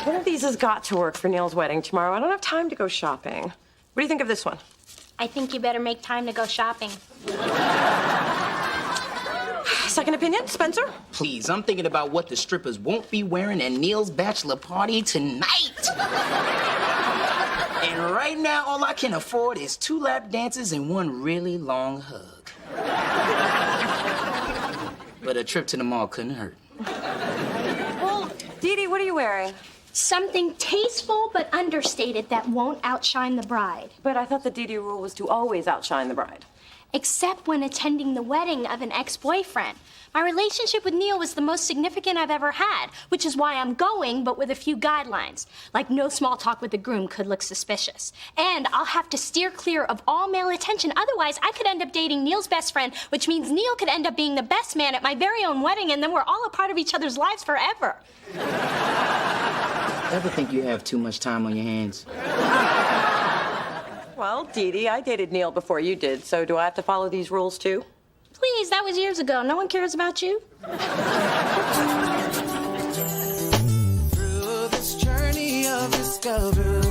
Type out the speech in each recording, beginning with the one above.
One of these has got to work for Neil's wedding tomorrow. I don't have time to go shopping. What do you think of this one? I think you better make time to go shopping. Second opinion, Spencer? Please, I'm thinking about what the strippers won't be wearing at Neil's bachelor party tonight. And right now, all I can afford is 2 lap dances and 1 really long hug. But a trip to the mall couldn't hurt. Well, Dee, what are you wearing? Something tasteful but understated that won't outshine the bride. But I thought the Dee rule was to always outshine the bride. Except when attending the wedding of an ex-boyfriend. My relationship with Neil was the most significant I've ever had, which is why I'm going, but with a few guidelines. Like no small talk with the groom could look suspicious. And I'll have to steer clear of all male attention, otherwise I could end up dating Neil's best friend, which means Neil could end up being the best man at my very own wedding, and then we're all a part of each other's lives forever. Ever think you have too much time on your hands? Well, Dee, I dated Neil before you did, so do I have to follow these rules too? Please, that was years ago. No one cares about you. Through this journey of discovery,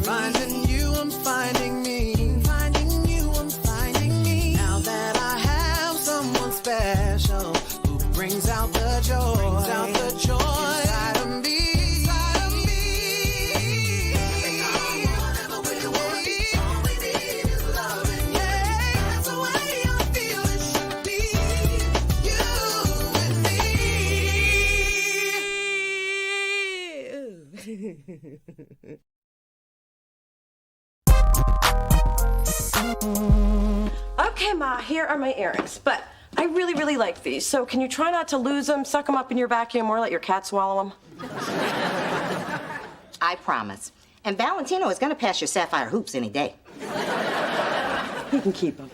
finding you, I'm finding me. Finding you, I'm finding me. Now that I have someone special who brings out the joy, inside of me. Okay, Ma, here are my earrings, but I really like these, so can you try not to lose them, suck them up in your vacuum, or let your cat swallow them? I promise. And Valentino is going to pass your sapphire hoops any day. You can keep them.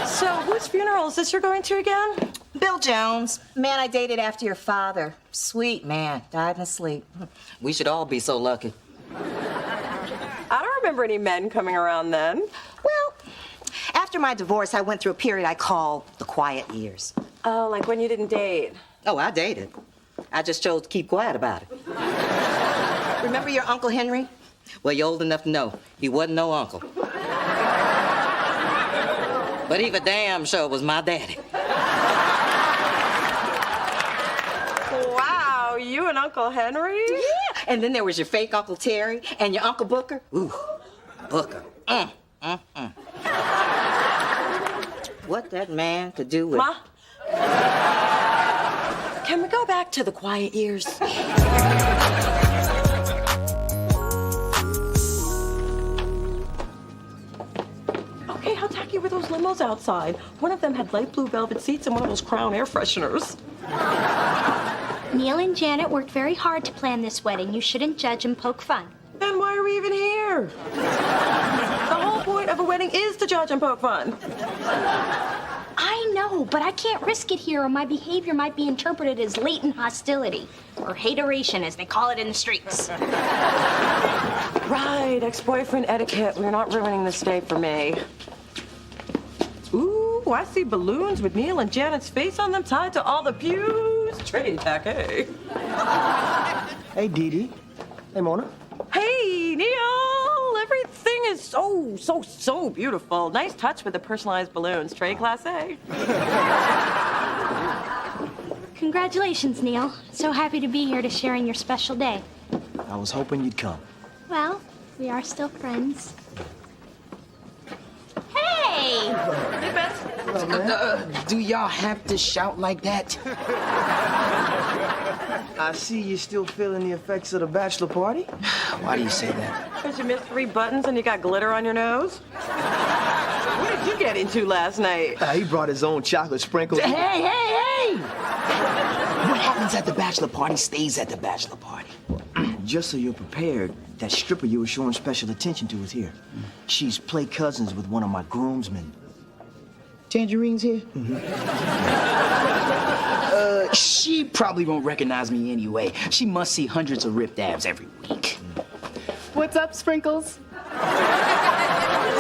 So, whose funeral is this you're going to again? Bill Jones, man I dated after your father. Sweet man, died in his sleep. We should all be so lucky. I don't remember any men coming around then. Well, after my divorce, I went through a period I call the quiet years. Oh, like when you didn't date. Oh, I dated. I just chose to keep quiet about it. Remember your Uncle Henry? Well, you're old enough to know he wasn't no uncle. But he for damn sure was my daddy. Wow, you and Uncle Henry? Yeah, and then there was your fake Uncle Terry and your Uncle Booker. Ooh, Booker. What that man could do with... Ma? Can we go back to the quiet years? Okay, how tacky were those limos outside? One of them had light blue velvet seats and one of those Crown air fresheners. Neil and Janet worked very hard to plan this wedding. You shouldn't judge and poke fun. Then why are we even here? The whole point of a wedding is to judge and poke fun. I know, but I can't risk it here or my behavior might be interpreted as latent hostility. Or hateration, as they call it in the streets. Right, ex-boyfriend etiquette. We're not ruining this day for me. Ooh, I see balloons with Neil and Janet's face on them tied to all the pews. Trade tacky. Hey, Dee. Hey, Mona. Hey, Neil! Everything is so beautiful. Nice touch with the personalized balloons. Trade class A. Congratulations, Neil. So happy to be here to share in your special day. I was hoping you'd come. Well, we are still friends. Hey! Hey, Beth. Do y'all have to shout like that? I see you're still feeling the effects of the bachelor party. Why do you say that? Because you missed 3 buttons and you got glitter on your nose? What did you get into last night? He brought his own chocolate sprinkles. Hey! What happens at the bachelor party stays at the bachelor party. Just so you're prepared, that stripper you were showing special attention to is here. She's play cousins with one of my groomsmen. Tangerine's here? She probably won't recognize me anyway. She must see hundreds of ripped abs every week. What's up, Sprinkles?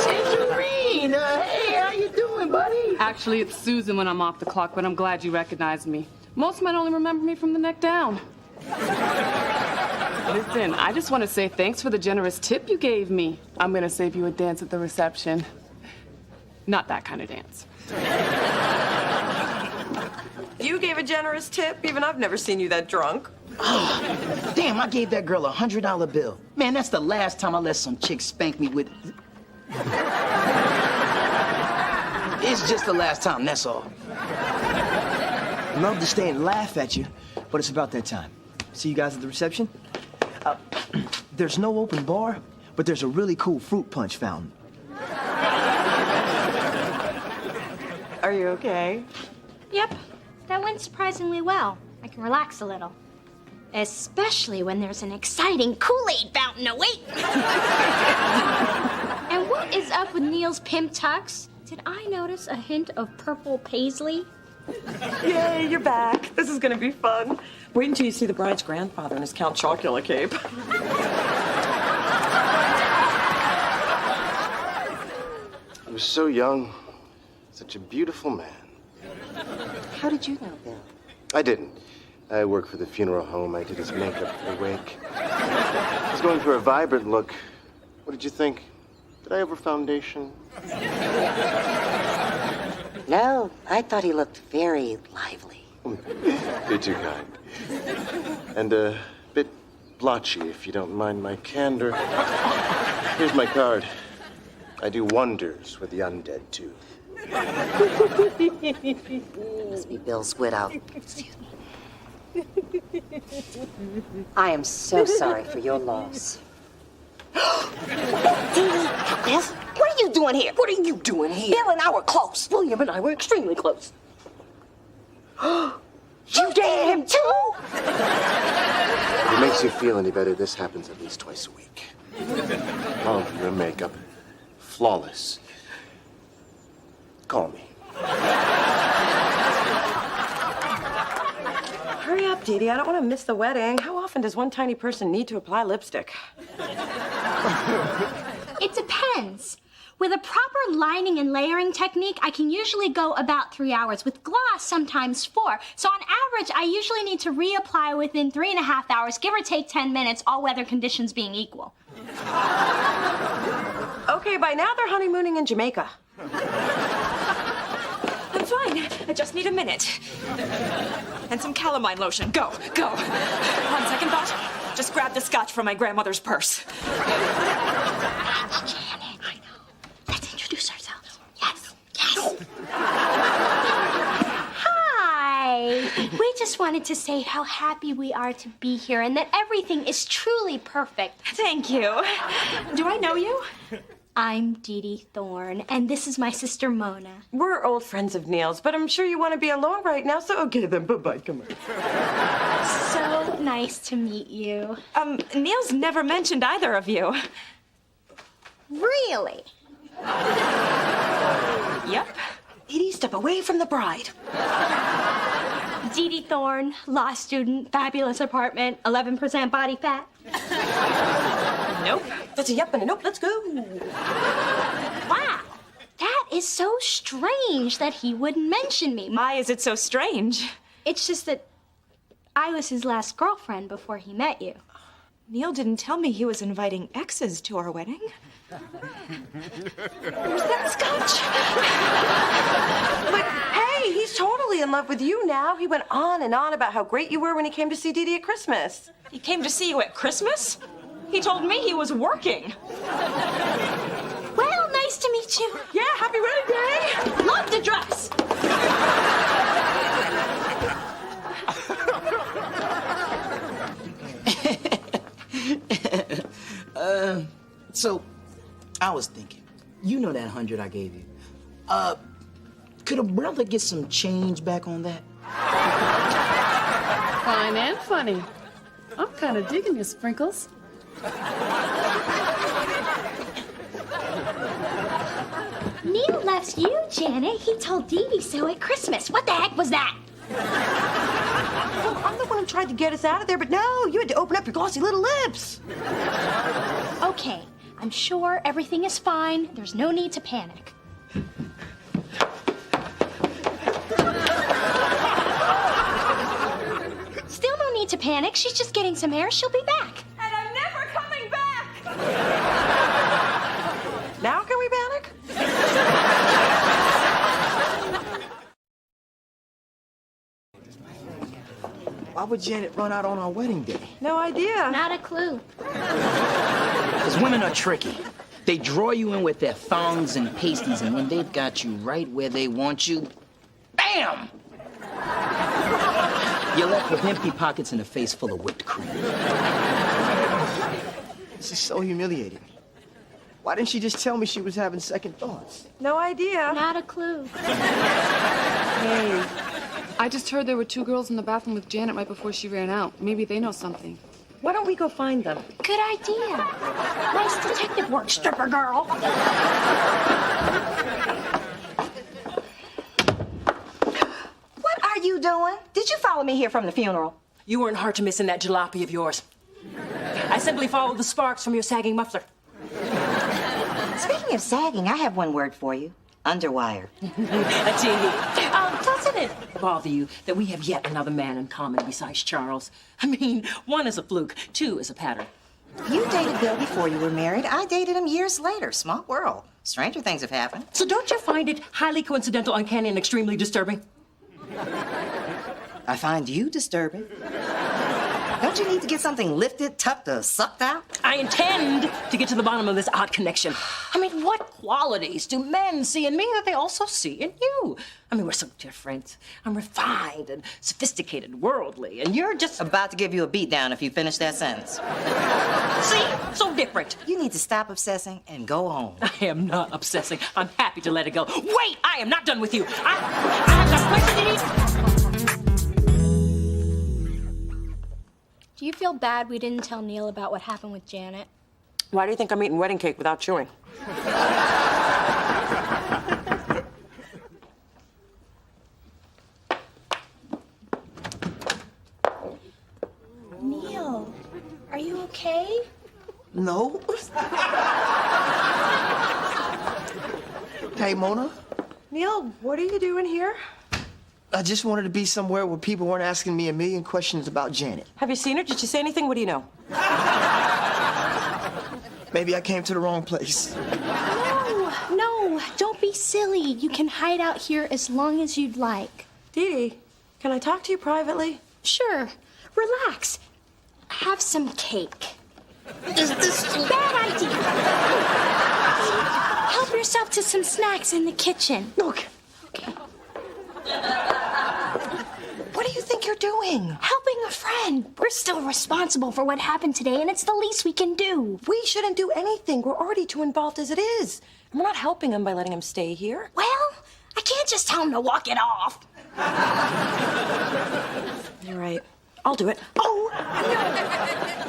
Tangerine! Hey, how you doing, buddy? Actually, it's Susan when I'm off the clock, but I'm glad you recognized me. Most men only remember me from the neck down. Listen, I just want to say thanks for the generous tip you gave me. I'm gonna save you a dance at the reception. Not that kind of dance. You gave a generous tip. Even I've never seen you that drunk. Damn, I gave that girl a $100 bill. Man, that's the last time I let some chick spank me with... It's just the last time, that's all. Love to stay and laugh at you, but it's about that time. See you guys at the reception? There's no open bar, but there's a really cool fruit punch fountain. Are you okay? Yep, that went surprisingly well. I can relax a little. Especially when there's an exciting Kool-Aid fountain awaiting. And what is up with Neil's pimp tux? Did I notice a hint of purple paisley? Yay, you're back. This is gonna be fun. Wait until you see the bride's grandfather in his Count Chocula cape. He was so young, such a beautiful man. How did you know, Bill? I didn't. I worked for the funeral home. I did his makeup for the wake. I was going for a vibrant look. What did you think? Did I over foundation? No, I thought he looked very lively. You're too kind. And a bit blotchy, if you don't mind my candor. Here's my card. I do wonders with the undead, too. Must be Bill's widow. Excuse me. I am so sorry for your loss. Yes? What are you doing here? What are you doing here? Bill and I were close. William and I were extremely close. You dated him too? If it makes you feel any better, this happens at least twice a week. Oh, your makeup. Flawless. Call me. Hurry up, Dee Dee. I don't want to miss the wedding. How often does one tiny person need to apply lipstick? It depends. With a proper lining and layering technique, I can usually go about 3 hours. With gloss, sometimes 4. So on average, I usually need to reapply within 3.5 hours, give or take 10 minutes, all weather conditions being equal. Okay, by now they're honeymooning in Jamaica. I'm fine. I just need a minute. And some calamine lotion. Go. On second thought, just grab the scotch from my grandmother's purse. Janet, I know. Let's introduce ourselves. Yes. Hi. We just wanted to say how happy we are to be here and that everything is truly perfect. Thank you. Do I know you? I'm Dee Dee Thorne, and this is my sister Mona. We're old friends of Neil's, but I'm sure you want to be alone right now, so okay then. Bye-bye. Come on. So nice to meet you. Neil's never mentioned either of you. Really? Yep. Dee Dee, step away from the bride. Dee Dee Thorne, law student, fabulous apartment, 11% body fat. Nope. That's a yep and a nope. Let's go. Wow. That is so strange that he wouldn't mention me. Why is it so strange? It's just that I was his last girlfriend before he met you. Neil didn't tell me he was inviting exes to our wedding. Where's that scotch? But hey, he's totally in love with you now. He went on and on about how great you were when he came to see Dee Dee at Christmas. He came to see you at Christmas? He told me he was working. Well, nice to meet you. Yeah, happy wedding day. Love the dress. So, I was thinking, you know that 100 I gave you. Could a brother get some change back on that? Fine and funny. I'm kind of digging you, Sprinkles. Neil loves you, Janet. He told Dee Dee so at Christmas. What the heck was that? Well, I'm the one who tried to get us out of there, but no, you had to open up your glossy little lips. Okay, I'm sure everything is fine. There's no need to panic. panic. She's just getting some air. She'll be back. And I'm never coming back! Now can we panic? Why would Janet run out on our wedding day? No idea. Not a clue. Because women are tricky. They draw you in with their thongs and pasties, and when they've got you right where they want you, bam! You're left with empty pockets and a face full of whipped cream. This is so humiliating. Why didn't she just tell me she was having second thoughts? No idea. Not a clue. Hey, I just heard there were 2 girls in the bathroom with Janet right before she ran out. Maybe they know something. Why don't we go find them? Good idea. Nice detective work, stripper girl. What are you doing? Did you follow me here from the funeral? You weren't hard to miss in that jalopy of yours. I simply followed the sparks from your sagging muffler. Speaking of sagging, I have one word for you. Underwire. Doesn't it bother you that we have yet another man in common besides Charles? I mean, 1 is a fluke, 2 is a pattern. You dated Bill before you were married. I dated him years later. Small world. Stranger things have happened. So don't you find it highly coincidental, uncanny, and extremely disturbing? I find you disturbing. Don't you need to get something lifted, tucked, or sucked out? I intend to get to the bottom of this odd connection. I mean, what qualities do men see in me that they also see in you? I mean, we're so different. I'm refined and sophisticated, worldly, and you're just... About to give you a beat down if you finish that sentence. See? So different. You need to stop obsessing and go home. I am not obsessing. I'm happy to let it go. Wait! I am not done with you. I have got questions to eat. Do you feel bad we didn't tell Neil about what happened with Janet? Why do you think I'm eating wedding cake without chewing? Neil, are you okay? No. Hey, Mona. Neil, what are you doing here? I just wanted to be somewhere where people weren't asking me a million questions about Janet. Have you seen her? Did she say anything? What do you know? Maybe I came to the wrong place. No, don't be silly. You can hide out here as long as you'd like. Dee Dee, can I talk to you privately? Sure. Relax. Have some cake. Is this a bad idea? Help yourself to some snacks in the kitchen. Okay. Okay. What do you think you're doing? Helping a friend. We're still responsible for what happened today, and it's the least we can do. We shouldn't do anything. We're already too involved as it is. And we're not helping him by letting him stay here. Well, I can't just tell him to walk it off. You're right. I'll do it. Oh,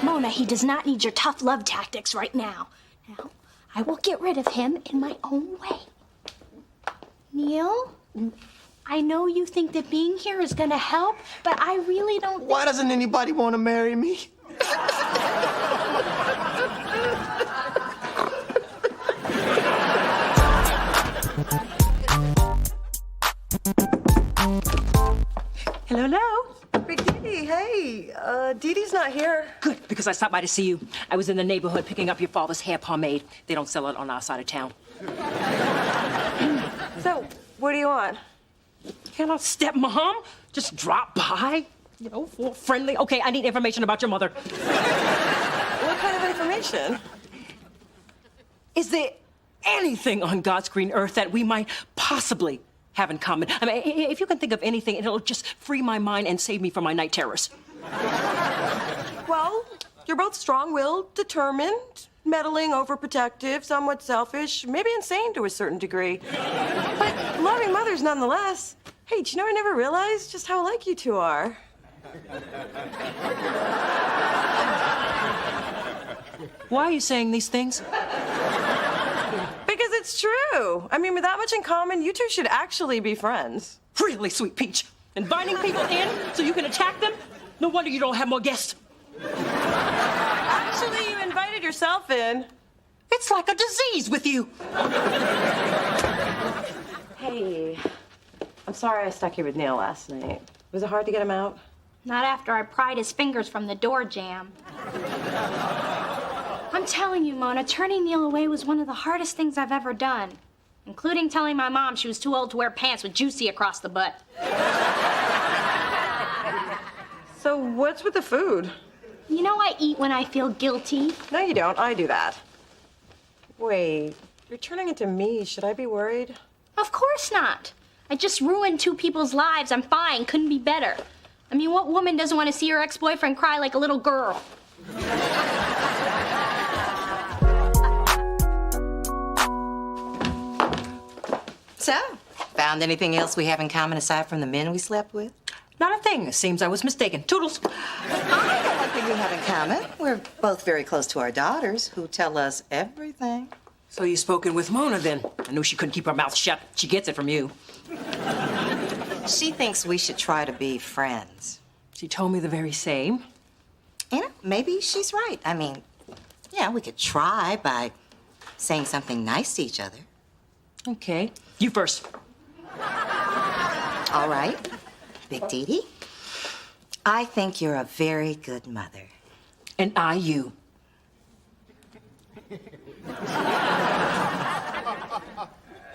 no. Mona, he does not need your tough love tactics right now. Now, I will get rid of him in my own way. Neil, I know you think that being here is gonna help, but I really don't think... Why doesn't anybody want to marry me? Hello, hello. Big Dee Dee, hey. Dee Dee's not here. Good, because I stopped by to see you. I was in the neighborhood picking up your father's hair pomade. They don't sell it on our side of town. So, what do you want? Can I stepmom just drop by? You know, for friendly. Okay, I need information about your mother. What kind of information? Is there anything on God's green earth that we might possibly have in common? I mean, if you can think of anything, it'll just free my mind and save me from my night terrors. Well, you're both strong-willed, determined, meddling, overprotective, somewhat selfish, maybe insane to a certain degree. But loving mothers nonetheless. Hey, do you know I never realized just how alike you two are? Why are you saying these things? Because it's true. I mean, with that much in common, you two should actually be friends. Really, Sweet Peach. Inviting people in so you can attack them? No wonder you don't have more guests. Actually, you invited yourself in. It's like a disease with you. Hey, I'm sorry I stuck you with Neil last night. Was it hard to get him out? Not after I pried his fingers from the door jamb. I'm telling you, Mona, turning Neil away was one of the hardest things I've ever done, including telling my mom she was too old to wear pants with juicy across the butt. So what's with the food? You know I eat when I feel guilty. No, you don't. I do that. Wait, you're turning into me. Should I be worried? Of course not. I just ruined 2 people's lives. I'm fine. Couldn't be better. I mean, what woman doesn't want to see her ex-boyfriend cry like a little girl? So, found anything else we have in common aside from the men we slept with? Not a thing. Seems I was mistaken. Toodles. I know one thing we have in common. We're both very close to our daughters, who tell us everything. So you spoken with Mona then? I knew she couldn't keep her mouth shut. She gets it from you. She thinks we should try to be friends. She told me the very same. You know, maybe she's right. I mean, yeah, we could try by saying something nice to each other. Okay. You first. All right. Big Dee, I think you're a very good mother. And I you.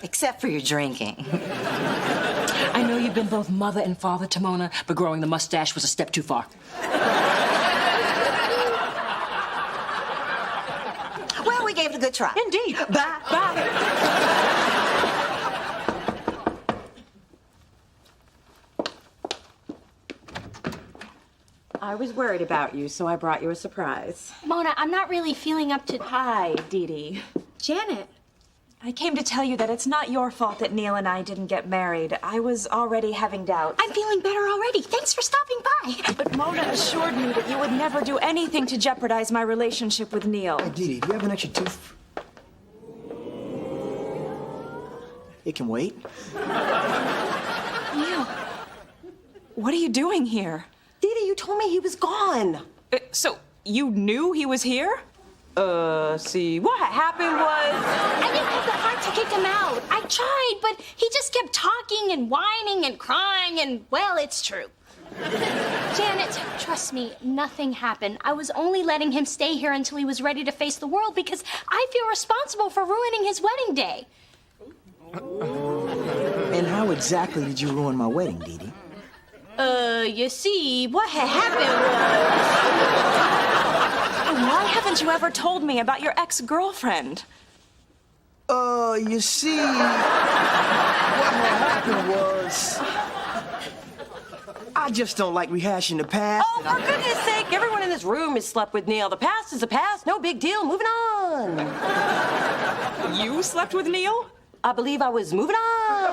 Except for your drinking. I know you've been both mother and father to Mona, but growing the mustache was a step too far. Well, we gave it a good try. Indeed. Bye. Bye. I was worried about you, so I brought you a surprise. Mona, I'm not really feeling up to... Hi, Dee Dee. Janet. I came to tell you that it's not your fault that Neil and I didn't get married. I was already having doubts. I'm feeling better already. Thanks for stopping by. But Mona assured me that you would never do anything to jeopardize my relationship with Neil. Hey, Dee Dee, do you have an extra tooth? It can wait. Neil, what are you doing here? Dee Dee, you told me he was gone. So you knew he was here? See, what happened was... I didn't have the heart to kick him out. I tried, but he just kept talking and whining and crying, and, well, it's true. Janet, trust me, nothing happened. I was only letting him stay here until he was ready to face the world because I feel responsible for ruining his wedding day. And how exactly did you ruin my wedding, Dee Dee? You see, what had happened was... Why haven't you ever told me about your ex-girlfriend? You see, what happened was... I just don't like rehashing the past. Oh, for goodness sake, everyone in this room has slept with Neil. The past is the past. No big deal. Moving on. You slept with Neil? I believe I was moving on.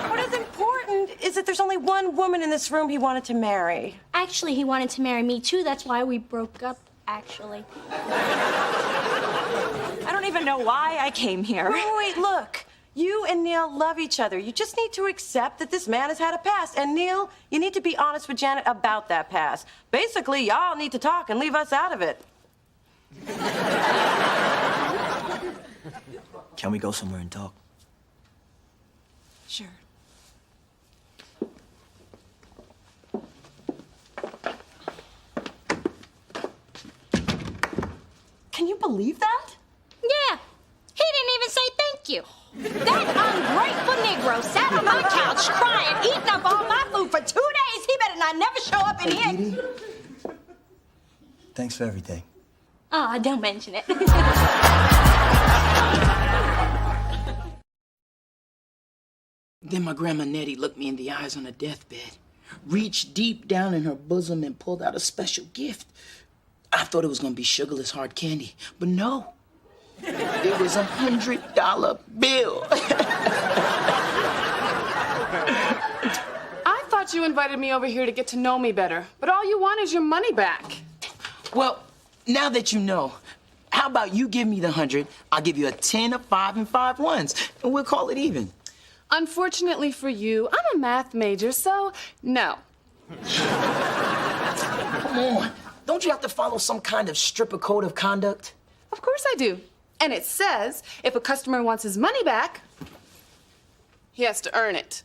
What is important is that there's only one woman in this room he wanted to marry. Actually, he wanted to marry me, too. That's why we broke up, actually. I don't even know why I came here. Wait, look. You and Neil love each other. You just need to accept that this man has had a past. And Neil, you need to be honest with Janet about that past. Basically, y'all need to talk and leave us out of it. Can we go somewhere and talk? Sure. Can you believe that? Yeah, he didn't even say thank you. That ungrateful Negro sat on my couch crying, eating up all my food for 2 days. He better not never show up in here. Dee Dee, thanks for everything. Oh, don't mention it. Then my grandma Nettie looked me in the eyes on her deathbed, reached deep down in her bosom and pulled out a special gift. I thought it was gonna be sugarless hard candy, but no. It was $100 bill. I thought you invited me over here to get to know me better, but all you want is your money back. Well, now that you know, how about you give me the 100, I'll give you a 10, a 5, and 5 ones, and we'll call it even. Unfortunately for you, I'm a math major, so no. Come on, don't you have to follow some kind of stripper code of conduct? Of course I do. And it says if a customer wants his money back, he has to earn it.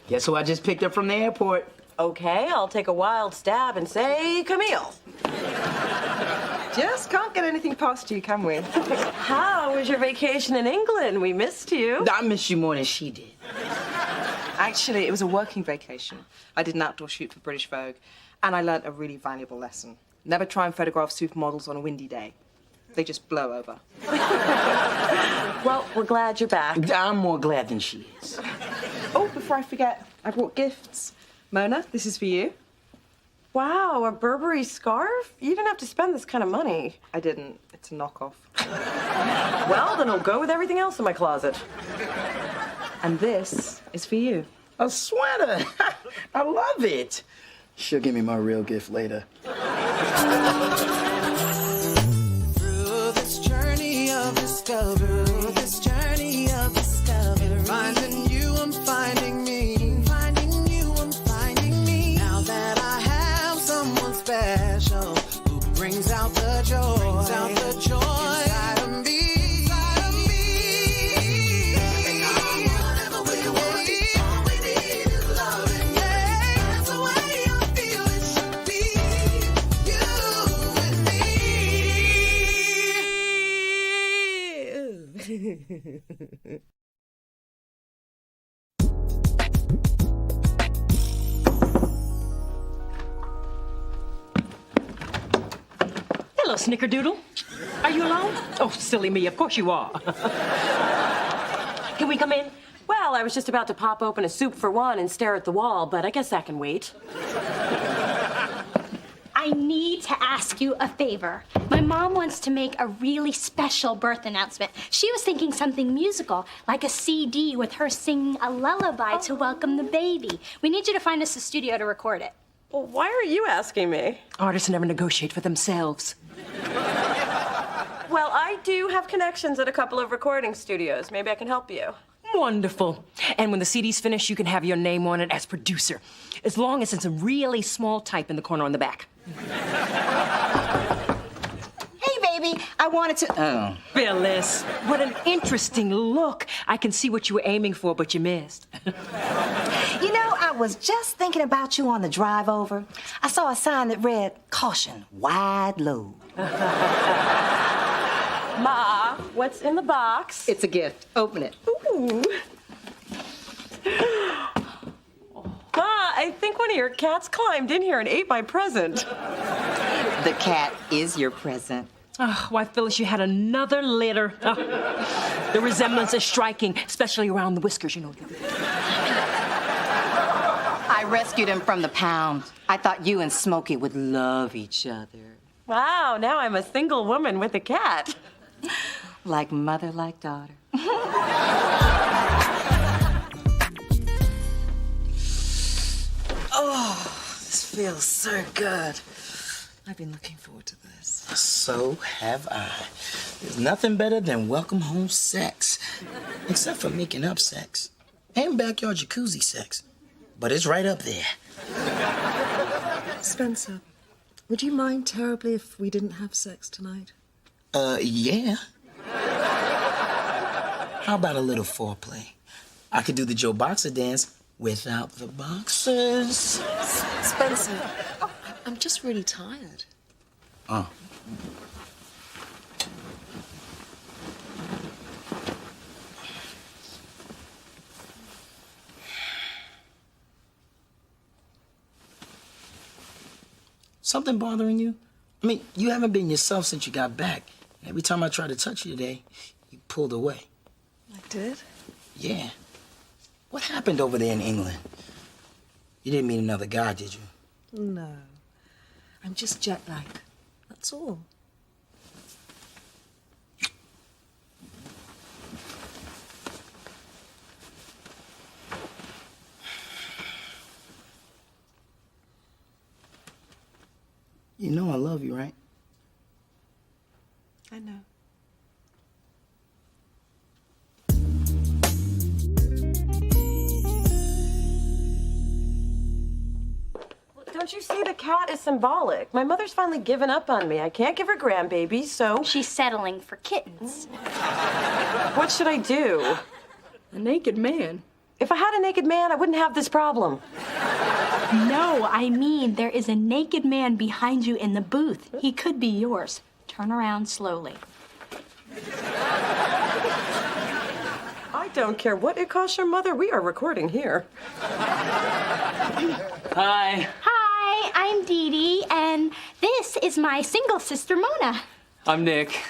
Guess who I just picked up from the airport? Okay, I'll take a wild stab and say Camille. Just can't get anything past you, can we? How was your vacation in England? We missed you. I missed you more than she did. Actually, it was a working vacation. I did an outdoor shoot for British Vogue, and I learnt a really valuable lesson. Never try and photograph supermodels on a windy day. They just blow over. Well, we're glad you're back. I'm more glad than she is. Oh, before I forget, I brought gifts. Mona, this is for you. Wow, a Burberry scarf? You didn't have to spend this kind of money. I didn't. It's a knockoff. Well, then it'll go with everything else in my closet. And this is for you. A sweater. I love it. She'll give me my real gift later. Through this journey of discovery, finding you, I'm finding me. Finding you, I'm finding me. Now that I have someone special who brings out the joy, inside of me. And whatever we want, all we need is love. And yeah, that's the way I feel it should be. You and me. Hello, Snickerdoodle. Are you alone? Oh, silly me, of course you are. Can we come in? Well, I was just about to pop open a soup for one and stare at the wall, but I guess that can wait. I need to ask you a favor. My mom wants to make a really special birth announcement. She was thinking something musical, like a CD with her singing a lullaby to welcome the baby. We need you to find us a studio to record it. Well, why are you asking me? Artists never negotiate for themselves. Well, I do have connections at a couple of recording studios. Maybe I can help you. Wonderful. And when the CD's finished, you can have your name on it as producer, as long as it's a really small type in the corner on the back. Hey, baby, I wanted to... Oh. Phyllis, what an interesting look. I can see what you were aiming for, but you missed. You know, I was just thinking about you on the drive over. I saw a sign that read, "Caution, wide load." Ma, what's in the box? It's a gift. Open it. Ooh. Ma, I think one of your cats climbed in here and ate my present. The cat is your present. Oh, why, Phyllis, you had another litter. Oh, the resemblance is striking, especially around the whiskers, you know. I rescued him from the pound. I thought you and Smokey would love each other. Wow, now I'm a single woman with a cat. Like mother, like daughter. Oh, this feels so good. I've been looking forward to this. So have I. There's nothing better than welcome home sex. Except for making up sex. And backyard jacuzzi sex. But it's right up there. Spencer, would you mind terribly if we didn't have sex tonight? Yeah. How about a little foreplay? I could do the Joe Boxer dance without the boxers. Spencer, I'm just really tired. Oh. Something bothering you? I mean, you haven't been yourself since you got back. Every time I tried to touch you today, you pulled away. I did? Yeah. What happened over there in England? You didn't meet another guy, did you? No. I'm just jet lagged. That's all. You know I love you, right? I know. Don't you see the cat is symbolic? My mother's finally given up on me. I can't give her grandbabies, so... She's settling for kittens. What should I do? A naked man. If I had a naked man, I wouldn't have this problem. No, I mean, there is a naked man behind you in the booth. He could be yours. Turn around slowly. I don't care what it costs your mother. We are recording here. Hi. Hi, I'm Dee Dee, and this is my single sister, Mona. I'm Nick.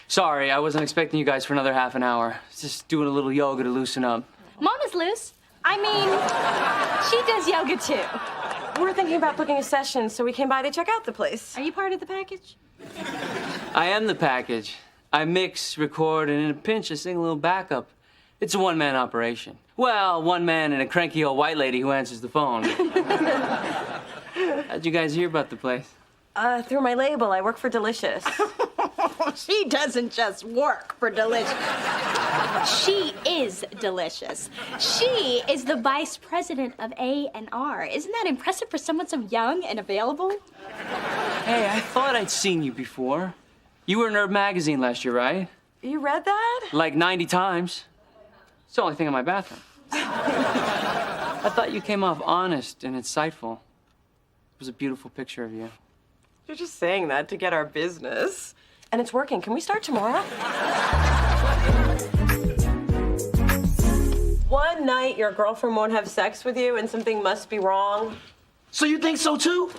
Sorry, I wasn't expecting you guys for another half an hour. Just doing a little yoga to loosen up. Mona's loose. I mean, she does yoga too. We're thinking about booking a session, so we came by to check out the place. Are you part of the package? I am the package. I mix, record, and in a pinch, I sing a little backup. It's a one-man operation. Well, one man and a cranky old white lady who answers the phone. How'd you guys hear about the place? Through my label. I work for Delicious. She doesn't just work for Delicious. She is delicious. She is the vice president of A&R. Isn't that impressive for someone so young and available? Hey, I thought I'd seen you before. You were in Herb magazine last year, right? You read that? Like 90 times. It's the only thing in my bathroom. I thought you came off honest and insightful. It was a beautiful picture of you. You're just saying that to get our business. And it's working. Can we start tomorrow? One night, your girlfriend won't have sex with you and something must be wrong. So you think so too?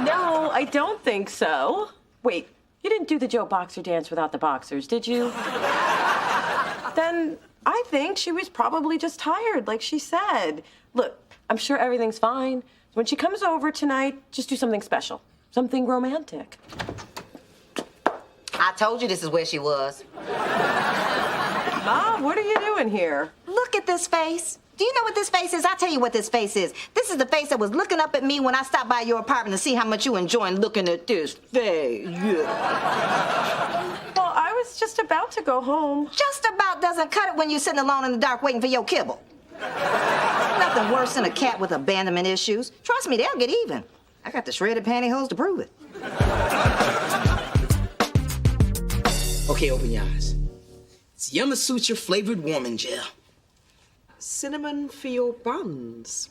No, I don't think so. Wait, you didn't do the Joe Boxer dance without the boxers, did you? Then I think she was probably just tired, like she said. Look, I'm sure everything's fine. When she comes over tonight, just do something special. Something romantic. I told you this is where she was. Mom, what are you doing here? Look at this face. Do you know what this face is? I'll tell you what this face is. This is the face that was looking up at me when I stopped by your apartment to see how much you enjoying looking at this face. Yeah. Well, I was just about to go home. Just about doesn't cut it when you're sitting alone in the dark waiting for your kibble. Nothing worse than a cat with abandonment issues. Trust me, they'll get even. I got the shredded pantyhose to prove it. Okay, open your eyes. It's Yamasutra flavored warming gel. Cinnamon for your buns.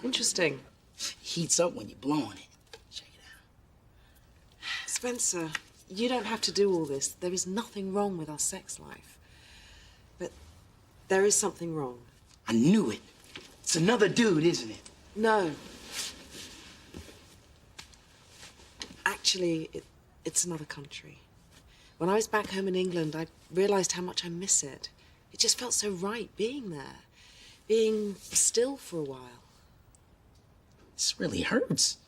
Interesting. Heats up when you blow on it. Check it out. Spencer, you don't have to do all this. There is nothing wrong with our sex life. But there is something wrong. I knew it. It's another dude, isn't it? No. Actually, it's another country. When I was back home in England, I realized how much I miss it. It just felt so right being there, being still for a while. This really hurts.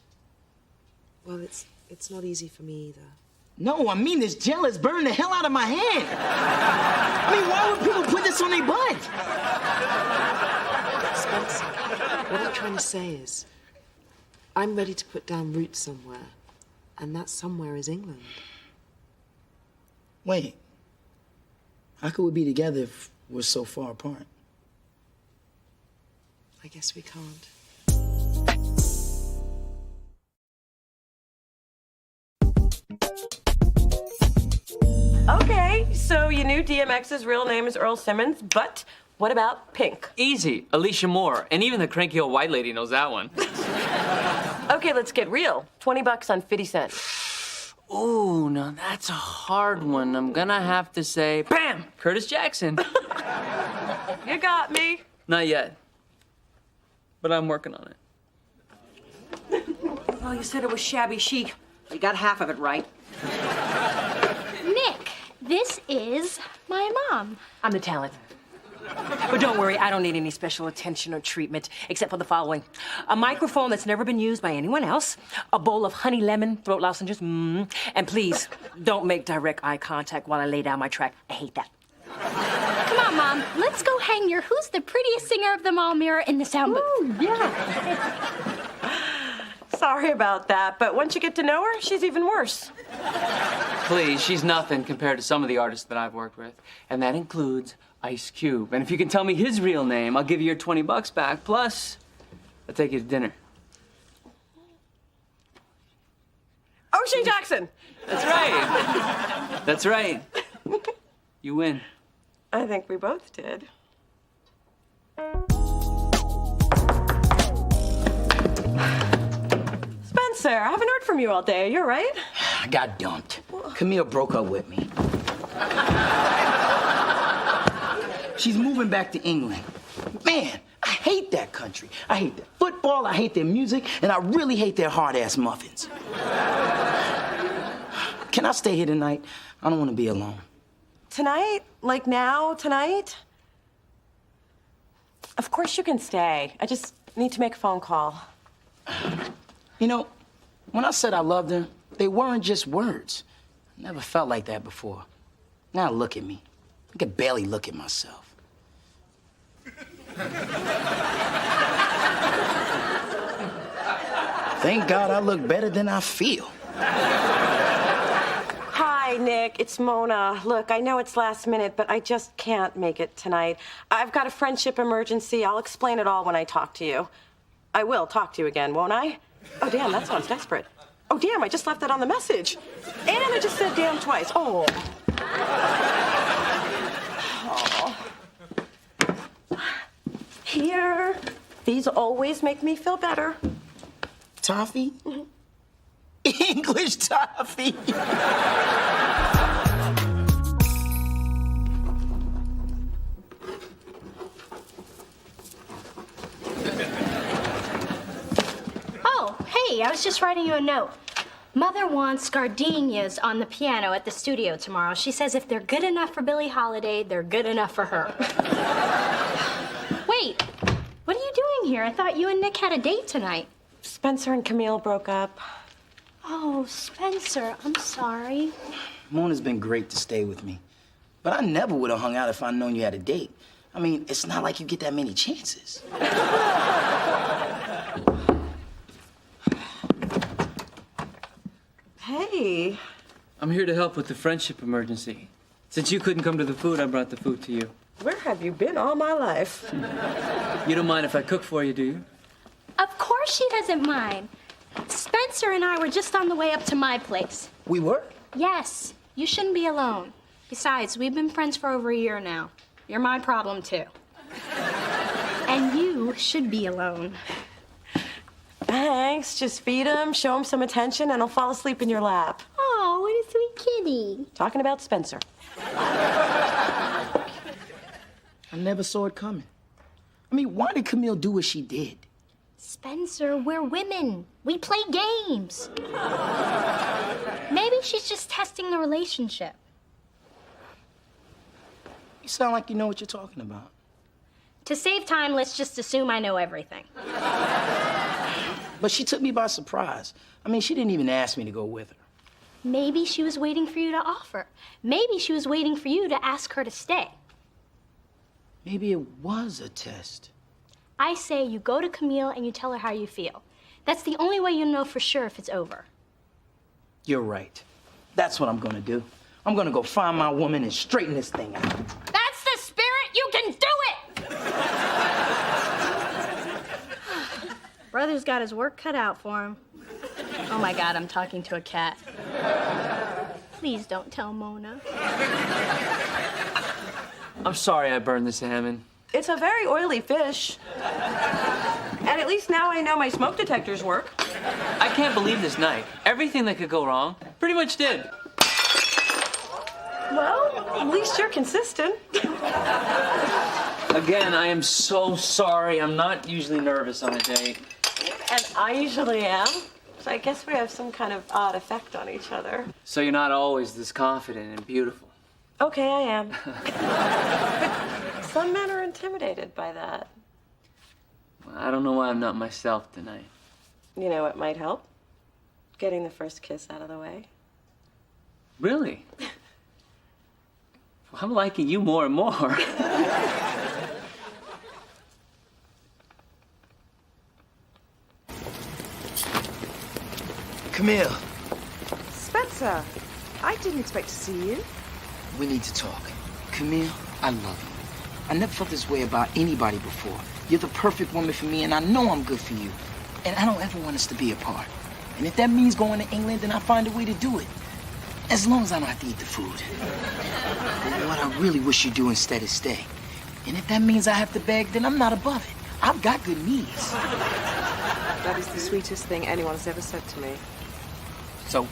Well, it's not easy for me either. No, I mean this gel is burning the hell out of my hand. I mean, why would people put this on their butt? Spencer, what I'm trying to say is, I'm ready to put down roots somewhere, and that somewhere is England. Wait. How could we be together if we're so far apart? I guess we can't. Okay, so you knew DMX's real name is Earl Simmons, but what about Pink? Easy, Alicia Moore. And even the cranky old white lady knows that one. Okay, let's get real. $20 on 50 Cent. Ooh, now that's a hard one. I'm gonna have to say, bam, Curtis Jackson. You got me. Not yet, but I'm working on it. Well, you said it was shabby chic. You got half of it right. Nick, this is my mom. I'm the talent. But don't worry, I don't need any special attention or treatment, except for the following. A microphone that's never been used by anyone else, a bowl of honey lemon throat lozenges, and please, don't make direct eye contact while I lay down my track. I hate that. Come on, Mom. Let's go hang your Who's the Prettiest Singer of Them All mirror in the sound booth. Ooh, yeah. Sorry about that, but once you get to know her, she's even worse. Please, she's nothing compared to some of the artists that I've worked with. And that includes Ice Cube. And if you can tell me his real name, I'll give you your $20 back. Plus, I'll take you to dinner. O'Shea Jackson! That's right. That's right. You win. I think we both did. Spencer, I haven't heard from you all day. You're right. I got dumped. Camille broke up with me. She's moving back to England. Man, I hate that country. I hate their football, I hate their music, and I really hate their hard-ass muffins. Can I stay here tonight? I don't want to be alone. Tonight? Like now? Tonight? Of course you can stay. I just need to make a phone call. You know, when I said I loved her, they weren't just words. I never felt like that before. Now look at me. I can barely look at myself. Thank God I look better than I feel. Hi, Nick. It's Mona. Look, I know it's last minute, but I just can't make it tonight. I've got a friendship emergency. I'll explain it all when I talk to you. I will talk to you again, won't I? Oh, damn, that sounds desperate. Oh, damn, I just left that on the message. And I just said damn twice. Oh. Here. These always make me feel better. Toffee? English toffee. Oh, hey, I was just writing you a note. Mother wants gardenias on the piano at the studio tomorrow. She says if they're good enough for Billie Holiday, they're good enough for her. Wait, what are you doing here? I thought you and Nick had a date tonight. Spencer and Camille broke up. Oh, Spencer, I'm sorry. Mona's been great to stay with me. But I never would have hung out if I'd known you had a date. I mean, it's not like you get that many chances. Hey. I'm here to help with the friendship emergency. Since you couldn't come to the food, I brought the food to you. Where have you been all my life? You don't mind if I cook for you, do you? Of course she doesn't mind. Spencer and I were just on the way up to my place. We were? Yes, you shouldn't be alone. Besides, we've been friends for over a year now. You're my problem, too. And you should be alone. Thanks. Just feed him, show him some attention, and he'll fall asleep in your lap. Oh, what a sweet kitty. Talking about Spencer. I never saw it coming. I mean, why did Camille do what she did? Spencer, we're women. We play games. Maybe she's just testing the relationship. You sound like you know what you're talking about. To save time, let's just assume I know everything. But she took me by surprise. I mean, she didn't even ask me to go with her. Maybe she was waiting for you to offer. Maybe she was waiting for you to ask her to stay. Maybe it was a test. I say you go to Camille and you tell her how you feel. That's the only way you'll know for sure if it's over. You're right. That's what I'm gonna do. I'm gonna go find my woman and straighten this thing out. That's the spirit! You can do it! Brother's got his work cut out for him. Oh my God, I'm talking to a cat. Please don't tell Mona. I'm sorry I burned the salmon. It's a very oily fish. And at least now I know my smoke detectors work. I can't believe this night. Everything that could go wrong pretty much did. Well, at least you're consistent. Again, I am so sorry. I'm not usually nervous on a date. And I usually am. So I guess we have some kind of odd effect on each other. So you're not always this confident and beautiful. Okay, I am. But some men are intimidated by that. Well, I don't know why I'm not myself tonight. You know what might help? Getting the first kiss out of the way. Really? Well, I'm liking you more and more. Camille, Spencer, I didn't expect to see you. we need to talk. Camille, I love you. I never felt this way about anybody before. You're the perfect woman for me, and I know I'm good for you. And I don't ever want us to be apart. And if that means going to England, then I'll find a way to do it. As long as I don't have to eat the food. But what I really wish you'd do instead is stay. And if that means I have to beg, then I'm not above it. I've got good knees. That is the sweetest thing anyone's ever said to me. So,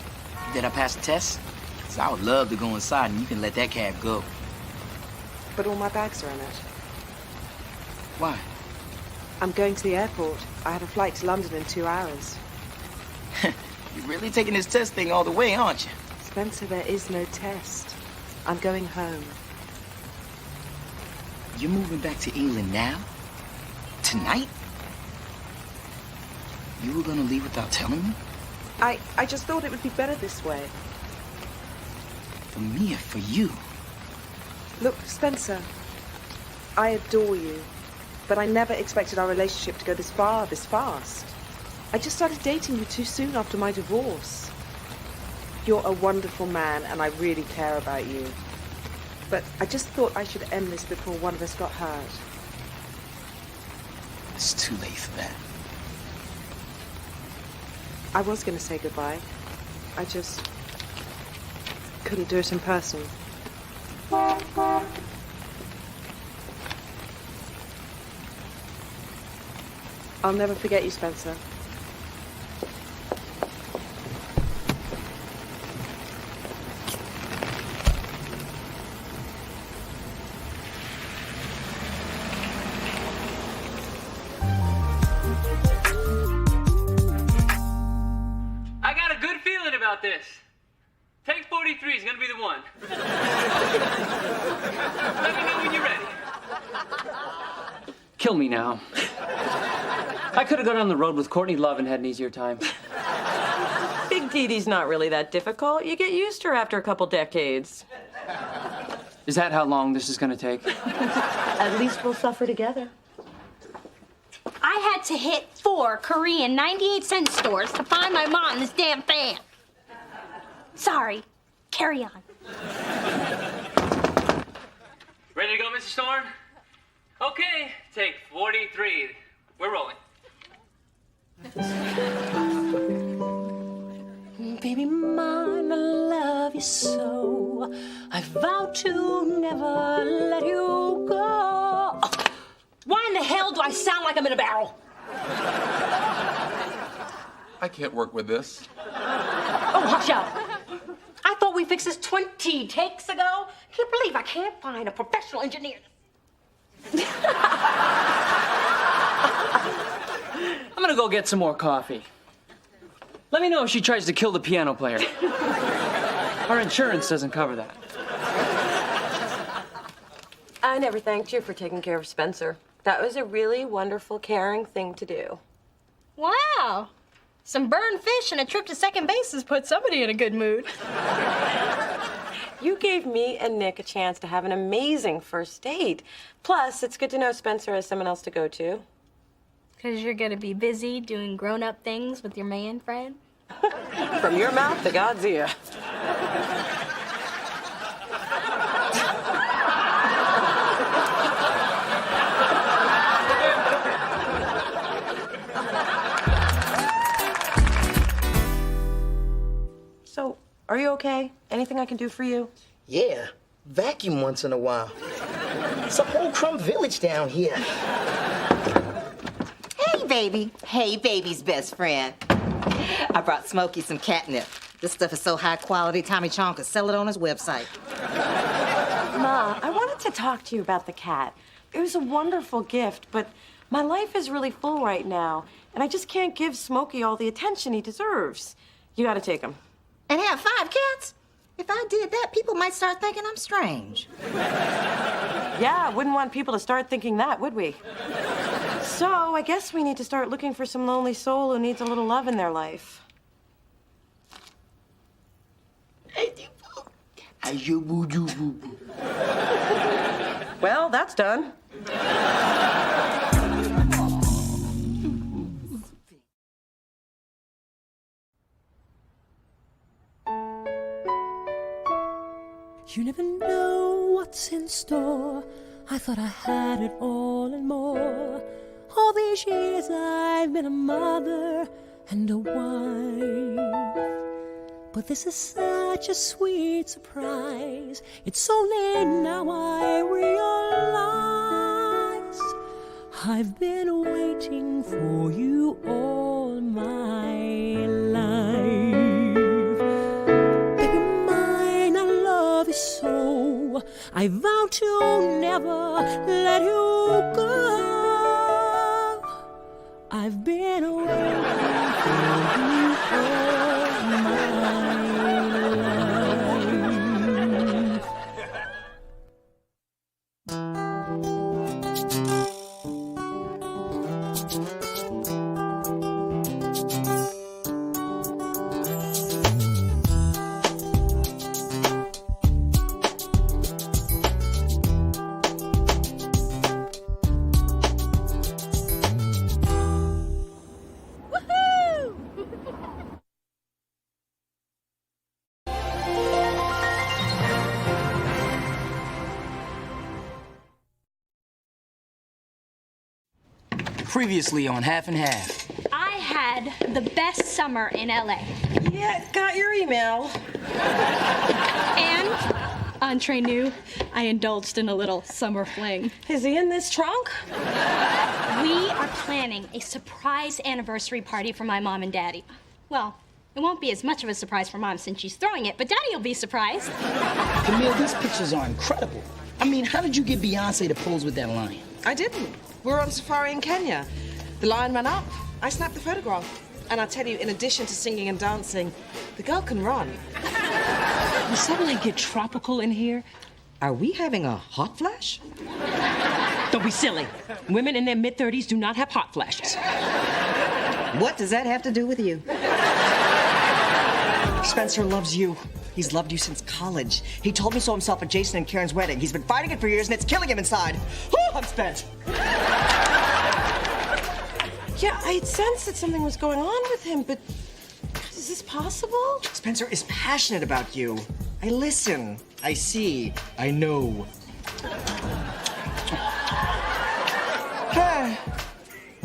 did I pass the test? 'Cause I would love to go inside and you can let that cab go. But all my bags are in it. Why? I'm going to the airport. I have a flight to London in 2 hours. You're really taking this test thing all the way, aren't you? Spencer, there is no test. I'm going home. You're moving back to England now? Tonight? You were gonna leave without telling me? I just thought it would be better this way. For me or for you? Look, Spencer, I adore you, but I never expected our relationship to go this far, this fast. I just started dating you too soon after my divorce. You're a wonderful man, and I really care about you. But I just thought I should end this before one of us got hurt. It's too late for that. I was going to say goodbye. I just couldn't do it in person. I'll never forget you, Spencer. I got a good feeling about this. Take 43 is gonna be the one. Let me know when you're ready. Kill me now. I could have gone on the road with Courtney Love and had an easier time. Big Dee Dee's not really that difficult. You get used to her after a couple decades. Is that how long this is gonna take? At least we'll suffer together. I had to hit 4 Korean 98-cent stores to find my mom this damn fan. Sorry. Carry on. Ready to go, Mr. Storm? Okay, take 43. We're rolling. Baby mine, I love you so. I vow to never let you go. Why in the hell do I sound like I'm in a barrel? I can't work with this. Oh, hush up. I thought we fixed this 20 takes ago. Can't believe I can't find a professional engineer. I'm gonna go get some more coffee. Let me know if she tries to kill the piano player. Our insurance doesn't cover that. I never thanked you for taking care of Spencer. That was a really wonderful, caring thing to do. Wow. Some burned fish and a trip to second base has put somebody in a good mood. You gave me and Nick a chance to have an amazing first date. Plus, it's good to know Spencer has someone else to go to. Because you're going to be busy doing grown-up things with your man friend? From your mouth to God's ear. So, are you okay? Anything I can do for you? Yeah, vacuum once in a while. It's a whole crumb village down here. Hey, baby. Hey, baby's best friend. I brought Smokey some catnip. This stuff is so high quality, Tommy Chong could sell it on his website. Ma, I wanted to talk to you about the cat. It was a wonderful gift, but my life is really full right now, And I just can't give Smokey all the attention he deserves. You gotta take him. And have 5 cats? If I did that, people might start thinking I'm strange. Yeah, wouldn't want people to start thinking that, would we? So I guess we need to start looking for some lonely soul who needs a little love in their life. Well, that's done. You never know what's in store. I thought I had it all and more. All these years I've been a mother and a wife. But this is such a sweet surprise. It's only now I realize I've been waiting for you all my life. So I vow to never let you go. I've been waiting for you all my life. Previously on Half and Half. I had the best summer in LA. Yeah, got your email. And, entre nous, I indulged in a little summer fling. Is he in this trunk? We are planning a surprise anniversary party for my mom and daddy. Well, it won't be as much of a surprise for Mom since she's throwing it, but Daddy will be surprised. Camille, these pictures are incredible. I mean, how did you get Beyonce to pose with that lion? I didn't. We were on safari in Kenya. The lion ran up. I snapped the photograph. And I tell you, in addition to singing and dancing, the girl can run. You suddenly get tropical in here. Are we having a hot flash? Don't be silly. Women in their mid-30s do not have hot flashes. What does that have to do with you? Spencer loves you. He's loved you since college. He told me so himself at Jason and Karen's wedding. He's been fighting it for years, and it's killing him inside. Whew, I'm spent. Yeah, I'd sensed that something was going on with him, but is this possible? Spencer is passionate about you. I listen. I see. I know. Hey,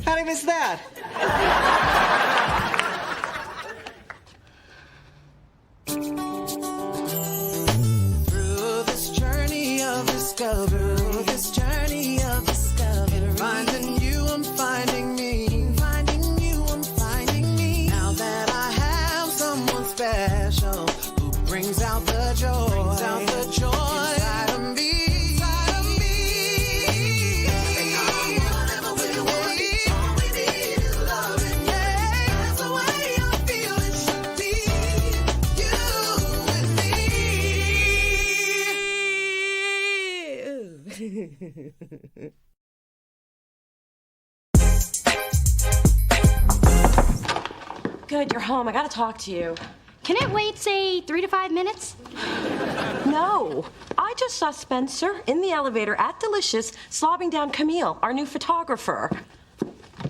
how'd I miss that? Through this journey of discovery, finding you, I'm finding me. Finding you, I'm finding me. Now that I have someone special who brings out the joy, inside of me. Good, you're home. I gotta talk to you. Can it wait, say, 3 to 5 minutes? No. I just saw Spencer in the elevator at Delicious slobbing down Camille, our new photographer.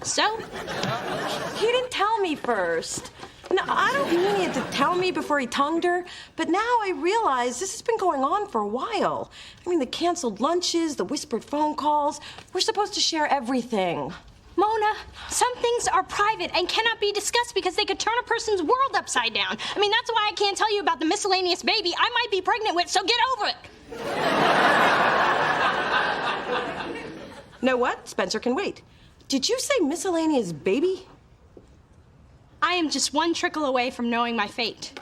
So? He didn't tell me first. No, I don't mean he had to tell me before he tongued her, but now I realize this has been going on for a while. I mean, the canceled lunches, the whispered phone calls. We're supposed to share everything. Mona, some things are private and cannot be discussed because they could turn a person's world upside down. I mean, that's why I can't tell you about the miscellaneous baby I might be pregnant with, so get over it. Know what? Spencer can wait. Did you say miscellaneous baby? I am just one trickle away from knowing my fate.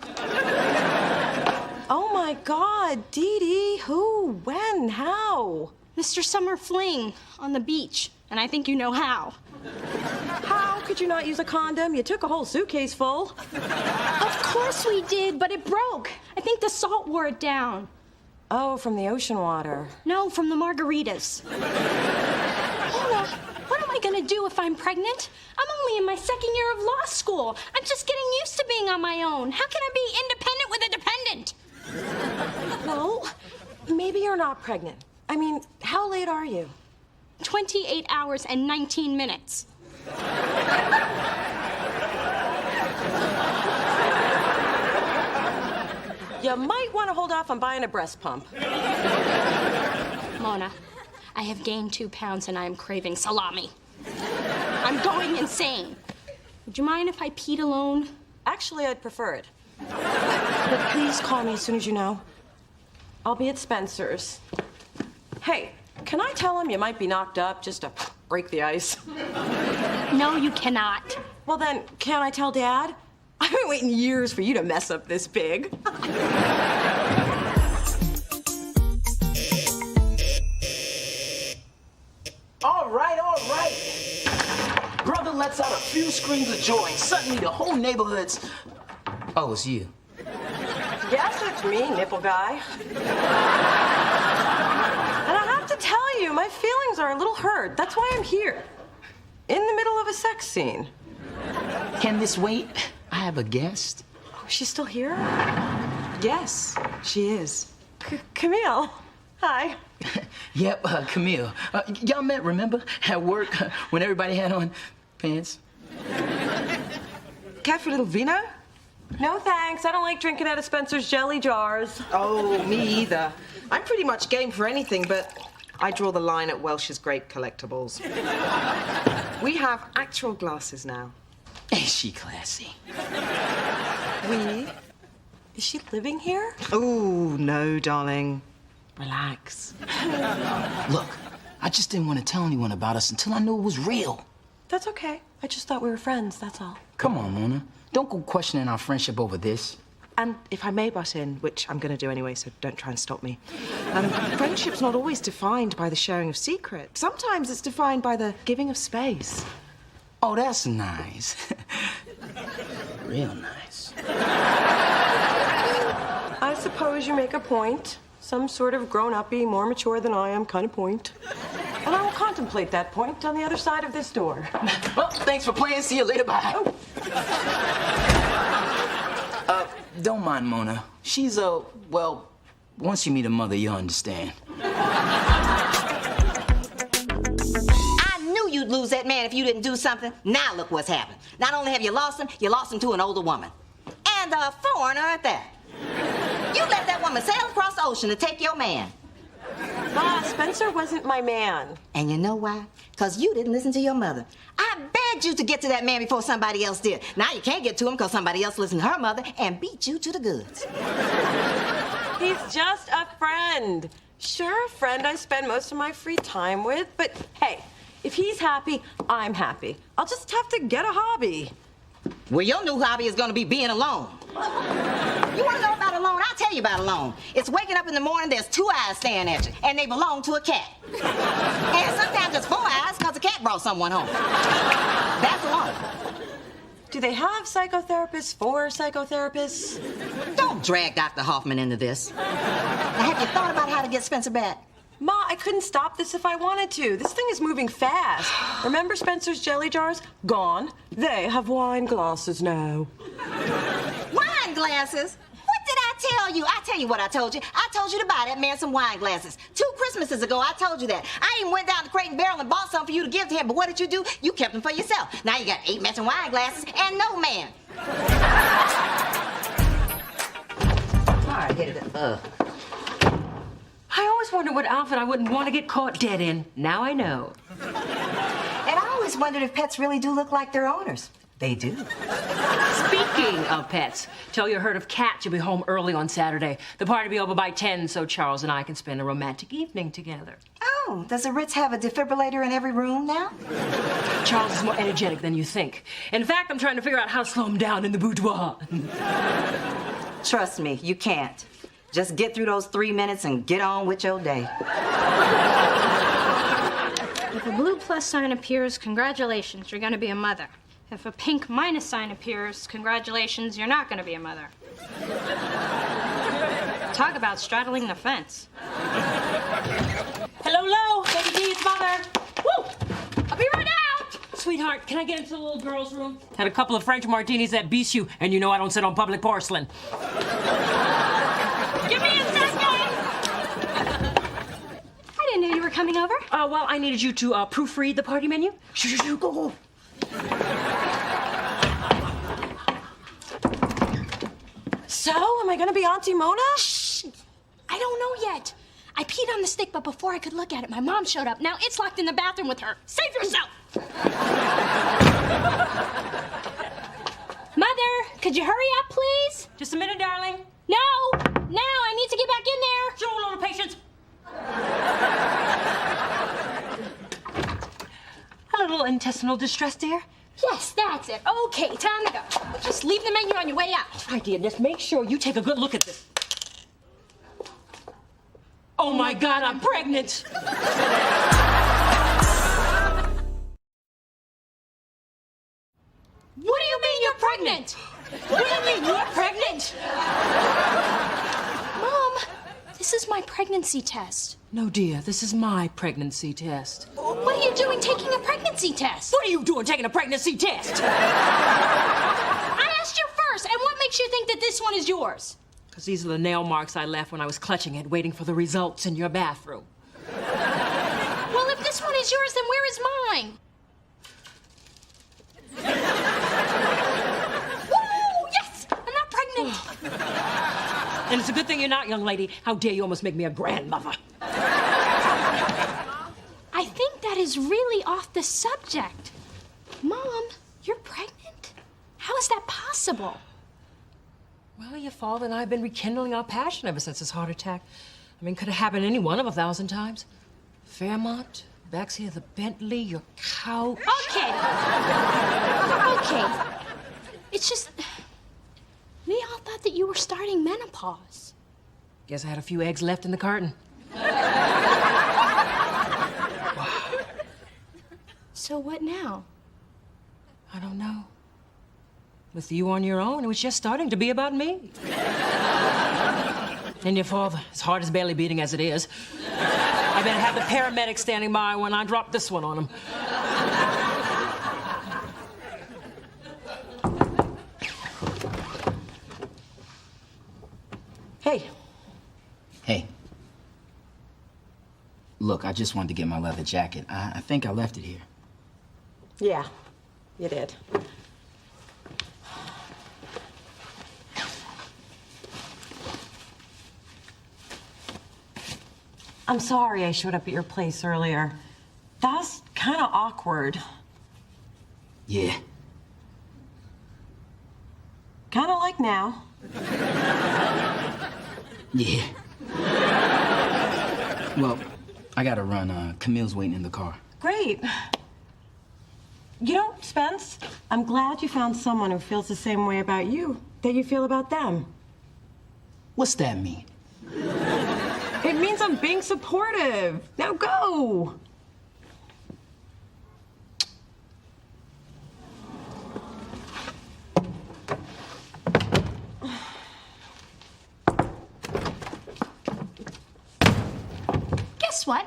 Oh my God, Dee Dee, who, when, how? Mr. Summer Fling on the beach, and I think you know how. How could you not use a condom? You took a whole suitcase full. Of course we did, but it broke. I think the salt wore it down. Oh, from the ocean water. No, from the margaritas. Mona, what am I gonna do if I'm pregnant? I'm only in my second year of law school. I'm just getting used to being on my own. How can I be independent with a dependent? Well, maybe you're not pregnant. I mean, how late are you? 28 hours and 19 minutes. You might want to hold off on buying a breast pump. Mona, I have gained 2 pounds and I am craving salami. I'm going insane. Would you mind if I peed alone? Actually, I'd prefer it. But please call me as soon as you know. I'll be at Spencer's. Hey, can I tell him you might be knocked up just to break the ice? No, you cannot. Well then, can I tell Dad? I've been waiting years for you to mess up this big. All right. Brother lets out a few screams of joy, and suddenly the whole neighborhood's... Oh, it's you. Yes, it's me, nipple guy. And I have to tell you, my feelings are a little hurt. That's why I'm here. In the middle of a sex scene. Can this wait? I have a guest. Oh, she's still here? Yes, she is. Camille. Hi. Yep, Camille. Y'all met, remember? At work, when everybody had on pants. Care for a little vino? No thanks. I don't like drinking out of Spencer's jelly jars. Oh, me either. I'm pretty much game for anything, but I draw the line at Welsh's grape collectibles. We have actual glasses now. Ain't she classy? We? Is she living here? Oh, no, darling. Relax. Look, I just didn't want to tell anyone about us until I knew it was real. That's okay. I just thought we were friends, that's all. Come on, Mona. Don't go questioning our friendship over this. And if I may butt in, which I'm going to do anyway, so don't try and stop me. Friendship's not always defined by the sharing of secrets. Sometimes it's defined by the giving of space. Oh, that's nice. Real nice. I suppose you make a point. Some sort of grown-uppy, more mature than I am kind of point. And I will contemplate that point on the other side of this door. Well, thanks for playing. See you later. Bye. Oh. Don't mind Mona. She's well, once you meet her mother, you'll understand. I knew you'd lose that man if you didn't do something. Now look what's happened. Not only have you lost him to an older woman. And a foreigner at that. You let that woman sail across the ocean to take your man. Ma, Spencer wasn't my man. And you know why? Because you didn't listen to your mother. I begged you to get to that man before somebody else did. Now you can't get to him because somebody else listened to her mother and beat you to the goods. He's just a friend. Sure, a friend I spend most of my free time with, but hey, if he's happy, I'm happy. I'll just have to get a hobby. Well, your new hobby is going to be being alone. You want to know about alone? I'll tell you about alone. It's waking up in the morning, there's 2 eyes staring at you, and they belong to a cat. And sometimes it's 4 eyes because the cat brought someone home. That's alone. Do they have psychotherapists for psychotherapists? Don't drag Dr. Hoffman into this. Now, have you thought about how to get Spencer back? Ma, I couldn't stop this if I wanted to. This thing is moving fast. Remember Spencer's jelly jars? Gone. They have wine glasses now. Wine glasses? What did I tell you? I tell you what I told you. I told you to buy that man some wine glasses. 2 Christmases ago, I told you that. I even went down to Crate and Barrel and bought some for you to give to him, but what did you do? You kept them for yourself. Now you got 8 matching wine glasses and no man. All right, hit it up. I always wondered what outfit I wouldn't want to get caught dead in. Now I know. And I always wondered if pets really do look like their owners. They do. Speaking of pets, tell your herd of cats you'll be home early on Saturday. The party will be over by 10 so Charles and I can spend a romantic evening together. Oh, does the Ritz have a defibrillator in every room now? Charles is more energetic than you think. In fact, I'm trying to figure out how to slow him down in the boudoir. Trust me, you can't. Just get through those 3 minutes and get on with your day. If a blue plus sign appears, congratulations, you're gonna be a mother. If a pink minus sign appears, congratulations, you're not gonna be a mother. Talk about straddling the fence. Hello, Lo. Baby D, it's Mother. Woo! I'll be right out! Sweetheart, can I get into the little girl's room? Had a couple of French martinis at Bisou, and you know I don't sit on public porcelain. Give me a second! I didn't know you were coming over. Well, I needed you to proofread the party menu. Shoo, go. So, am I gonna be Auntie Mona? Shh! I don't know yet. I peed on the stick, but before I could look at it, my mom showed up. Now it's locked in the bathroom with her. Save yourself! Mother, could you hurry up, please? Just a minute, darling. No! Now, I need to get back in there. Show a little patience. A little intestinal distress, dear. Yes, that's it. Okay, time to go. Just leave the menu on your way out. Right, dear, just make sure you take a good look at this. Oh my God, I'm pregnant. What do you mean you're pregnant? What do you mean you're pregnant? Mom, this is my pregnancy test. No, dear, this is my pregnancy test. What are you doing taking a pregnancy test? What are you doing taking a pregnancy test? I asked you first, and what makes you think that this one is yours? Because these are the nail marks I left when I was clutching it, waiting for the results in your bathroom. Well, if this one is yours, then where is mine? Woo! Yes! I'm not pregnant! And it's a good thing you're not, young lady. How dare you almost make me a grandmother? I think that is really off the subject. Mom, you're pregnant? How is that possible? Well, your father and I have been rekindling our passion ever since his heart attack. I mean, could have happened any one of 1,000 times. Fairmont, backseat of the Bentley, your couch. Okay. Okay. It's just, we all thought that you were starting menopause. Guess I had a few eggs left in the carton. So what now? I don't know. With you on your own, it was just starting to be about me. And your father, his heart is barely beating as it is. I better have the paramedics standing by when I drop this one on him. Hey. Hey. Look, I just wanted to get my leather jacket. I think I left it here. Yeah, you did. I'm sorry I showed up at your place earlier. That was kind of awkward. Yeah. Kind of like now. Yeah. Well, I gotta run. Camille's waiting in the car. Great. You know, Spence, I'm glad you found someone who feels the same way about you that you feel about them. What's that mean? It means I'm being supportive. Now go. Guess what?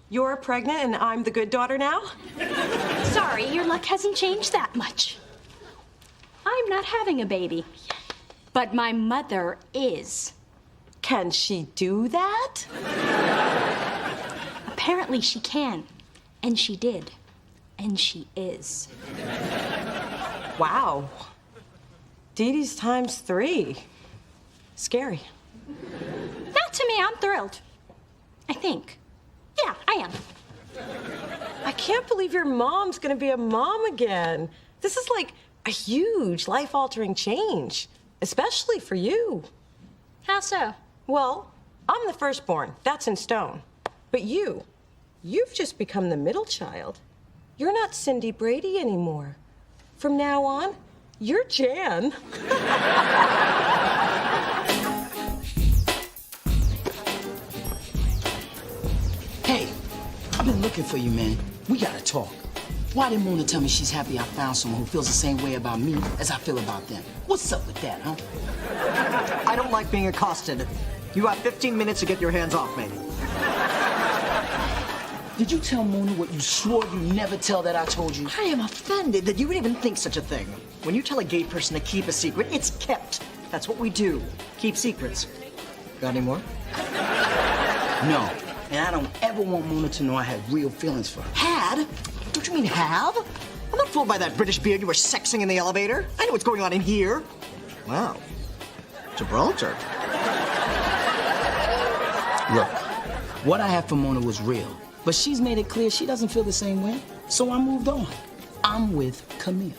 You're pregnant and I'm the good daughter now? Sorry, your luck hasn't changed that much. I'm not having a baby. But my mother is. Can she do that? Apparently she can. And she did. And she is. Wow. Dee Dee's times 3. Scary. Not to me, I'm thrilled. I think. Yeah, I am. I can't believe your mom's gonna be a mom again. This is like a huge life-altering change, especially for you. How so? Well, I'm the firstborn. That's in stone. But you've just become the middle child. You're not Cindy Brady anymore. From now on, you're Jan. Hey, I've been looking for you, man. We gotta talk. Why didn't Mona tell me she's happy I found someone who feels the same way about me as I feel about them? What's up with that, huh? I don't like being accosted. You have 15 minutes to get your hands off me. Did you tell Mona what you swore you never tell that I told you? I am offended that you would even think such a thing. When you tell a gay person to keep a secret, it's kept. That's what we do. Keep secrets. Got any more? No. And I don't ever want Mona to know I had real feelings for her. Had? Don't you mean have? I'm not fooled by that British beard you were sexing in the elevator. I know what's going on in here. Wow. Gibraltar. Look, what I had for Mona was real, but she's made it clear she doesn't feel the same way, so I moved on. I'm with Camille.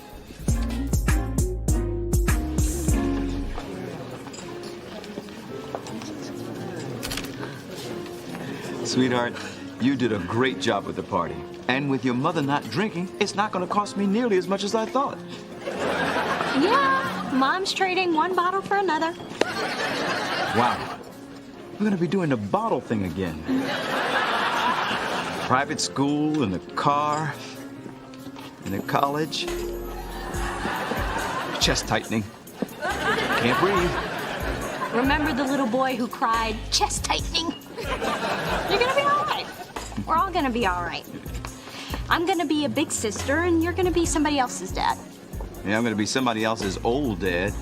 Sweetheart, you did a great job with the party. And with your mother not drinking, it's not going to cost me nearly as much as I thought. Yeah, Mom's trading one bottle for another. Wow. We're going to be doing the bottle thing again. Private school, and the car, and the college. Chest tightening. Can't breathe. Remember the little boy who cried, chest tightening? You're gonna be all right. We're all gonna be all right. I'm gonna be a big sister, and you're gonna be somebody else's dad. Yeah, I'm going to be somebody else's old dad.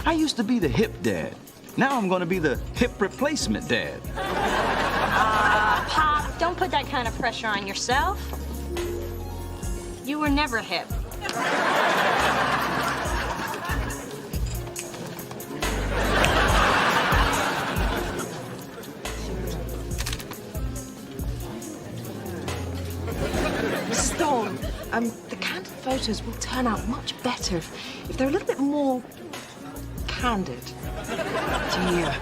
I used to be the hip dad. Now I'm going to be the hip replacement dad. Pop, don't put that kind of pressure on yourself. You were never hip. Mrs. Thorne, the candid photos will turn out much better if they're a little bit more candid. Dear,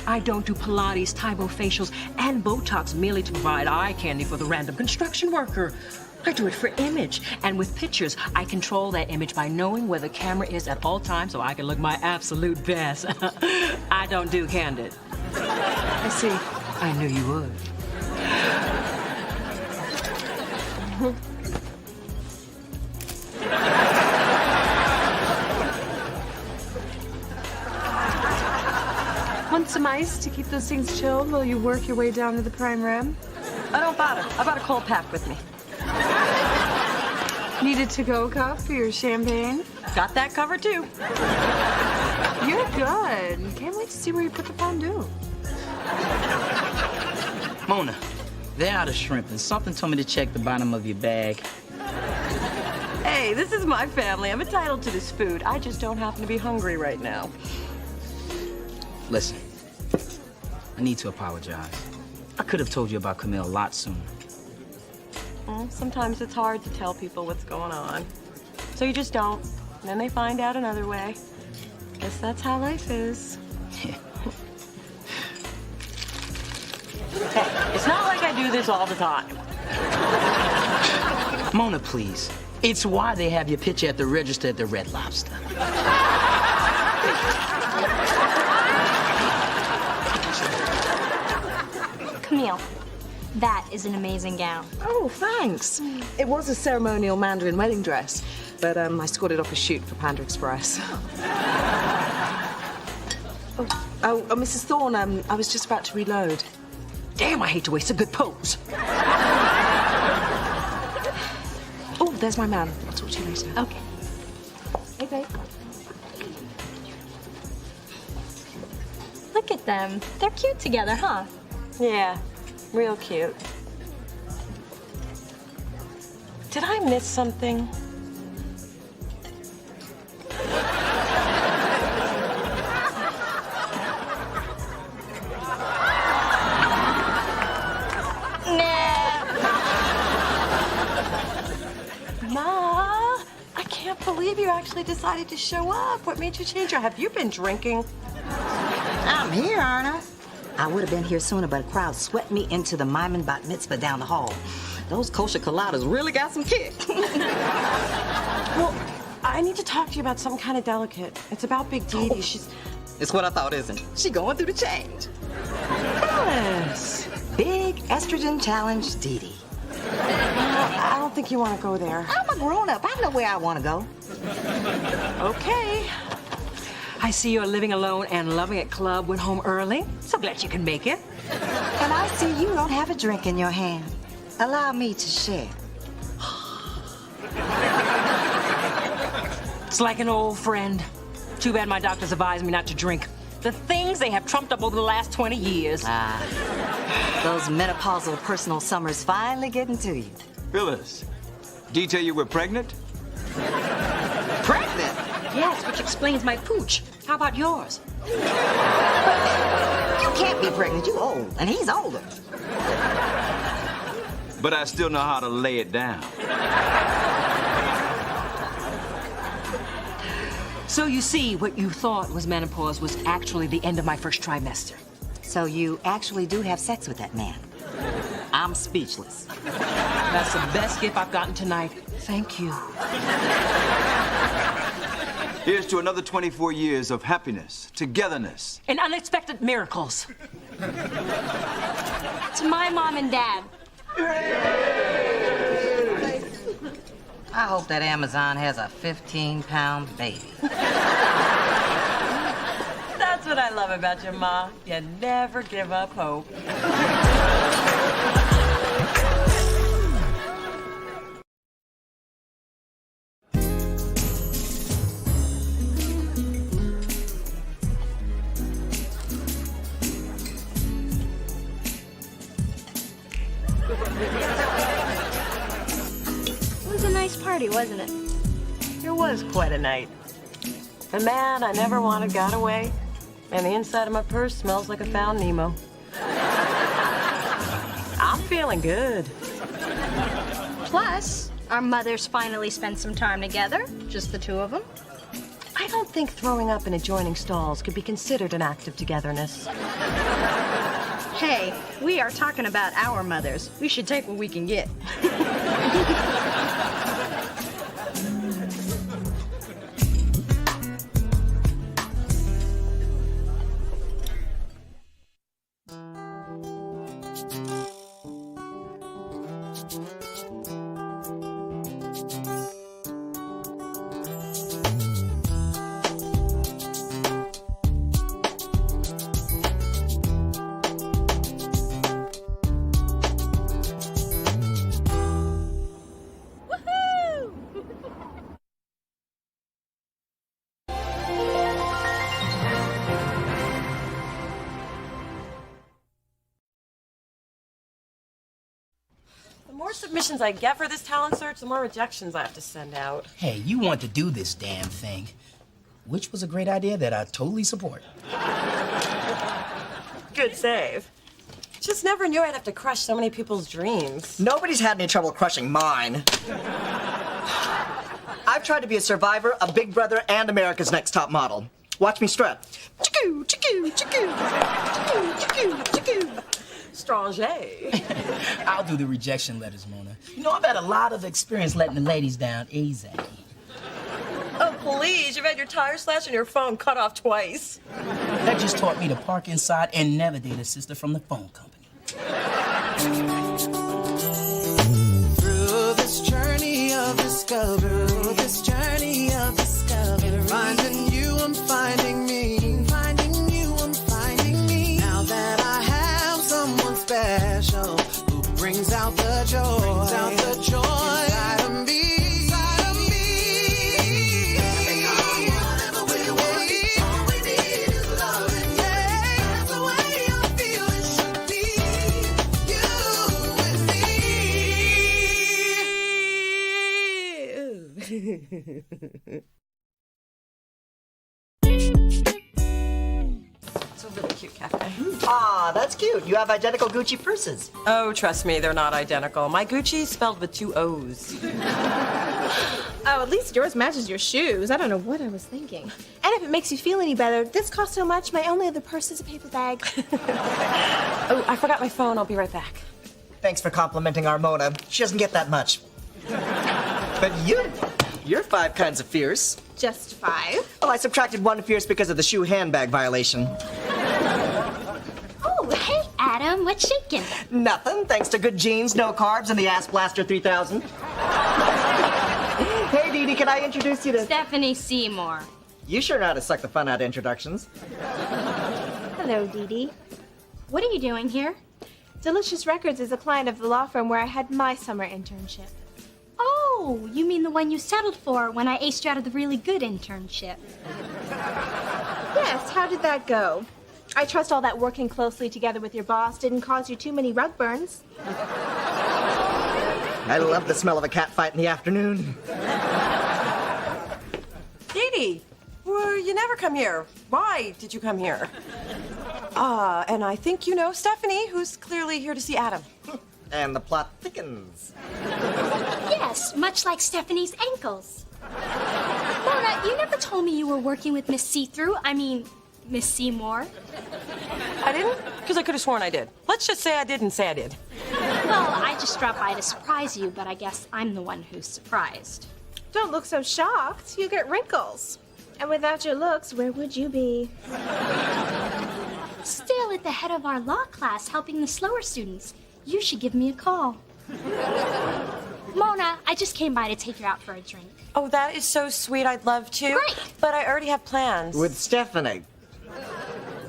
I don't do Pilates, Tybo facials, and Botox merely to provide eye candy for the random construction worker. I do it for image. And with pictures, I control that image by knowing where the camera is at all times so I can look my absolute best. I don't do candid. I see. I knew you would. Want some ice to keep those things chilled while you work your way down to the prime rib? I don't bother. I brought a cold pack with me. Need a to-go cup for your champagne? Got that covered, too. You're good. Can't wait to see where you put the fondue. Mona, they're out of shrimp, and something told me to check the bottom of your bag. Hey, this is my family. I'm entitled to this food. I just don't happen to be hungry right now. Listen, I need to apologize. I could have told you about Camille a lot sooner. Well, sometimes it's hard to tell people what's going on. So you just don't. And then they find out another way. Guess that's how life is. Hey, it's not like I do this all the time. Mona, please. It's why they have your picture at the register at the Red Lobster. Camille, that is an amazing gown. Oh, thanks. It was a ceremonial Mandarin wedding dress, but I scored it off a shoot for Panda Express. Oh, Mrs. Thorne, I was just about to reload. Damn, I hate to waste a good pose. Oh, there's my man. I'll talk to you later. Okay. Hey, babe. Look at them. They're cute together, huh? Yeah, real cute. Did I miss something? Ma, I can't believe you actually decided to show up. What made you change your... Have you been drinking? I'm here, aren't I? I would have been here sooner, but a crowd swept me into the Maimon bat mitzvah down the hall. Those kosher coladas really got some kick. Well, I need to talk to you about something kind of delicate. It's about Big Dee. She's... It's what I thought, isn't it? She going through the change. Yes. Big estrogen challenge Dee Dee. I don't think you want to go there. I'm a grown-up. I know where I want to go. Okay. I see you're living alone and loving it club went home early. So glad you can make it. And I see you don't have a drink in your hand. Allow me to share. It's like an old friend. Too bad my doctors advised me not to drink. The things they have trumped up over the last 20 years. Those menopausal personal summers finally getting to you. Phyllis, did he tell you we're pregnant? Pregnant? Yes, which explains my pooch. How about yours? You can't be pregnant. You old, and he's older. But I still know how to lay it down. So you see, what you thought was menopause was actually the end of my first trimester. So you actually do have sex with that man? I'm speechless. That's the best gift I've gotten tonight. Thank you. Here's to another 24 years of happiness, togetherness. And unexpected miracles. To my mom and dad. I hope that Amazon has a 15-pound baby. That's what I love about your ma. You never give up hope. It was a nice party, wasn't it? It was quite a night. The man I never wanted got away, and the inside of my purse smells like a found Nemo. I'm feeling good. Plus, our mothers finally spent some time together, just the two of them. I don't think throwing up in adjoining stalls could be considered an act of togetherness. Hey, we are talking about our mothers. We should take what we can get. The more submissions I get for this talent search, the more rejections I have to send out. Hey, you want to do this damn thing, which was a great idea that I totally support. Good save. Just never knew I'd have to crush so many people's dreams. Nobody's had any trouble crushing mine. I've tried to be a survivor, a Big Brother, and America's Next Top Model. Watch me strut. Chicoo, chicoo, chicoo, chicoo, chicoo, chicoo. Stranger. I'll do the rejection letters, Mona. You know, I've had a lot of experience letting the ladies down easy. Oh, please. You've had your tire slashed and your phone cut off twice. That just taught me to park inside and never date a sister from the phone company. Through this journey of discovery, finding you, I'm finding me. Finding you, I'm finding me. Now that I have someone special who brings out the joy, inside of me. It's a really cute cafe. Ah, that's cute. You have identical Gucci purses. Oh, trust me, they're not identical. My Gucci's spelled with 2 O's. Oh, at least yours matches your shoes. I don't know what I was thinking. And if it makes you feel any better, this costs so much, my only other purse is a paper bag. Oh, I forgot my phone. I'll be right back. Thanks for complimenting our Mona. She doesn't get that much. But you're 5 kinds of fierce. Just 5? Oh, I subtracted 1 fierce because of the shoe handbag violation. Oh, hey, Adam. what's shaking? Nothing, thanks to good genes, no carbs, and the Ass Blaster 3000. Hey, Dee Dee, can I introduce you to... Stephanie Seymour. You sure know how to suck the fun out of introductions. Hello, Dee Dee. What are you doing here? Delicious Records is a client of the law firm where I had my summer internship. Oh, you mean the one you settled for when I aced you out of the really good internship? Yes, how did that go? I trust all that working closely together with your boss didn't cause you too many rug burns. I love the smell of a cat fight in the afternoon. Dee Dee, well, you never come here. Why did you come here? And I think you know Stephanie, who's clearly here to see Adam. And the plot thickens. Yes, much like Stephanie's ankles. Mona, you never told me you were working with Miss Miss Seymour. I didn't? Because I could have sworn I did. Let's just say I didn't say I did. Well, I just dropped by to surprise you, but I guess I'm the one who's surprised. Don't look so shocked. You get wrinkles. And without your looks, where would you be? Still at the head of our law class helping the slower students. You should give me a call. Mona, I just came by to take you out for a drink. Oh, that is so sweet. I'd love to. Great. But I already have plans. With Stephanie.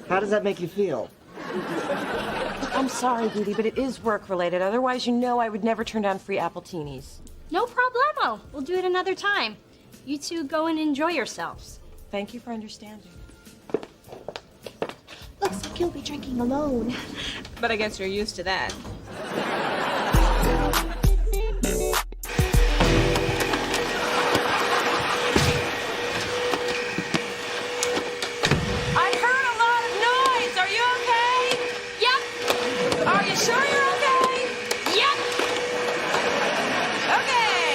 How does that make you feel? I'm sorry, Dee Dee, but it is work-related. Otherwise, you know I would never turn down free appletinis. No problemo. We'll do it another time. You two go and enjoy yourselves. Thank you for understanding. Looks like you'll be drinking alone. But I guess you're used to that. I heard a lot of noise. Are you okay? Yep. Are you sure you're okay? Yep. Okay.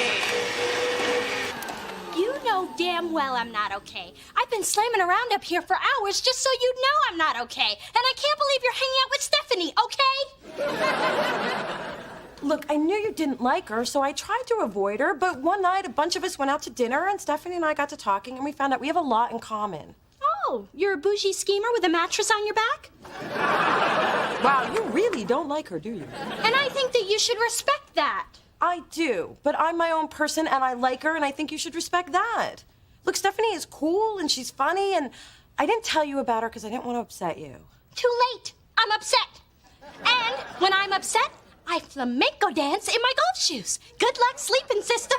You know damn well I'm not okay. I've been slamming around up here for hours just so you'd know I'm not okay. And I can't believe you're hanging out with Stephanie, okay? Look, I knew you didn't like her, so I tried to avoid her, but one night a bunch of us went out to dinner and Stephanie and I got to talking and we found out we have a lot in common. Oh, you're a bougie schemer with a mattress on your back? Wow, you really don't like her, do you? And I think that you should respect that. I do, but I'm my own person and I like her and I think you should respect that. Look, Stephanie is cool and she's funny and I didn't tell you about her because I didn't want to upset you. Too late. I'm upset. And when I'm upset, I flamenco dance in my golf shoes. Good luck sleeping, sister.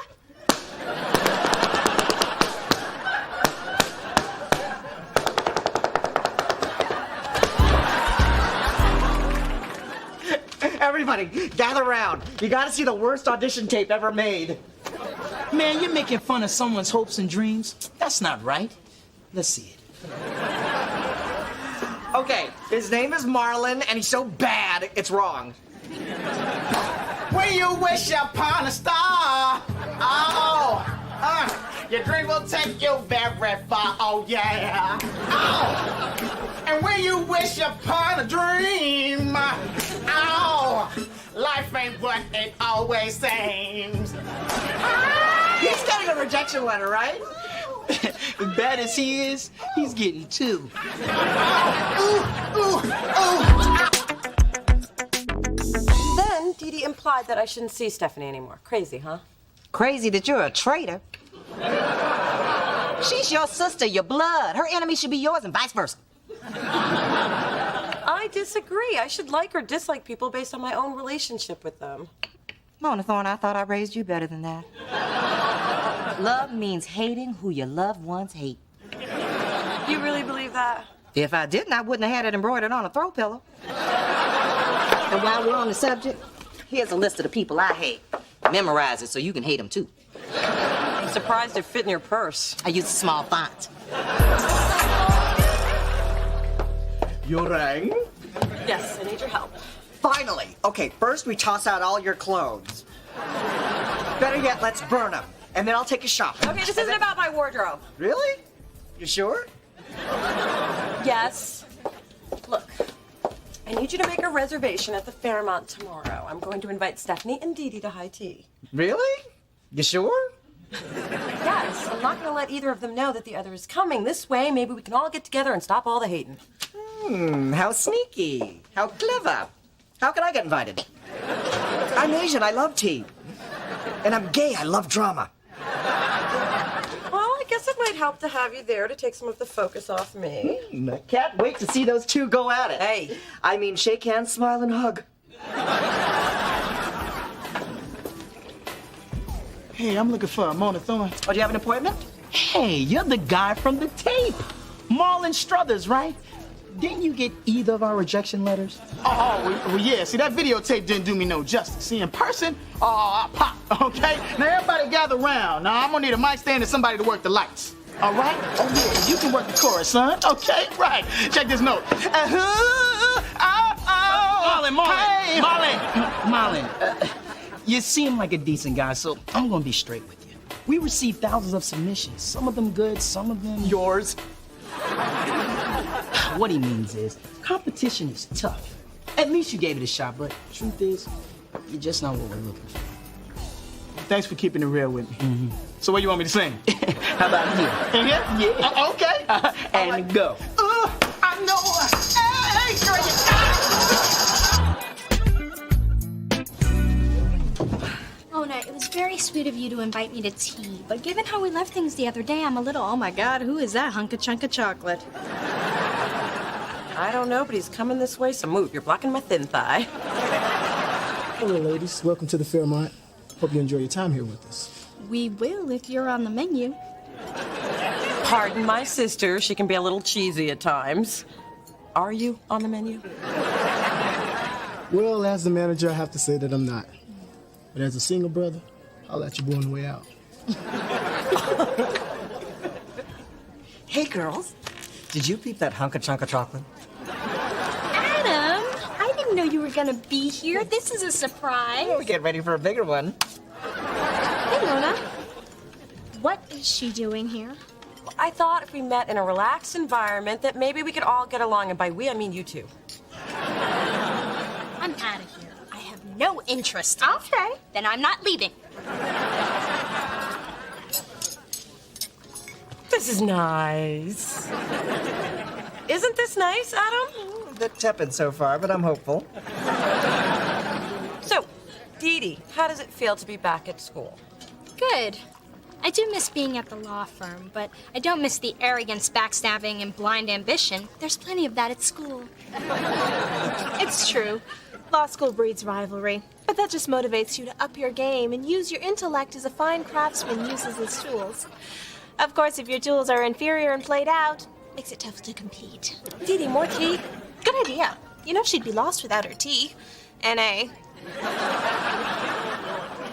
Everybody, gather around. You gotta see the worst audition tape ever made. Man, you're making fun of someone's hopes and dreams. That's not right. Let's see it. Okay, his name is Marlon, and he's so bad, it's wrong. When you wish upon a star, oh, your dream will take you very far, oh yeah. Oh, and when you wish upon a dream, oh, life ain't what it always seems. He's getting a rejection letter, right? As bad as he is, he's getting two. Then Dee Dee implied that I shouldn't see Stephanie anymore. Crazy, huh? Crazy that you're a traitor. She's your sister, your blood. Her enemy should be yours and vice versa. I disagree. I should like or dislike people based on my own relationship with them. Mona Thorne, I thought I raised you better than that. Love means hating who your loved ones hate. You really believe that? If I didn't, I wouldn't have had it embroidered on a throw pillow. And while we're on the subject, here's a list of the people I hate. Memorize it so you can hate them too. I'm surprised it fit in your purse. I use a small font. You rang? Yes, I need your help. Finally. Okay, first we toss out all your clothes. Better yet, let's burn them. And then I'll take you shopping. Okay, this isn't about my wardrobe. Really? You sure? Yes. Look, I need you to make a reservation at the Fairmont tomorrow. I'm going to invite Stephanie and Dee Dee to high tea. Really? You sure? Yes, I'm not going to let either of them know that the other is coming. This way, maybe we can all get together and stop all the hating. How sneaky. How clever. How can I get invited? I'm Asian. I love tea. And I'm gay. I love drama. Well, I guess it might help to have you there to take some of the focus off me. I can't wait to see those two go at it. Hey. I mean, shake hands, smile, and hug. Hey, I'm looking for Mona Thorne. Oh, do you have an appointment? Hey, you're the guy from the tape. Marlon Struthers, right? Didn't you get either of our rejection letters? Well, yeah. See, that videotape didn't do me no justice. See, in person, I pop, okay? Now, everybody gather around. Now, I'm gonna need a mic stand and somebody to work the lights. All right? Oh, yeah, you can work the chorus, son. Okay, right. Check this note. Marlon, you seem like a decent guy, so I'm gonna be straight with you. We received thousands of submissions. Some of them good, some of them... Yours. What he means is, competition is tough. At least you gave it a shot, but truth is, you're just not what we're looking for. Thanks for keeping it real with me. So what do you want me to sing? How about here? In here? Yeah. Okay. And go. I know. Hey, girl, Mona, it was very sweet of you to invite me to tea, but given how we left things the other day, I'm a little, oh my God, who is that hunk of chunk of chocolate? I don't know, but he's coming this way, so move. You're blocking my thin thigh. Hello, ladies. Welcome to the Fairmont. Hope you enjoy your time here with us. We will if you're on the menu. Pardon my sister. She can be a little cheesy at times. Are you on the menu? Well, as the manager, I have to say that I'm not. But as a single brother, I'll let you boy on the way out. Hey, girls. Did you peep that hunk of chunk of chocolate? Adam, I didn't know you were gonna be here. This is a surprise. We're getting ready for a bigger one. Hey, Mona. What is she doing here? I thought if we met in a relaxed environment that maybe we could all get along, and by we, I mean you two. I'm out of here. I have no interest. Okay. Then I'm not leaving. This is nice. Isn't this nice, Adam? A bit tepid so far, but I'm hopeful. So, Dee Dee, how does it feel to be back at school? Good. I do miss being at the law firm, but I don't miss the arrogance, backstabbing, and blind ambition. There's plenty of that at school. It's true. Law school breeds rivalry, but that just motivates you to up your game and use your intellect as a fine craftsman uses his tools. Of course, if your tools are inferior and played out, makes it tough to compete. Dee Dee, more tea? Good idea. You know she'd be lost without her tea. N.A.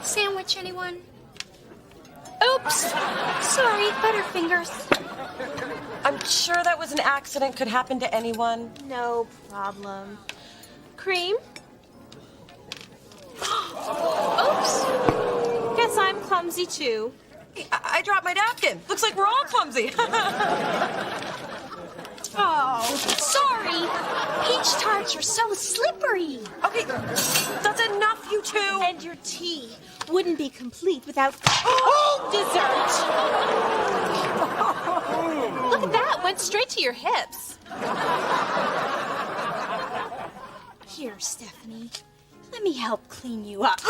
Sandwich, anyone? Oops. Sorry, Butterfingers. I'm sure that was an accident. Could happen to anyone. No problem. Cream? Oops. Guess I'm clumsy too. I dropped my napkin. Looks like we're all clumsy. Oh, sorry. Peach tarts are so slippery. Okay, that's enough, you two. And your tea wouldn't be complete without dessert. Look at that. Went straight to your hips. Here, Stephanie. Let me help clean you up.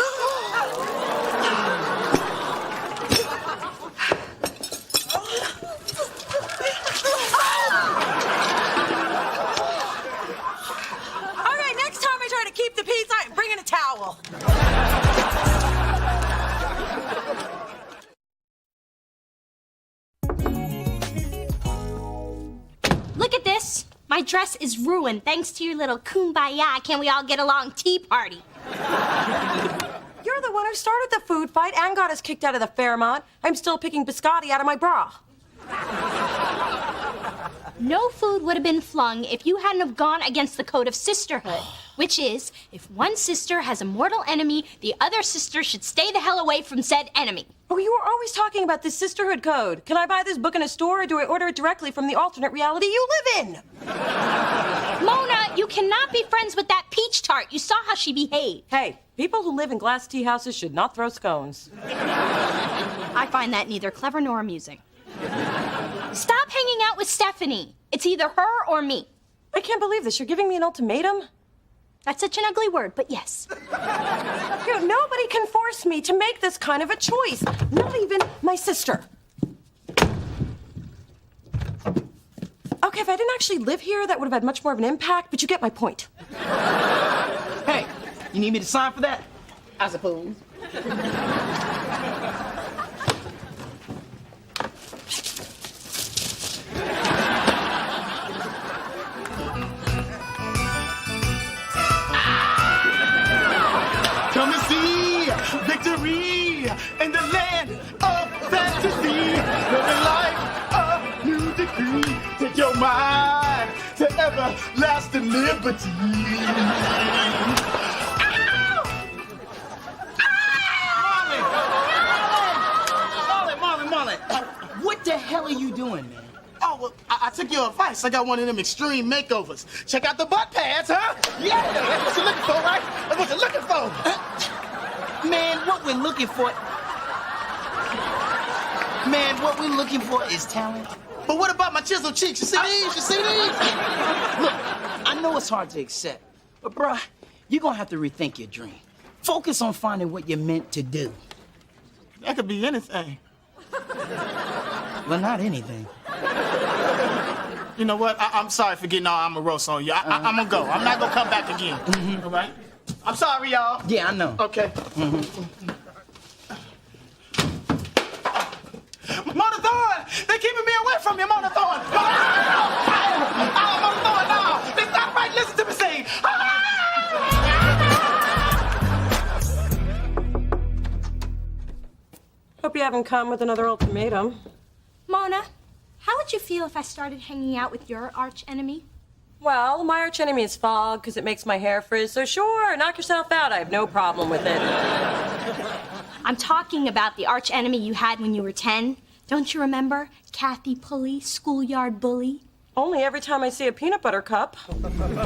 Keep the peace. I'm bringing a towel. Look at this. My dress is ruined thanks to your little kumbaya, can we all get along tea party. You're the one who started the food fight and got us kicked out of the Fairmont. I'm still picking biscotti out of my bra. No food would have been flung if you hadn't have gone against the code of sisterhood, which is, if one sister has a mortal enemy, the other sister should stay the hell away from said enemy. Oh, you were always talking about this sisterhood code. Can I buy this book in a store, or do I order it directly from the alternate reality you live in? Mona, you cannot be friends with that peach tart. You saw how she behaved. Hey, people who live in glass tea houses should not throw scones. I find that neither clever nor amusing. Stop hanging out with Stephanie. It's either her or me. I can't believe this. You're giving me an ultimatum? That's such an ugly word, but yes. Nobody can force me to make this kind of a choice. Not even my sister. Okay, if I didn't actually live here, that would have had much more of an impact, but you get my point. Hey, you need me to sign for that? I suppose. Come and see victory in the land of fantasy. Living life a new degree. Take your mind to everlasting liberty. Marlon, what the hell are you doing, man? Oh, well, I took your advice. I got one of them extreme makeovers. Check out the butt pads, huh? Yeah, that's what you're looking for, right? That's what you're looking for. Man, what we're looking for is talent. But what about my chiseled cheeks? You see these? You see these? Look, I know it's hard to accept, but bruh, you're gonna have to rethink your dream. Focus on finding what you're meant to do. That could be anything. Well, not anything. You know what? I'm sorry for getting all amorous on you. I'm gonna go. I'm not gonna come back again. All right? I'm sorry, y'all. Yeah, I know. Okay. Mona Thorne! They're keeping me away from you, Mona Thorne! Mona Thorne, no! It's not right. Listen to me sing. Hope you haven't come with another ultimatum. Mona, how would you feel if I started hanging out with your arch enemy? Well, my arch enemy is fog because it makes my hair frizz, so sure, knock yourself out. I have no problem with it. I'm talking about the arch enemy you had when you were 10. Don't you remember? Kathy Pulley, schoolyard bully. Only every time I see a peanut butter cup.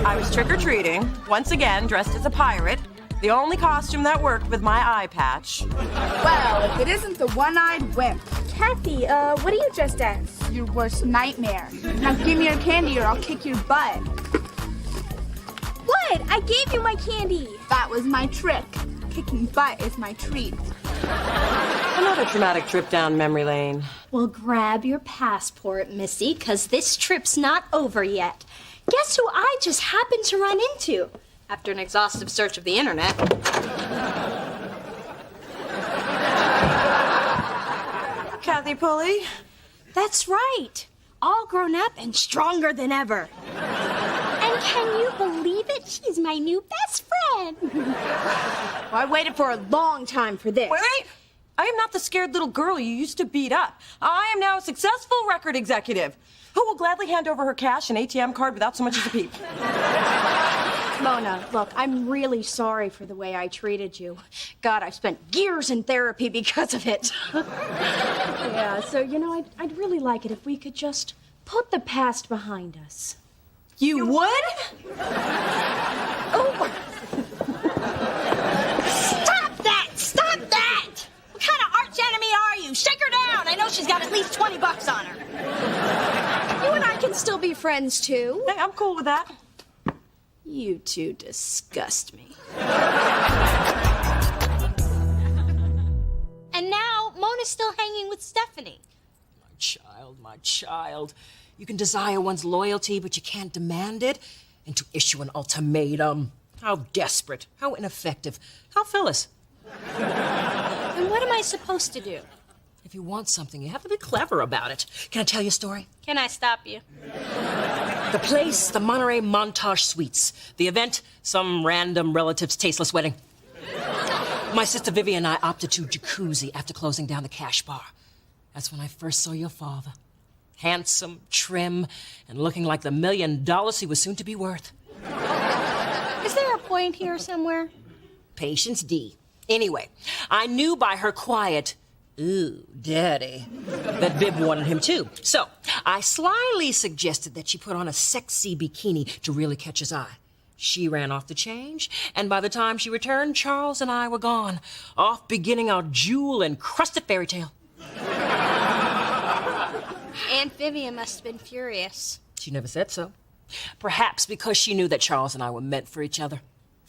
I was trick-or-treating, once again dressed as a pirate. The only costume that worked with my eye patch. Well, if it isn't the one-eyed wimp. Kathy, what are you dressed as? Your worst nightmare. Now give me your candy or I'll kick your butt. What? I gave you my candy. That was my trick. Kicking butt is my treat. Another traumatic trip down memory lane. Well, grab your passport, Missy, because this trip's not over yet. Guess who I just happened to run into? After an exhaustive search of the internet. Kathy Pulley? That's right. All grown up and stronger than ever. And can you believe it? She's my new best friend. Well, I waited for a long time for this. Wait! I am not the scared little girl you used to beat up. I am now a successful record executive who will gladly hand over her cash and ATM card without so much as a peep. Mona, look, I'm really sorry for the way I treated you. God, I spent years in therapy because of it. Yeah, so, I'd really like it if we could just put the past behind us. You would? Oh! Stop that! Stop that! What kind of arch enemy are you? Shake her down! I know she's got at least $20 on her. You and I can still be friends, too. Hey, I'm cool with that. You two disgust me. And now, Mona's still hanging with Stephanie. My child. You can desire one's loyalty, but you can't demand it. And to issue an ultimatum. How desperate. How ineffective. How Phyllis. And what am I supposed to do? If you want something, you have to be clever about it. Can I tell you a story? Can I stop you? The place, the Monterey Montage Suites. The event, some random relative's tasteless wedding. My sister Vivian and I opted to jacuzzi after closing down the cash bar. That's when I first saw your father. Handsome, trim, and looking like the $1 million he was soon to be worth. Is there a point here somewhere? Patience D. Anyway, I knew by her quiet, "Ooh, Daddy," that Viv wanted him too. So I slyly suggested that she put on a sexy bikini to really catch his eye. She ran off to change, and by the time she returned, Charles and I were gone, off beginning our jewel-encrusted fairy tale. Aunt Vivian must have been furious. She never said so. Perhaps because she knew that Charles and I were meant for each other.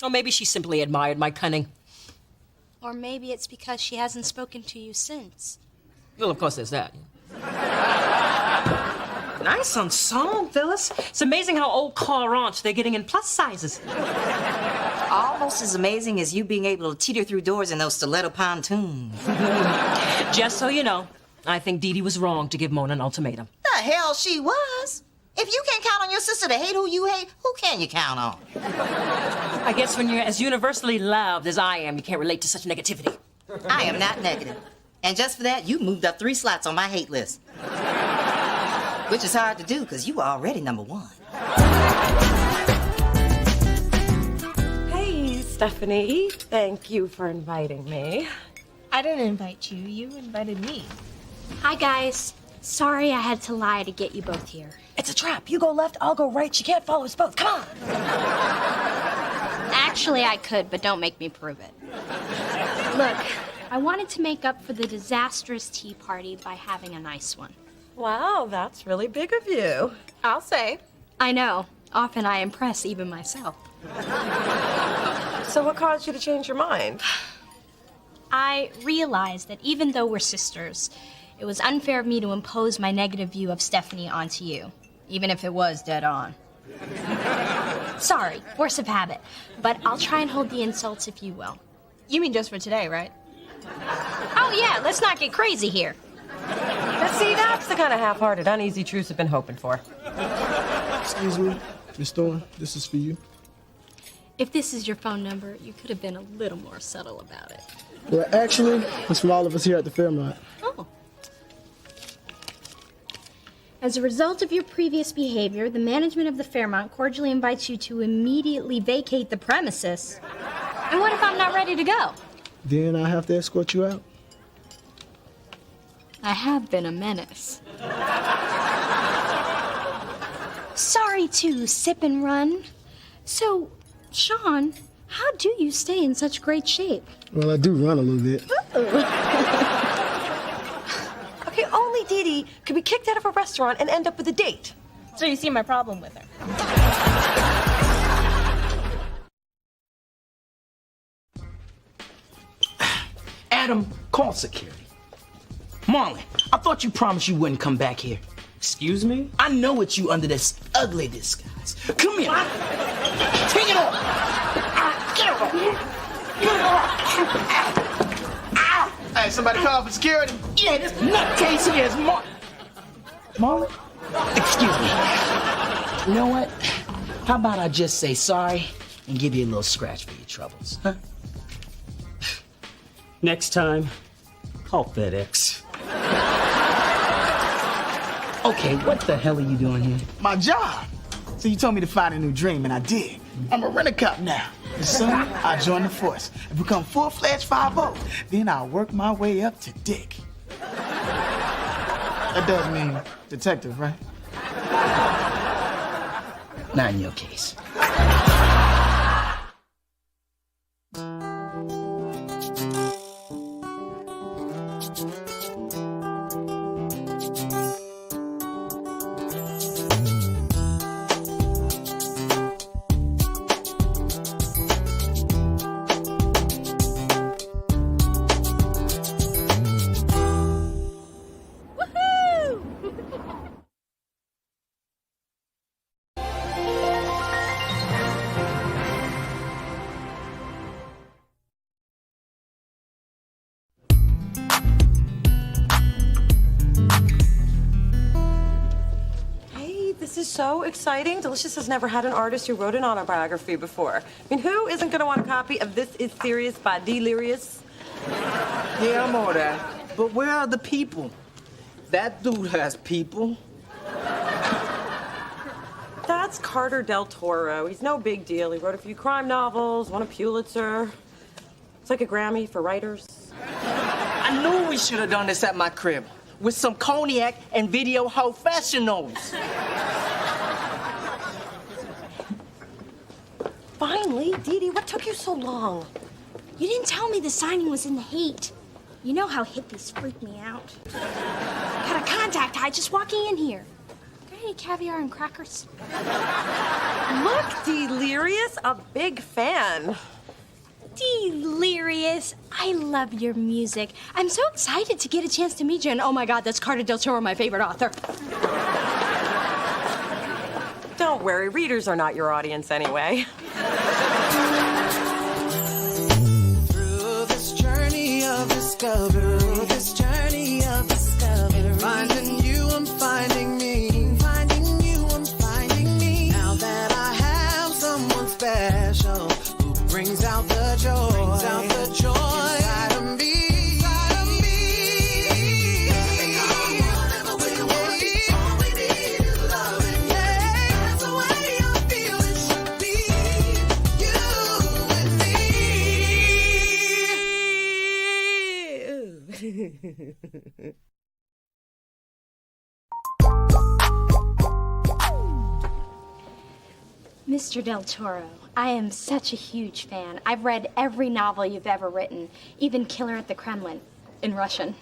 Or maybe she simply admired my cunning. Or maybe it's because she hasn't spoken to you since. Well, of course, there's that. Nice ensemble, Phyllis. It's amazing how old car aunts they're getting in plus sizes. Almost as amazing as you being able to teeter through doors in those stiletto pontoons. Just so you know, I think Dee Dee was wrong to give Mona an ultimatum. The hell she was. If you can't count on your sister to hate who you hate, who can you count on? I guess when you're as universally loved as I am, you can't relate to such negativity. I am not negative. And just for that, you moved up 3 slots on my hate list. Which is hard to do, because you were already number 1. Hey, Stephanie. Thank you for inviting me. I didn't invite you. You invited me. Hi, guys. Sorry I had to lie to get you both here. It's a trap. You go left, I'll go right. She can't follow us both. Come on. Actually, I could, but don't make me prove it. Look, I wanted to make up for the disastrous tea party by having a nice one. Wow, that's really big of you. I'll say. I know. Often I impress even myself. So what caused you to change your mind? I realized that even though we're sisters, it was unfair of me to impose my negative view of Stephanie onto you, even if it was dead on. Sorry, force of habit, but I'll try and hold the insults if you will. You mean just for today, right? Oh yeah, let's not get crazy here. Now, see, that's the kind of half-hearted, uneasy truce I've been hoping for. Excuse me, Miss Thorne, this is for you. If this is your phone number, you could have been a little more subtle about it. Well, actually, it's from all of us here at the Fairmont. Oh. As a result of your previous behavior, the management of the Fairmont cordially invites you to immediately vacate the premises. And what if I'm not ready to go? Then I have to escort you out. I have been a menace. Sorry to sip and run. So, Sean, how do you stay in such great shape? Well, I do run a little bit. Okay, only Dee Dee could be kicked out of a restaurant and end up with a date. So you see my problem with her. Adam, call security. Marlon, I thought you promised you wouldn't come back here. Excuse me? I know it's you under this ugly disguise. Come here. Take it off. Get it off. Get it off. Hey, somebody call for security. Yeah, this nutcase here is Marlon? Excuse me. You know what? How about I just say sorry and give you a little scratch for your troubles, huh? Next time, call FedEx. Okay, what the hell are you doing here? My job. So you told me to find a new dream, and I did. I'm a rent-a-cop now. And soon, I'll join the force and become full-fledged 5-0. Then I'll work my way up to Dick. That does mean detective, right? Not in your case. This is so exciting. Delicious has never had an artist who wrote an autobiography before. I mean, who isn't going to want a copy of This Is Serious by Delirious? Yeah, I'm all that. But where are the people? That dude has people. That's Carter Del Toro. He's no big deal. He wrote a few crime novels, won a Pulitzer. It's like a Grammy for writers. I knew we should have done this at my crib with some cognac and video professionals. Finally, Dee Dee, what took you so long? You didn't tell me the signing was in the heat. You know how hippies freak me out. Got a contact high just walking in here. any caviar and crackers? Look, Delirious, a big fan. Delirious. I love your music. I'm so excited to get a chance to meet you. And oh my God, that's Carter Del Toro, my favorite author. Don't worry, readers are not your audience anyway. Through this journey of discovery, finding you, I'm finding me. Finding you, I'm finding me. Now that I have someone special who brings out the joy, inside of me. Mr. Del Toro, I am such a huge fan. I've read every novel you've ever written, even Killer at the Kremlin, in Russian.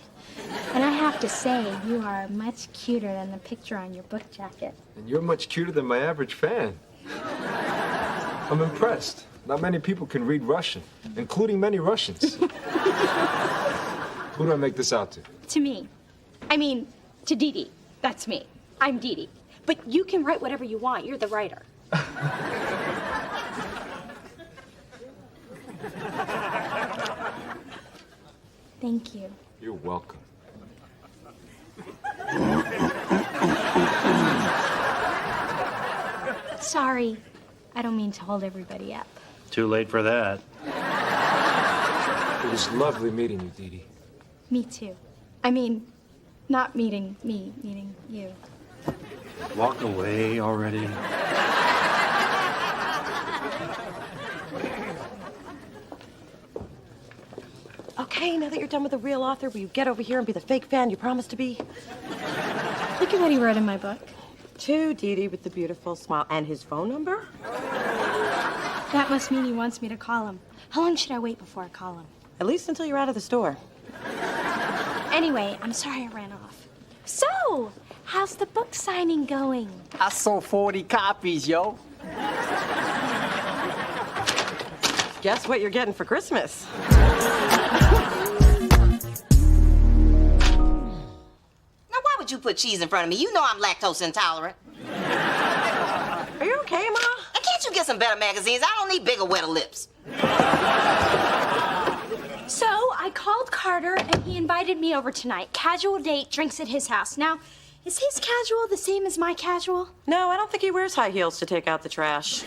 And I have to say, you are much cuter than the picture on your book jacket. And you're much cuter than my average fan. I'm impressed. Not many people can read Russian, including many Russians. Who do I make this out to? To me. I mean, to Dee Dee. That's me. I'm Dee Dee. But you can write whatever you want. You're the writer. Thank you. You're welcome. Sorry. I don't mean to hold everybody up. Too late for that. It was lovely meeting you, Dee Dee. Me too. I mean, not meeting me, meeting you. Walk away already. Okay, now that you're done with the real author, will you get over here and be the fake fan you promised to be? Look at what he wrote in my book. To Dee Dee with the beautiful smile and his phone number? That must mean he wants me to call him. How long should I wait before I call him? At least until you're out of the store. Anyway, I'm sorry I ran off. So, how's the book signing going? I sold 40 copies, yo. Guess what you're getting for Christmas? Now, why would you put cheese in front of me? You know I'm lactose intolerant. Are you okay, Ma? And can't you get some better magazines? I don't need bigger, wetter lips. So, I called Carter and he invited me over tonight. Casual date, drinks at his house. Now, is his casual the same as my casual? No, I don't think he wears high heels to take out the trash.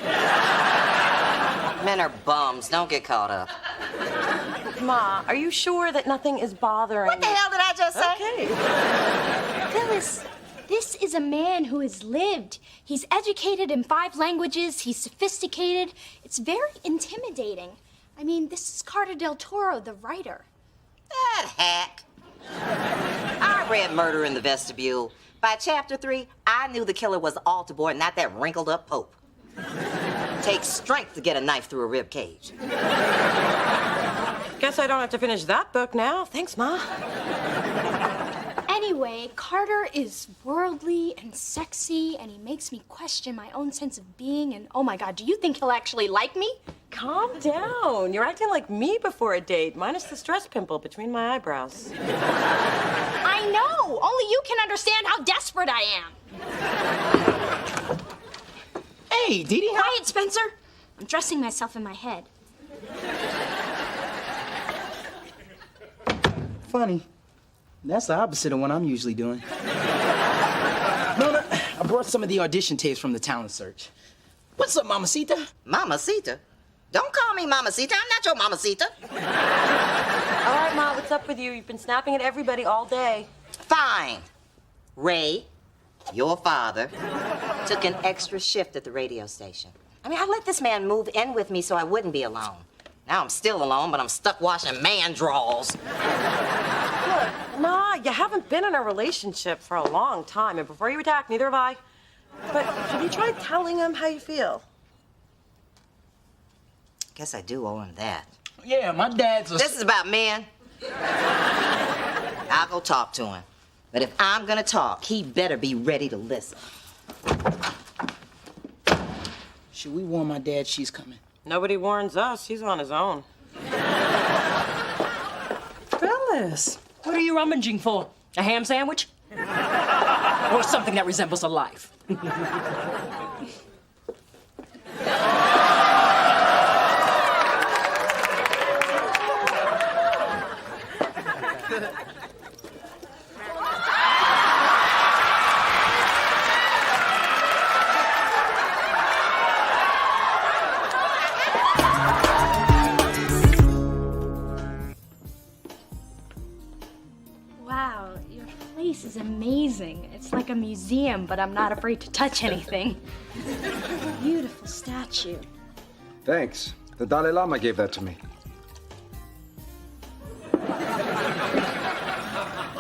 Men are bums. Don't get caught up. Ma, are you sure that nothing is bothering What the hell did I just say? Okay. Phyllis, this is a man who has lived. He's educated in 5 languages. He's sophisticated. It's very intimidating. I mean, this is Carter Del Toro, the writer. That hack. I read Murder in the Vestibule. By chapter 3, I knew the killer was the altar boy, not that wrinkled up pope. Takes strength to get a knife through a rib cage. Guess I don't have to finish that book now. Thanks, Ma. Anyway, Carter is worldly and sexy, and he makes me question my own sense of being, and oh my God, do you think he'll actually like me? Calm down. You're acting like me before a date, minus the stress pimple between my eyebrows. I know! Only you can understand how desperate I am. Hey, Dee Dee. Quiet, Spencer. I'm dressing myself in my head. Funny. That's the opposite of what I'm usually doing. No, I brought some of the audition tapes from the talent search. What's up, Mamacita? Mamacita? Don't call me Mamacita. I'm not your Mamacita. All right, Ma, what's up with you? You've been snapping at everybody all day. Fine. Ray, your father, took an extra shift at the radio station. I mean, I let this man move in with me so I wouldn't be alone. Now I'm still alone, but I'm stuck washing man drawers. Look, Ma, you haven't been in a relationship for a long time, and before you attack, neither have I. But have you tried telling him how you feel? Guess I do owe him that. Yeah, my dad's This is about men. I'll go talk to him. But if I'm gonna talk, he better be ready to listen. Should we warn my dad she's coming? Nobody warns us. He's on his own. Fellas, what are you rummaging for? A ham sandwich? Or something that resembles a life? Wow, your place is amazing. It's like a museum, but I'm not afraid to touch anything. Beautiful statue. Thanks. The Dalai Lama gave that to me.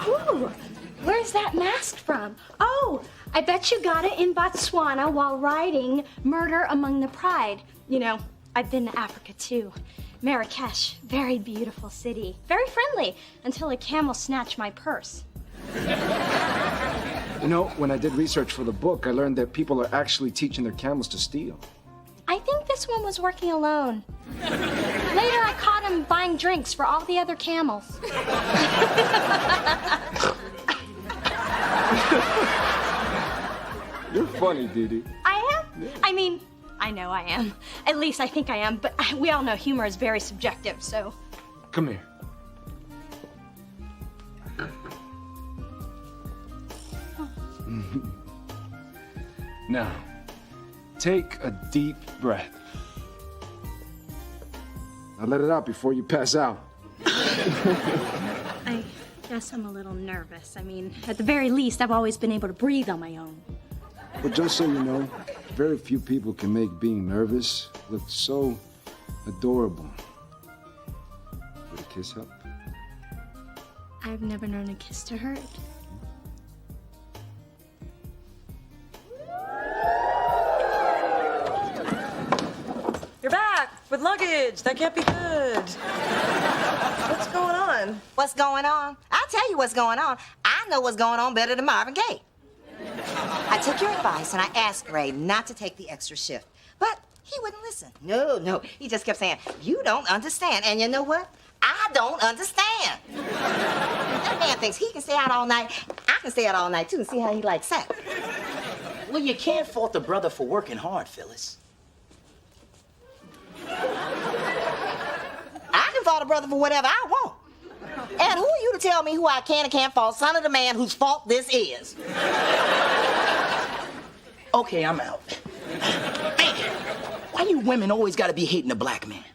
Ooh, where's that mask from? Oh, I bet you got it in Botswana while riding Murder Among the Pride. You know, I've been to Africa too. Marrakesh, very beautiful city. Very friendly, until a camel snatched my purse. You know, when I did research for the book, I learned that people are actually teaching their camels to steal. I think this one was working alone. Later, I caught him buying drinks for all the other camels. You're funny, Dee Dee. I am? I mean, I know I am. At least I think I am, but we all know humor is very subjective, so. Come here. Now, take a deep breath. Now let it out before you pass out. I guess I'm a little nervous. I mean, at the very least, I've always been able to breathe on my own. But just so you know, very few people can make being nervous look so adorable. Would a kiss help? I've never known a kiss to hurt. You're back with luggage. That can't be good. What's going on? What's going on? I'll tell you what's going on. I know what's going on better than Marvin Gaye. I took your advice and I asked Ray not to take the extra shift, but he wouldn't listen. No. He just kept saying, "You don't understand." And you know what? I don't understand. That man thinks he can stay out all night. I can stay out all night too and see how he likes sex. Well, you can't fault the brother for working hard, Phyllis. I can fault a brother for whatever I want. And who are you to tell me who I can and can't fault, son of the man whose fault this is? Okay, I'm out. Man, why you women always gotta be hating a black man?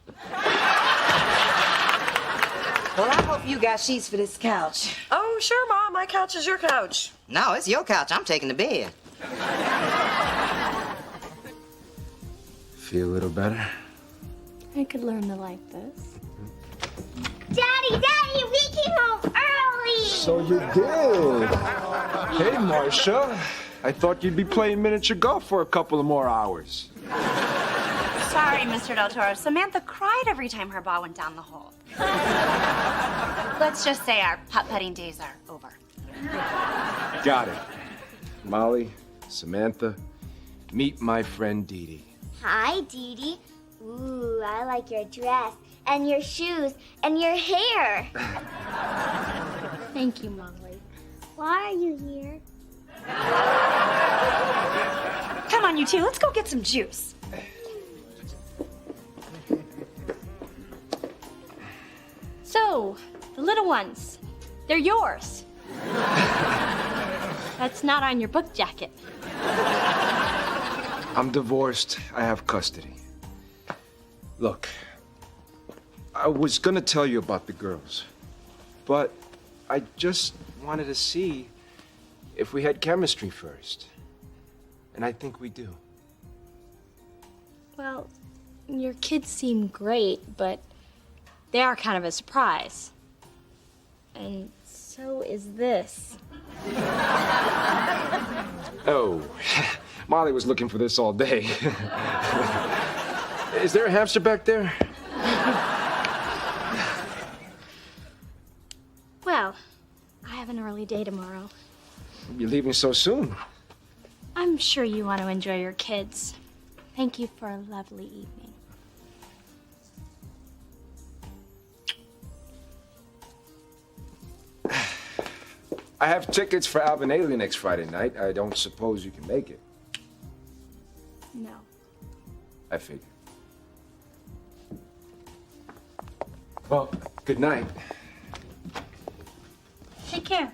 Well, I hope you got sheets for this couch. Oh, sure, Mom. My couch is your couch. No, it's your couch. I'm taking the bed. Feel a little better? I could learn to like this. Daddy, we came home early! So you did. Hey, Marcia. I thought you'd be playing miniature golf for a couple of more hours. Sorry, Mr. Del Toro. Samantha cried every time her ball went down the hole. Let's just say our putt-putting days are over. Got it. Molly, Samantha, meet my friend Dee Dee. Hi, Dee Dee. Ooh, I like your dress and your shoes and your hair. Thank you, Molly. Why are you here? Come on, you two. Let's go get some juice. So, the little ones, they're yours. That's not on your book jacket. I'm divorced. I have custody. Look, I was gonna tell you about the girls, but I just wanted to see if we had chemistry first. And I think we do. Well, your kids seem great, but they are kind of a surprise. And so is this. Oh, Molly was looking for this all day. Is there a hamster back there? Well, I have an early day tomorrow. You're leaving so soon. I'm sure you want to enjoy your kids. Thank you for a lovely evening. I have tickets for Alvin next Friday night. I don't suppose you can make it. No. I figured. Well, good night. Take care.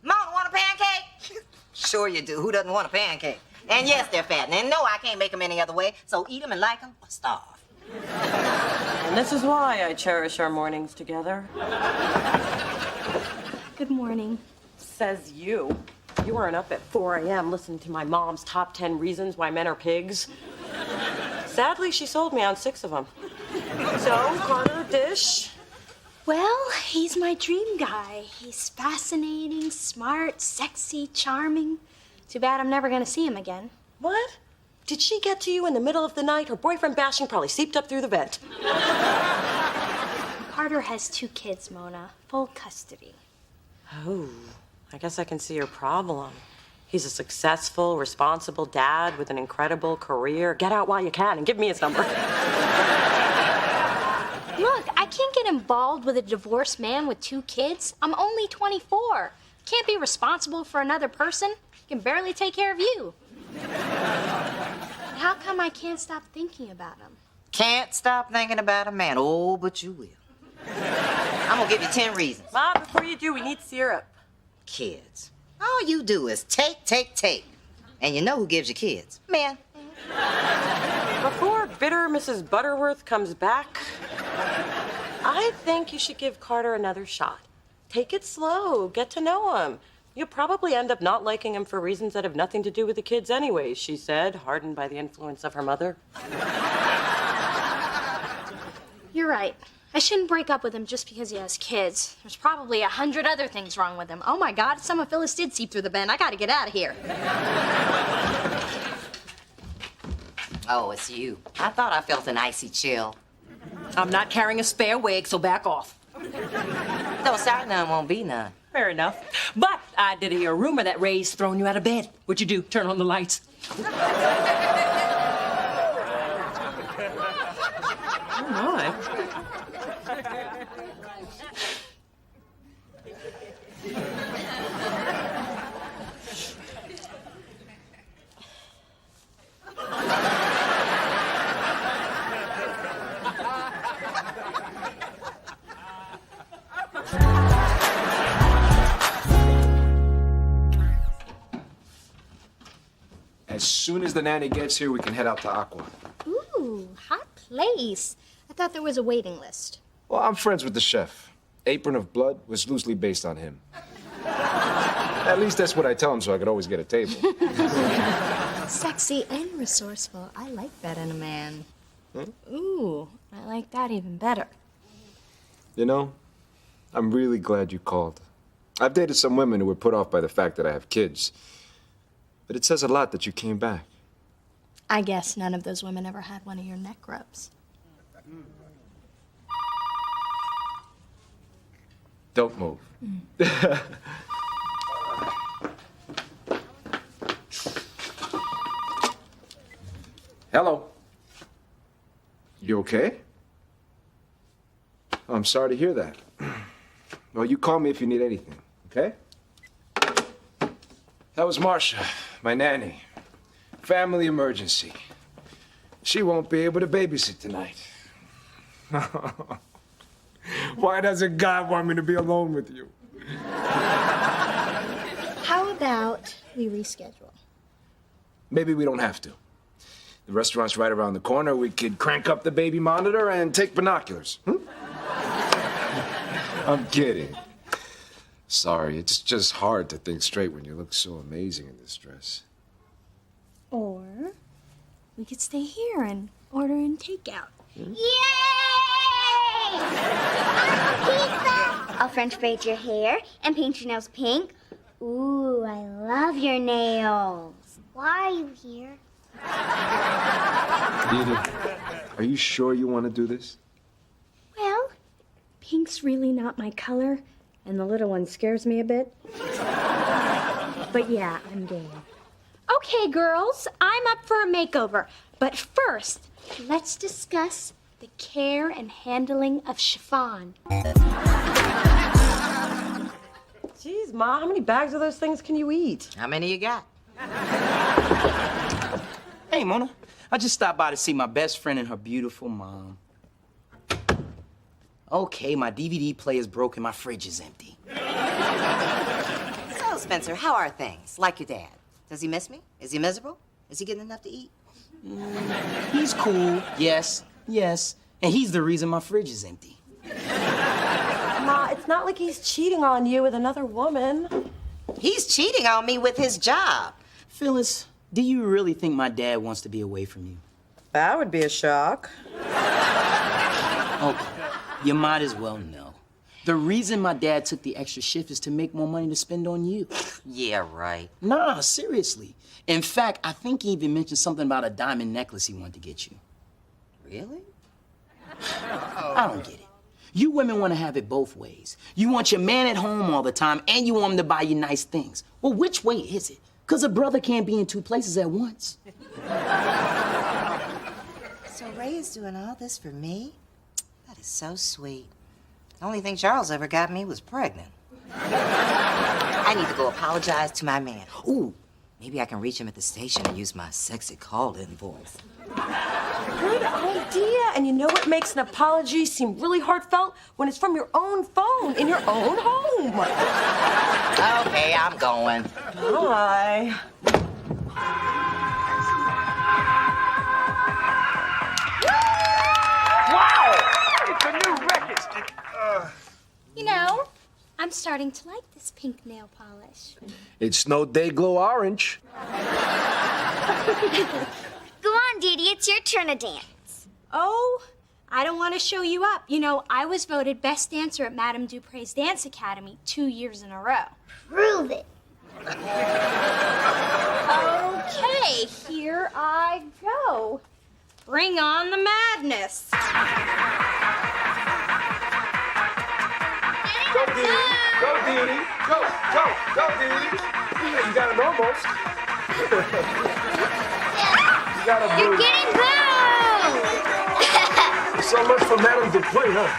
Mom, want a pancake? Sure you do. Who doesn't want a pancake? And yes, they're fattening. And no, I can't make them any other way. So eat them and like them or starve. And this is why I cherish our mornings together. Good morning. Says you. You weren't up at 4 a.m. listening to my mom's top 10 reasons why men are pigs. Sadly, she sold me on 6 of them. So, Carter, dish. Well, he's my dream guy. He's fascinating, smart, sexy, charming. Too bad I'm never gonna see him again. What? Did she get to you in the middle of the night? Her boyfriend bashing probably seeped up through the vent. Carter has 2 kids, Mona. Full custody. Oh, I guess I can see your problem. He's a successful, responsible dad with an incredible career. Get out while you can and give me his number. Look, I can't get involved with a divorced man with 2 kids. I'm only 24. Can't be responsible for another person. Can barely take care of you. How come I can't stop thinking about him? Can't stop thinking about a man. Oh, but you will. I'm gonna give you 10 reasons. Mom, before you do, we need syrup. Kids. All you do is take, take, take. And you know who gives you kids? Men. Before bitter Mrs. Butterworth comes back, I think you should give Carter another shot. Take it slow. Get to know him. You'll probably end up not liking him for reasons that have nothing to do with the kids anyways, she said, hardened by the influence of her mother. You're right. I shouldn't break up with him just because he has kids. There's probably 100 other things wrong with him. Oh my God, some of Phyllis did seep through the vent. I gotta get out of here. Oh, it's you. I thought I felt an icy chill. I'm not carrying a spare wig, so back off. Don't start none, won't be none. Fair enough. But I did hear a rumor that Ray's thrown you out of bed. What'd you do? Turn on the lights? Oh, my. As soon as the nanny gets here, we can head out to Aqua. Ooh, hot place. I thought there was a waiting list. Well, I'm friends with the chef. Apron of Blood was loosely based on him. At least that's what I tell him, so I could always get a table. Sexy and resourceful. I like that in a man. Hmm? Ooh, I like that even better. You know, I'm really glad you called. I've dated some women who were put off by the fact that I have kids. But it says a lot that you came back. I guess none of those women ever had one of your neck rubs. Don't move. Hello. You okay? Oh, I'm sorry to hear that. Well, you call me if you need anything, okay? That was Marcia, my nanny. Family emergency. She won't be able to babysit tonight. Why doesn't God want me to be alone with you? How about we reschedule? Maybe we don't have to. The restaurant's right around the corner. We could crank up the baby monitor and take binoculars. I'm kidding. Sorry, it's just hard to think straight when you look so amazing in this dress. Or we could stay here and order in takeout. Yay! Pizza! I'll French braid your hair and paint your nails pink. Ooh, I love your nails. Why are you here? Dee, are you sure you want to do this? Well, pink's really not my color, and the little one scares me a bit. But yeah, I'm game. Okay, girls, I'm up for a makeover. But first, let's discuss the care and handling of chiffon. Jeez, Ma, how many bags of those things can you eat? How many you got? Hey, Mona. I just stopped by to see my best friend and her beautiful mom. Okay, my DVD player's broken, my fridge is empty. So, Spencer, how are things? Like your dad? Does he miss me? Is he miserable? Is he getting enough to eat? He's cool, yes. And he's the reason my fridge is empty. Ma, it's not like he's cheating on you with another woman. He's cheating on me with his job. Phyllis, do you really think my dad wants to be away from you? That would be a shock. Okay, you might as well know. The reason my dad took the extra shift is to make more money to spend on you. Yeah, right. Nah, seriously. In fact, I think he even mentioned something about a diamond necklace he wanted to get you. Really? I don't get it. You women want to have it both ways. You want your man at home all the time, and you want him to buy you nice things. Well, which way is it? Because a brother can't be in two places at once. So Ray is doing all this for me? That is so sweet. The only thing Charles ever got me was pregnant. I need to go apologize to my man. Ooh, maybe I can reach him at the station and use my sexy call-in voice. Good idea. And you know what makes an apology seem really heartfelt? When it's from your own phone, in your own home. Okay, I'm going. Bye. Wow! It's a new record. You know, I'm starting to like this pink nail polish. It's no Day Glow Orange. Go on, Dee Dee, it's your turn to dance. Oh, I don't want to show you up. You know, I was voted best dancer at Madame Dupre's Dance Academy 2 years in a row. Prove it. Okay, here I go. Bring on the madness. Go, Dee. Go, Dee. Go, Dee. You got him almost. You got him. You're getting booed! So much for Madame Dupre, huh?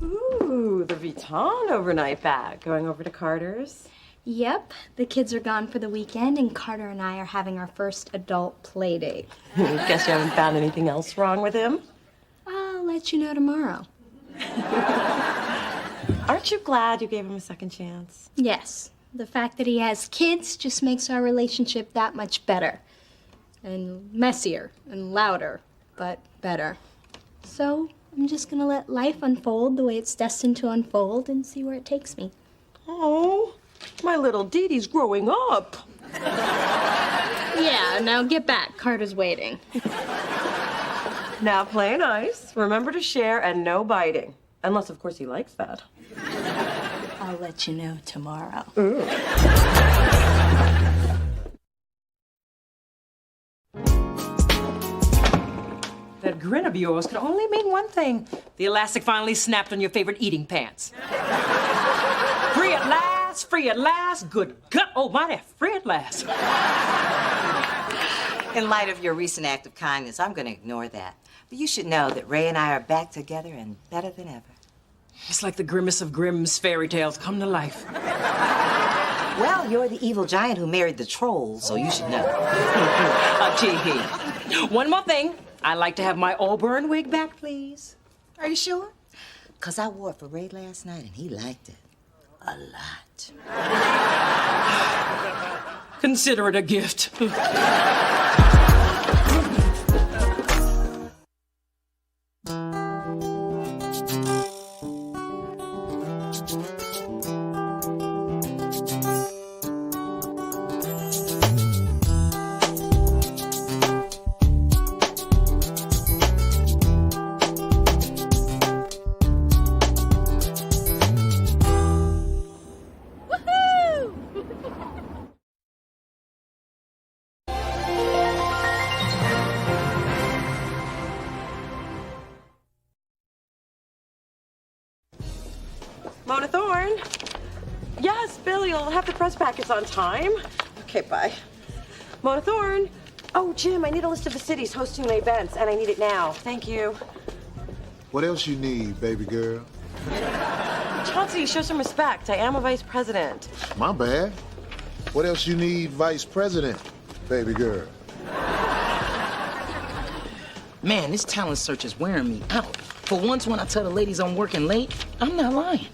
Ooh, the Vuitton overnight bag. Going over to Carter's. Yep, the kids are gone for the weekend, and Carter and I are having our first adult play date. Guess you haven't found anything else wrong with him? I'll let you know tomorrow. Aren't you glad you gave him a second chance? Yes, the fact that he has kids just makes our relationship that much better. And messier and louder, but better. So I'm just gonna let life unfold the way it's destined to unfold and see where it takes me. Oh, my little Dee Dee's growing up. Yeah, now get back. Carter's waiting. Now play nice. Remember to share and no biting. Unless, of course, he likes that. I'll let you know tomorrow. That grin of yours could only mean one thing. The elastic finally snapped on your favorite eating pants. Free at last, good gut. Oh, my, that free at last. In light of your recent act of kindness, I'm going to ignore that. But you should know that Ray and I are back together and better than ever. It's like the grimmest of Grimm's fairy tales come to life. Well, you're the evil giant who married the troll, so you should know. Tee-hee. One more thing. I'd like to have my auburn wig back, please. Are you sure? Because I wore it for Ray last night, and he liked it a lot. Consider it a gift. Mona Thorne. Yes, Billy, you'll have the press packets on time. Okay, bye. Mona Thorne. Oh, Jim, I need a list of the cities hosting the events, and I need it now. Thank you. What else you need, baby girl? Chauncey, show some respect. I am a vice president. My bad. What else you need, vice president, baby girl? Man, this talent search is wearing me out. For once, when I tell the ladies I'm working late, I'm not lying.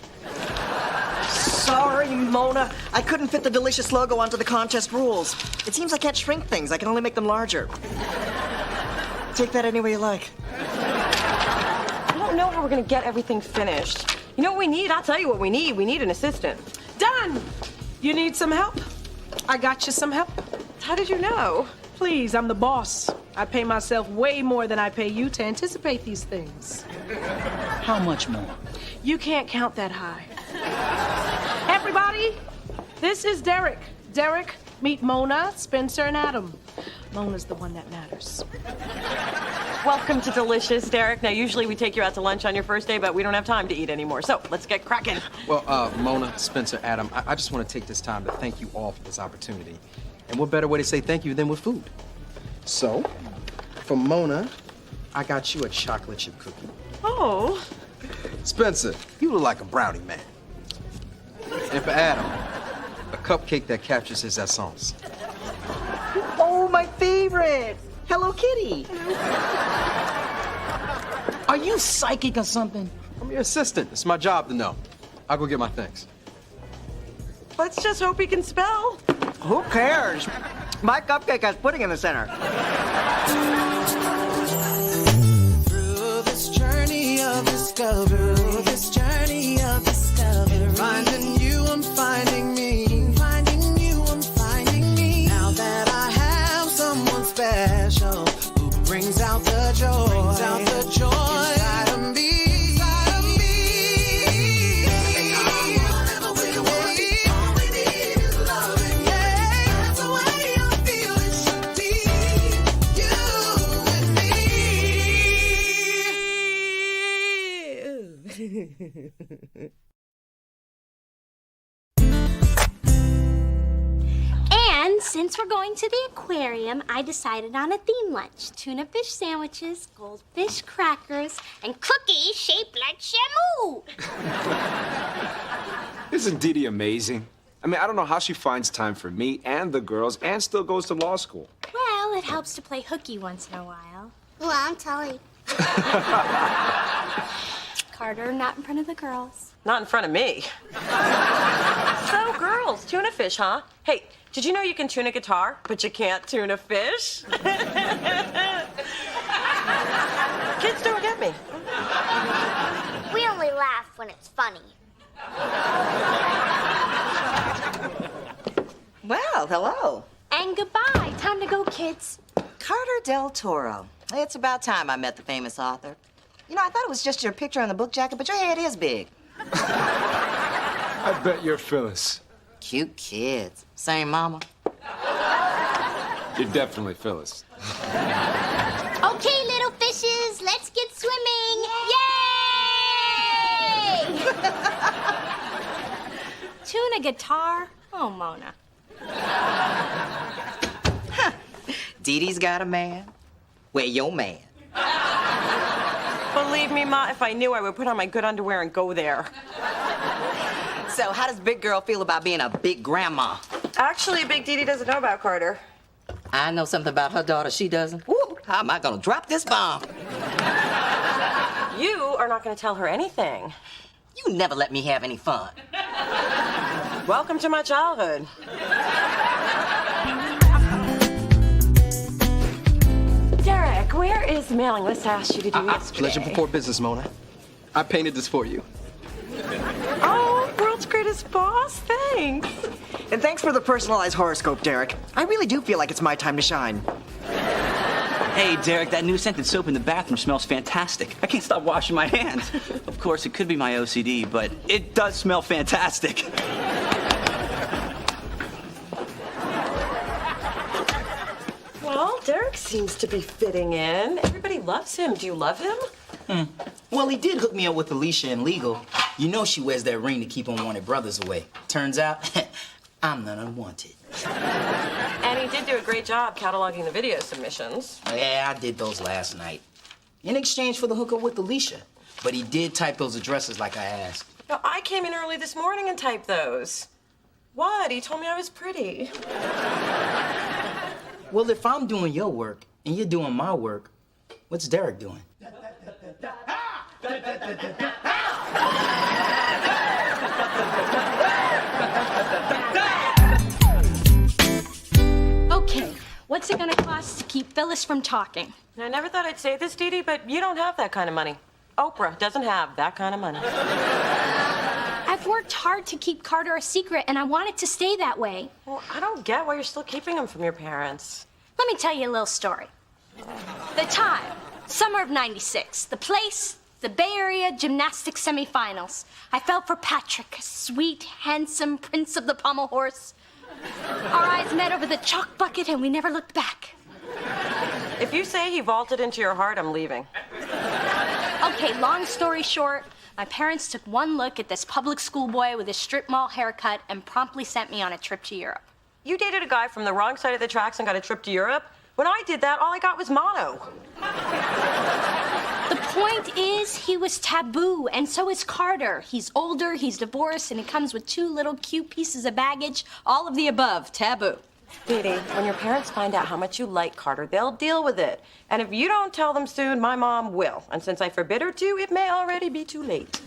Sorry, Mona. I couldn't fit the delicious logo onto the contest rules. It seems I can't shrink things. I can only make them larger. Take that any way you like. I don't know how we're gonna get everything finished. You know what we need? I'll tell you what we need. We need an assistant. Done! You need some help? I got you some help. How did you know? Please, I'm the boss. I pay myself way more than I pay you to anticipate these things. How much more? You can't count that high. Everybody, this is Derek. Derek, meet Mona, Spencer, and Adam. Mona's the one that matters. Welcome to Delicious, Derek. Now, usually we take you out to lunch on your first day, but we don't have time to eat anymore. So let's get cracking. Well, Mona, Spencer, Adam, I just want to take this time to thank you all for this opportunity. And what better way to say thank you than with food? So, for Mona, I got you a chocolate chip cookie. Oh. Spencer, you look like a brownie man. And for Adam, a cupcake that captures his essence. Oh, my favorite! Hello Kitty! Are you psychic or something? I'm your assistant. It's my job to know. I'll go get my things. Let's just hope he can spell. Who cares? My cupcake has pudding in the center. Through this journey of discovery, finding you, I'm finding me. Finding you, I'm finding me. Now that I have someone special who brings out the joy, inside of me. And since we're going to the aquarium, I decided on a theme lunch. Tuna fish sandwiches, goldfish crackers, and cookies shaped like Shamu. Isn't Dee Dee amazing? I mean, I don't know how she finds time for me and the girls and still goes to law school. Well, it helps to play hooky once in a while. Well, I'm telling. Carter, not in front of the girls. Not in front of me. So, girls, tuna fish, huh? Hey, did you know you can tune a guitar, but you can't tune a fish? Kids don't get me. We only laugh when it's funny. Well, hello. And goodbye. Time to go, kids. Carter Del Toro. It's about time I met the famous author. You know, I thought it was just your picture on the book jacket, but your head is big. I bet you're Phyllis. Cute kids. Same mama. You're definitely Phyllis. Okay, little fishes, let's get swimming. Yay! Tune a guitar? Oh, Mona. Dee Dee's got a man. Where your man? Believe me, Ma, if I knew, I would put on my good underwear and go there. So, how does Big Girl feel about being a big grandma? Actually, Big Dee Dee doesn't know about Carter. I know something about her daughter she doesn't. Woo, how am I gonna drop this bomb? You are not going to tell her anything. You never let me have any fun. Welcome to my childhood. Derek, where is the mailing list I asked you to do yesterday? Pleasure before business, Mona. I painted this for you. Oh, world's greatest boss, thanks. And thanks for the personalized horoscope, Derek. I really do feel like it's my time to shine. Hey, Derek, that new scented soap in the bathroom smells fantastic. I can't stop washing my hands. Of course, it could be my OCD, but it does smell fantastic. Well, Derek seems to be fitting in. Everybody loves him. Do you love him? Well, he did hook me up with Alicia in legal. You know she wears that ring to keep unwanted brothers away. Turns out, I'm not unwanted. And he did do a great job cataloging the video submissions. Yeah, I did those last night. In exchange for the hookup with Alicia. But he did type those addresses like I asked. No, I came in early this morning and typed those. What? He told me I was pretty. Well, if I'm doing your work and you're doing my work, what's Derek doing? Okay, what's it gonna cost to keep Phyllis from talking? I never thought I'd say this, Dee Dee, but you don't have that kind of money. Oprah doesn't have that kind of money. I've worked hard to keep Carter a secret, and I want it to stay that way. Well, I don't get why you're still keeping him from your parents. Let me tell you a little story. The time, summer of '96. The place, the Bay Area Gymnastics semifinals. I fell for Patrick, a sweet, handsome prince of the pommel horse. Our eyes met over the chalk bucket, and we never looked back. If you say he vaulted into your heart, I'm leaving. Okay, long story short, my parents took one look at this public school boy with a strip mall haircut and promptly sent me on a trip to Europe. You dated a guy from the wrong side of the tracks and got a trip to Europe? When I did that, all I got was mono. The point is, he was taboo, and so is Carter. He's older, he's divorced, and he comes with 2 little cute pieces of baggage. All of the above, taboo. Dee Dee, when your parents find out how much you like Carter, they'll deal with it. And if you don't tell them soon, my mom will. And since I forbid her to, it may already be too late.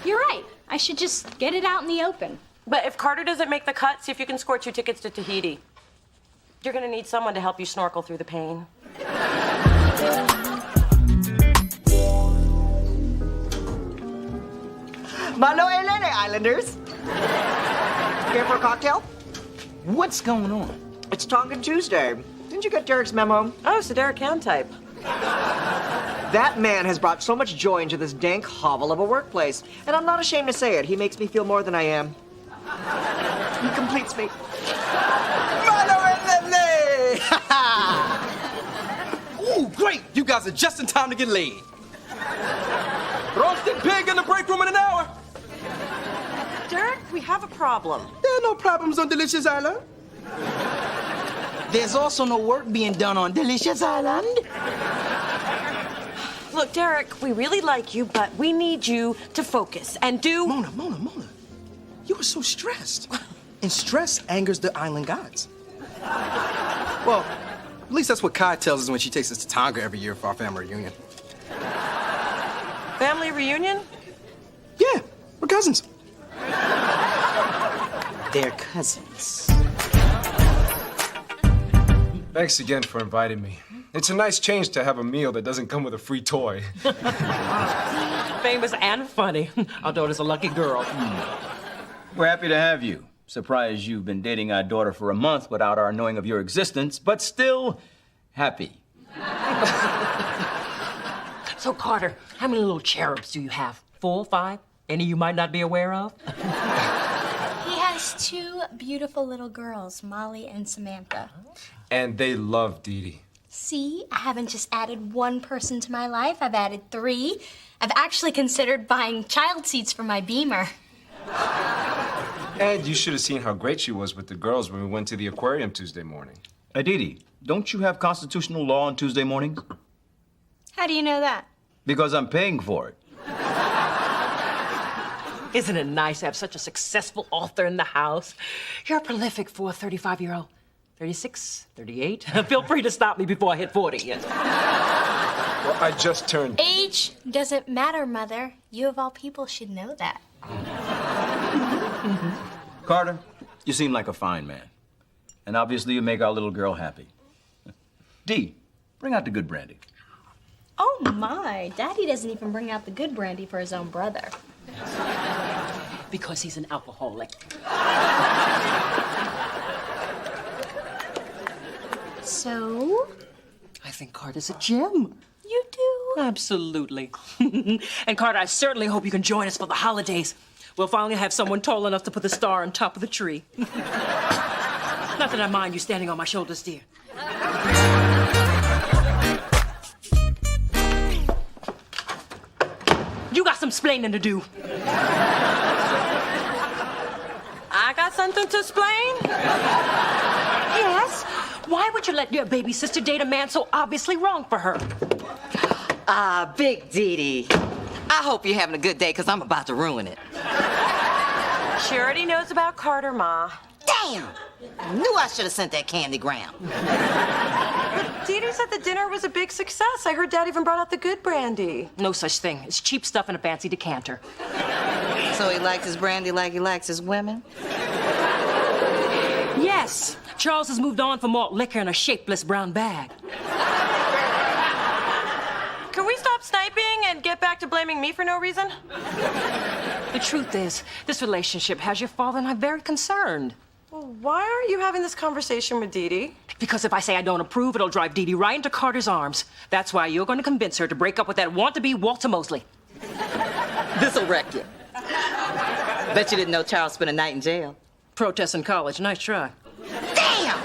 You're right. I should just get it out in the open. But if Carter doesn't make the cut, see if you can score 2 tickets to Tahiti. You're gonna need someone to help you snorkel through the pain. Mano Elene, Islanders. Here for a cocktail? What's going on? It's Tonkin Tuesday. Didn't you get Derek's memo? Oh, so Derek can type. That man has brought so much joy into this dank hovel of a workplace. And I'm not ashamed to say it. He makes me feel more than I am. He completes me. Mano Elene! Ooh, great! You guys are just in time to get laid. Roasted pig in the break room in an hour. Derek, we have a problem. There are no problems on Delicious Island. There's also no work being done on Delicious Island. Look, Derek, we really like you, but we need you to focus and do... Mona. You are so stressed. And stress angers the island gods. Well, at least that's what Kai tells us when she takes us to Tonga every year for our family reunion. Family reunion? Yeah, we're cousins. They're cousins. Thanks again for inviting me. It's a nice change to have a meal that doesn't come with a free toy. Famous and funny. Our daughter's a lucky girl. We're happy to have you. Surprised you've been dating our daughter for a month without our knowing of your existence, but still happy. So, Carter, how many little cherubs do you have? 4, 5? Any you might not be aware of? He has 2 beautiful little girls, Molly and Samantha. And they love Dee Dee. See, I haven't just added 1 person to my life, I've added 3. I've actually considered buying child seats for my Beamer. And you should have seen how great she was with the girls when we went to the aquarium Tuesday morning. Dee Dee, don't you have constitutional law on Tuesday mornings? How do you know that? Because I'm paying for it. Isn't it nice to have such a successful author in the house? You're prolific for a 35-year-old. 36, 38. Feel free to stop me before I hit 40. Yes. Well, I just turned... Age doesn't matter, Mother. You of all people should know that. Carter, you seem like a fine man. And obviously you make our little girl happy. Dee, bring out the good brandy. Oh my, Daddy doesn't even bring out the good brandy for his own brother. Because he's an alcoholic. So? I think Carter's a gem. You do? Absolutely. And Carter, I certainly hope you can join us for the holidays. We'll finally have someone tall enough to put the star on top of the tree. Not that I mind you standing on my shoulders, dear. You got some splaining to do. I got something to explain? Yes. Why would you let your baby sister date a man so obviously wrong for her? Big Dee Dee. I hope you're having a good day, because I'm about to ruin it. She already knows about Carter, Ma. Damn! Knew I should have sent that candygram. But Dee Dee said the dinner was a big success. I heard Dad even brought out the good brandy. No such thing. It's cheap stuff in a fancy decanter. So he likes his brandy like he likes his women? Yes. Charles has moved on from malt liquor in a shapeless brown bag. Can we stop sniping and get back to blaming me for no reason? The truth is, this relationship has your father and I very concerned. Well, why aren't you having this conversation with Dee Dee? Because if I say I don't approve, it'll drive Dee Dee right into Carter's arms. That's why you're going to convince her to break up with that want-to-be Walter Mosley. This'll wreck you. Bet you didn't know Charles spent a night in jail. Protest in college. Nice try. Damn!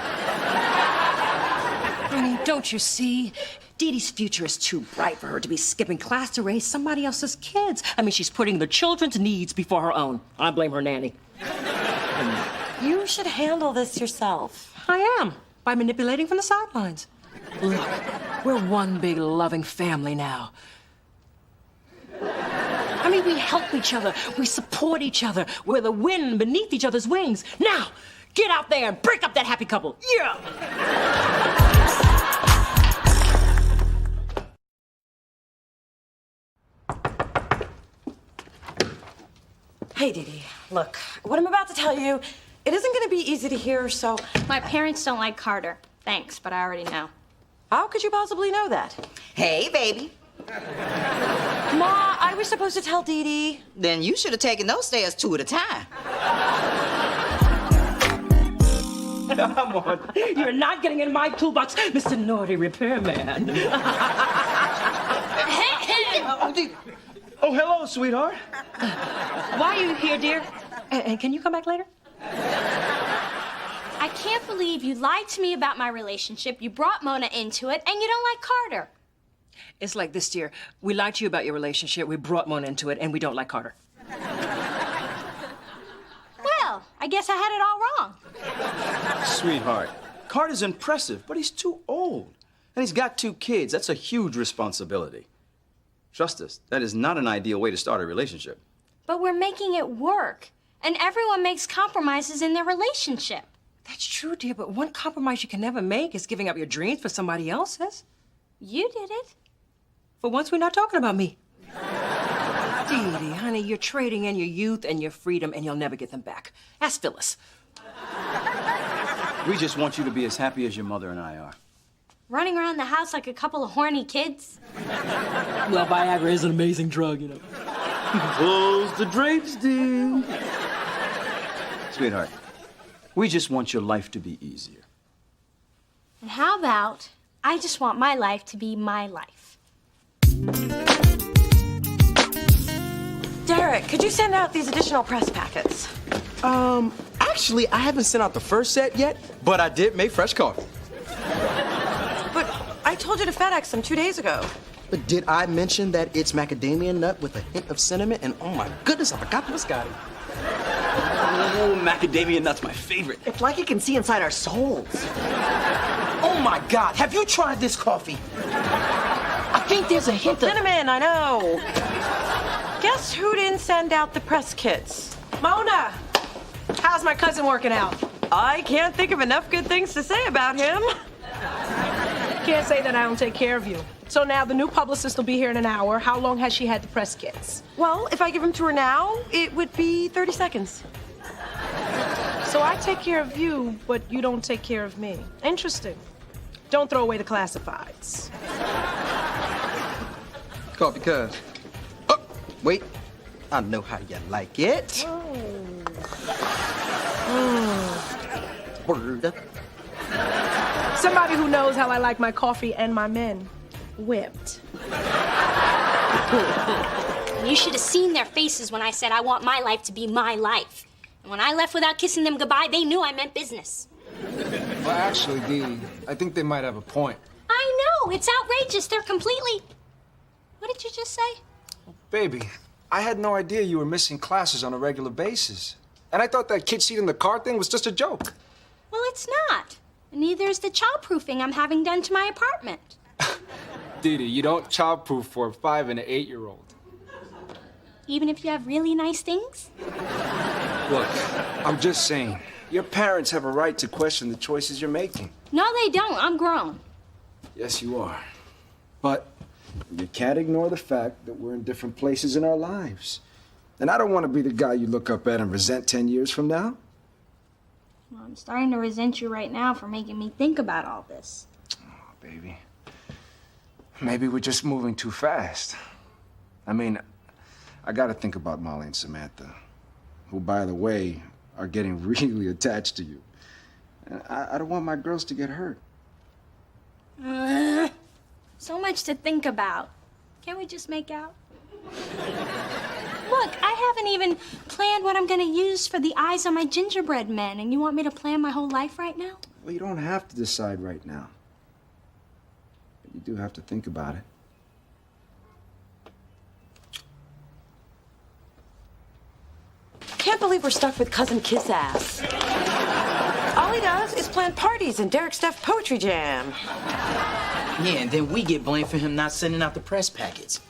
I mean, don't you see? Dee Dee's future is too bright for her to be skipping class to raise somebody else's kids. I mean, she's putting the children's needs before her own. I blame her nanny. You should handle this yourself. I am, by manipulating from the sidelines. Look, we're one big loving family now. I mean, we help each other. We support each other. We're the wind beneath each other's wings. Now, get out there and break up that happy couple. Yeah! Hey, Dee Dee, look, what I'm about to tell you, it isn't going to be easy to hear, so... My parents don't like Carter. Thanks, but I already know. How could you possibly know that? Hey, baby. Ma, I was supposed to tell Dee Dee. Then you should have taken those stairs 2 at a time. Come on. You're not getting in my toolbox, Mr. Naughty Repairman. Oh, hello, sweetheart. Why are you here, dear? And can you come back later? I can't believe you lied to me about my relationship, you brought Mona into it, and you don't like Carter. It's like this, dear. We lied to you about your relationship, we brought Mona into it, and we don't like Carter. Well, I guess I had it all wrong. Sweetheart, Carter's impressive, but he's too old. And he's got 2 kids. That's a huge responsibility. Trust us, that is not an ideal way to start a relationship. But we're making it work, and everyone makes compromises in their relationship. That's true, dear, but one compromise you can never make is giving up your dreams for somebody else's. You did it. For once, we're not talking about me. Dee Dee, honey, you're trading in your youth and your freedom, and you'll never get them back. Ask Phyllis. We just want you to be as happy as your mother and I are. Running around the house like a couple of horny kids. Well, Viagra is an amazing drug, you know. Close the drapes, dear. Sweetheart, we just want your life to be easier. And how about I just want my life to be my life? Derek, could you send out these additional press packets? Actually, I haven't sent out the first set yet, but I did make fresh coffee. But I told you to FedEx them 2 days ago. But did I mention that it's macadamia nut with a hint of cinnamon? And oh my goodness, I forgot the biscotti. Oh, macadamia nut's my favorite. It's like you can see inside our souls. Oh my God, have you tried this coffee? I think there's a hint of... Cinnamon, I know. Guess who didn't send out the press kits? Mona! How's my cousin working out? I can't think of enough good things to say about him. Can't say that I don't take care of you. So now the new publicist will be here in an hour. How long has she had the press kits? Well, if I give them to her now, it would be 30 seconds. So I take care of you, but you don't take care of me. Interesting. Don't throw away the classifieds. Coffee, cuz. Oh, wait. I know how you like it. Word. Somebody who knows how I like my coffee and my men. Whipped. You should have seen their faces when I said I want my life to be my life. And when I left without kissing them goodbye, they knew I meant business. Well, actually, Dee, I think they might have a point. I know, it's outrageous. They're completely... What did you just say? Baby, I had no idea you were missing classes on a regular basis. And I thought that kid seat in the car thing was just a joke. Well, it's not. Neither is the childproofing I'm having done to my apartment. Didi, you don't childproof for a 5 and an 8-year-old. Even if you have really nice things? Look, I'm just saying, your parents have a right to question the choices you're making. No, they don't. I'm grown. Yes, you are. But you can't ignore the fact that we're in different places in our lives. And I don't want to be the guy you look up at and resent 10 years from now. Well, I'm starting to resent you right now for making me think about all this. Oh, baby. Maybe we're just moving too fast. I mean, I gotta think about Molly and Samantha, who, by the way, are getting really attached to you. And I don't want my girls to get hurt. So much to think about. Can't we just make out? Look, I haven't even planned what I'm gonna use for the eyes on my gingerbread men, and you want me to plan my whole life right now? Well, you don't have to decide right now. But you do have to think about it. Can't believe we're stuck with Cousin Kiss Ass. All he does is plan parties and Derek Steph poetry jam. Yeah, and then we get blamed for him not sending out the press packets.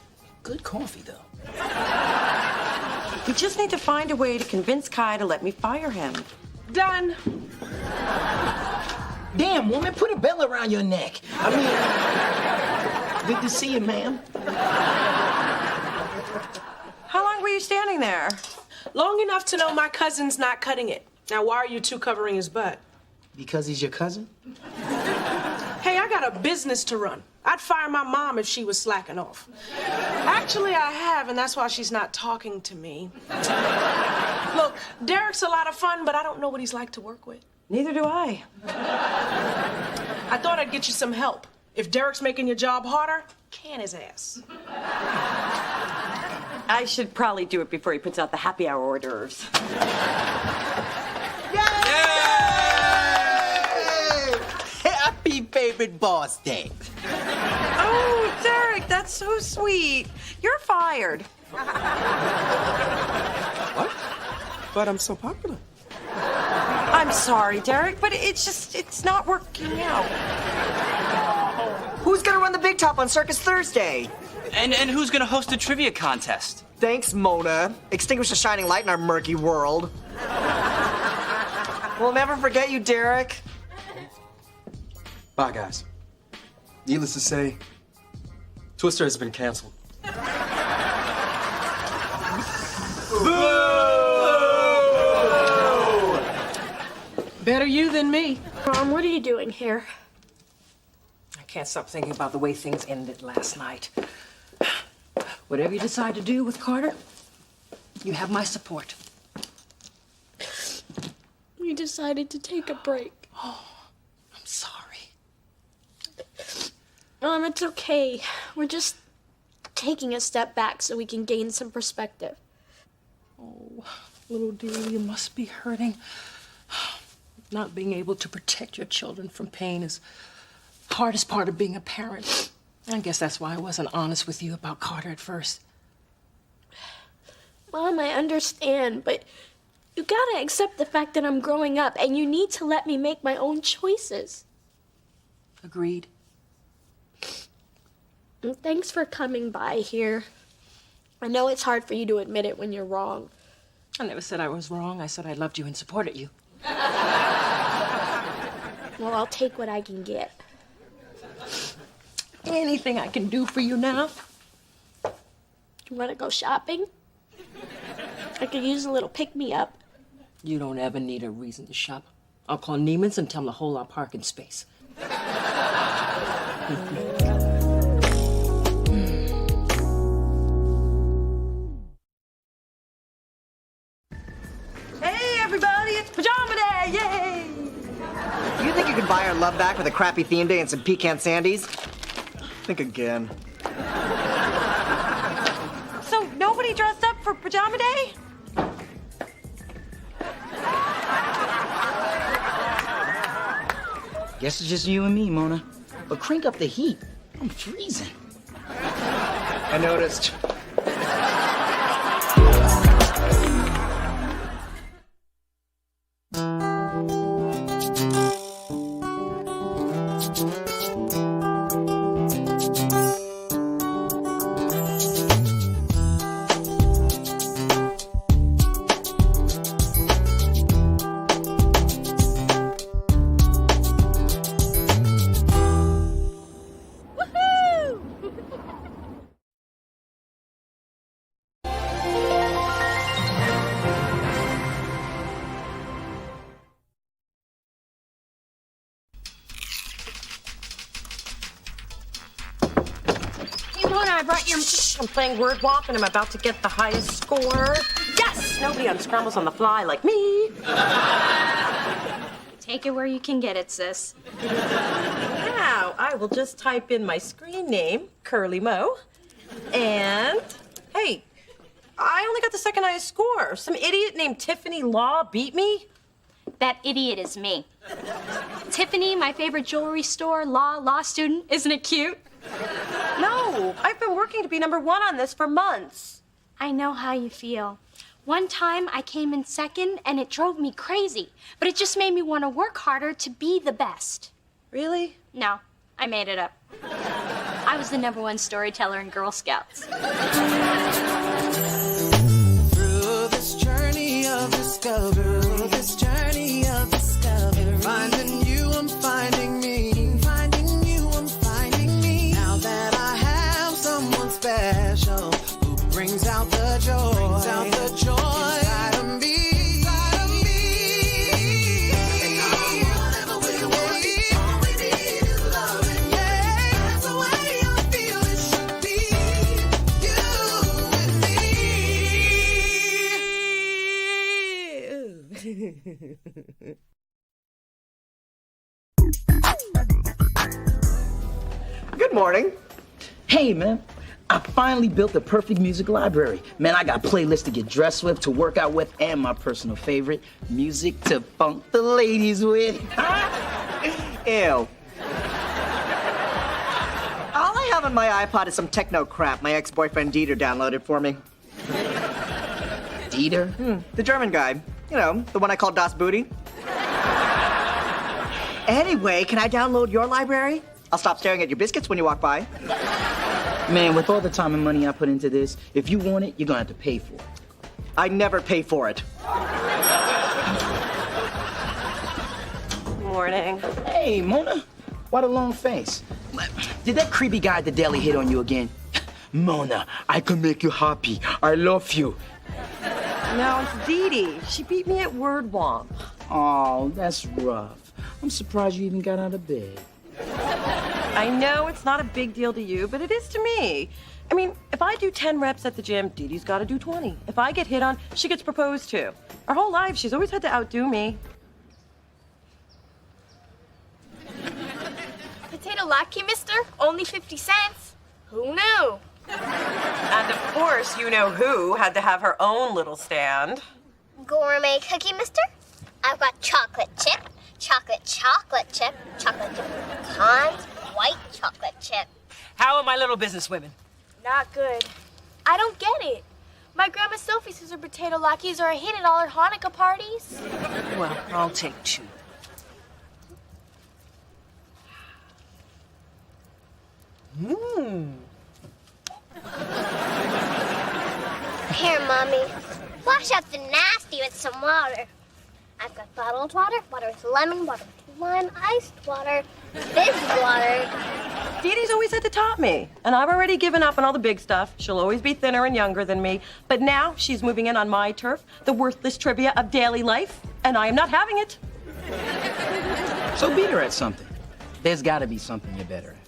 Good coffee, though. We just need to find a way to convince Kai to let me fire him. Done. Damn, woman, put a bell around your neck. I mean, good to see you, ma'am. How long were you standing there? Long enough to know my cousin's not cutting it. Now, why are you two covering his butt? Because he's your cousin? Hey, I got a business to run. I'd fire my mom if she was slacking off. Actually, I have, and that's why she's not talking to me. Look, Derek's a lot of fun, but I don't know what he's like to work with. Neither do I. I thought I'd get you some help. If Derek's making your job harder, can his ass. I should probably do it before he puts out the happy hour hors d'oeuvres. Happy favorite boss day. Oh, Derek, that's so sweet. You're fired. What? But I'm so popular. I'm sorry, Derek, but it's not working out. Who's gonna run the big top on Circus Thursday? And who's gonna host a trivia contest? Thanks, Mona. Extinguish the shining light in our murky world. We'll never forget you, Derek. Bye, guys. Needless to say, Twister has been canceled. Better you than me. Mom, what are you doing here? I can't stop thinking about the way things ended last night. Whatever you decide to do with Carter, you have my support. We decided to take a break. Oh, I'm sorry. It's okay. We're just taking a step back so we can gain some perspective. Oh, little dear, you must be hurting. Not being able to protect your children from pain is the hardest part of being a parent. I guess that's why I wasn't honest with you about Carter at first. Mom, I understand, but you gotta accept the fact that I'm growing up, and you need to let me make my own choices. Agreed. And thanks for coming by here. I know it's hard for you to admit it when you're wrong. I never said I was wrong. I said I loved you and supported you. Well, I'll take what I can get. Anything I can do for you now? You wanna go shopping? I could use a little pick-me-up. You don't ever need a reason to shop. I'll call Neiman's and tell them to hold our parking space. Hey, everybody, it's pajama day! Yay! You think you can buy our love back with a crappy theme day and some pecan sandies? Think again. So nobody dressed up for pajama day? Guess it's just you and me, Mona. But crank up the heat. I'm freezing. I noticed. I'm playing word womp and I'm about to get the highest score. Yes! Nobody unscrambles on the fly like me. Take it where you can get it, sis. Now, I will just type in my screen name, Curly Mo, and hey, I only got the second highest score. Some idiot named Tiffany Law beat me. That idiot is me. Tiffany, my favorite jewelry store, law student. Isn't it cute? No, I've been working to be #1 on this for months. I know how you feel. One time I came in second and it drove me crazy, but it just made me want to work harder to be the best. Really? No, I made it up. I was the #1 storyteller in Girl Scouts. Through this journey of discovery, finding you, I'm finding me. Finding you, I'm finding me. Now that I have someone special who brings out the joy, inside of me. And whatever we want, all we need is love. And yeah, that's the way I feel it should be. You and me. Good morning. Hey, man. I finally built the perfect music library. Man, I got playlists to get dressed with, to work out with, and my personal favorite, music to funk the ladies with. Ew. All I have on my iPod is some techno crap my ex-boyfriend Dieter downloaded for me. Dieter? The German guy. You know, the one I called Das Booty. Anyway, can I download your library? I'll stop staring at your biscuits when you walk by. Man, with all the time and money I put into this, if you want it, you're gonna have to pay for it. I never pay for it. Morning. Hey, Mona. Why the long face? Did that creepy guy at the deli hit on you again? Mona, I can make you happy. I love you. No, it's Dee Dee. She beat me at word womp. Oh, that's rough. I'm surprised you even got out of bed. I know it's not a big deal to you, but it is to me. I mean, if I do 10 reps at the gym, Dee Dee's got to do 20. If I get hit on, she gets proposed to. Our whole life, she's always had to outdo me. Potato latkey, mister? Only 50 cents. Who knew? And of course, you know who had to have her own little stand. Gourmet cookie, mister? I've got chocolate chip, chocolate chip, chocolate chip pecans, white chocolate chip. How are my little businesswomen? Not good. I don't get it. My grandma Sophie says her potato latkes are a hit at all her Hanukkah parties. Well, I'll take 2. Here, Mommy. Wash out the nasty with some water. I've got bottled water, water with lemon, water with lime, iced water, fizz water. Dee Dee's always had to top me, and I've already given up on all the big stuff. She'll always be thinner and younger than me, but now she's moving in on my turf, the worthless trivia of daily life, and I am not having it. So beat her at something. There's gotta be something you're better at.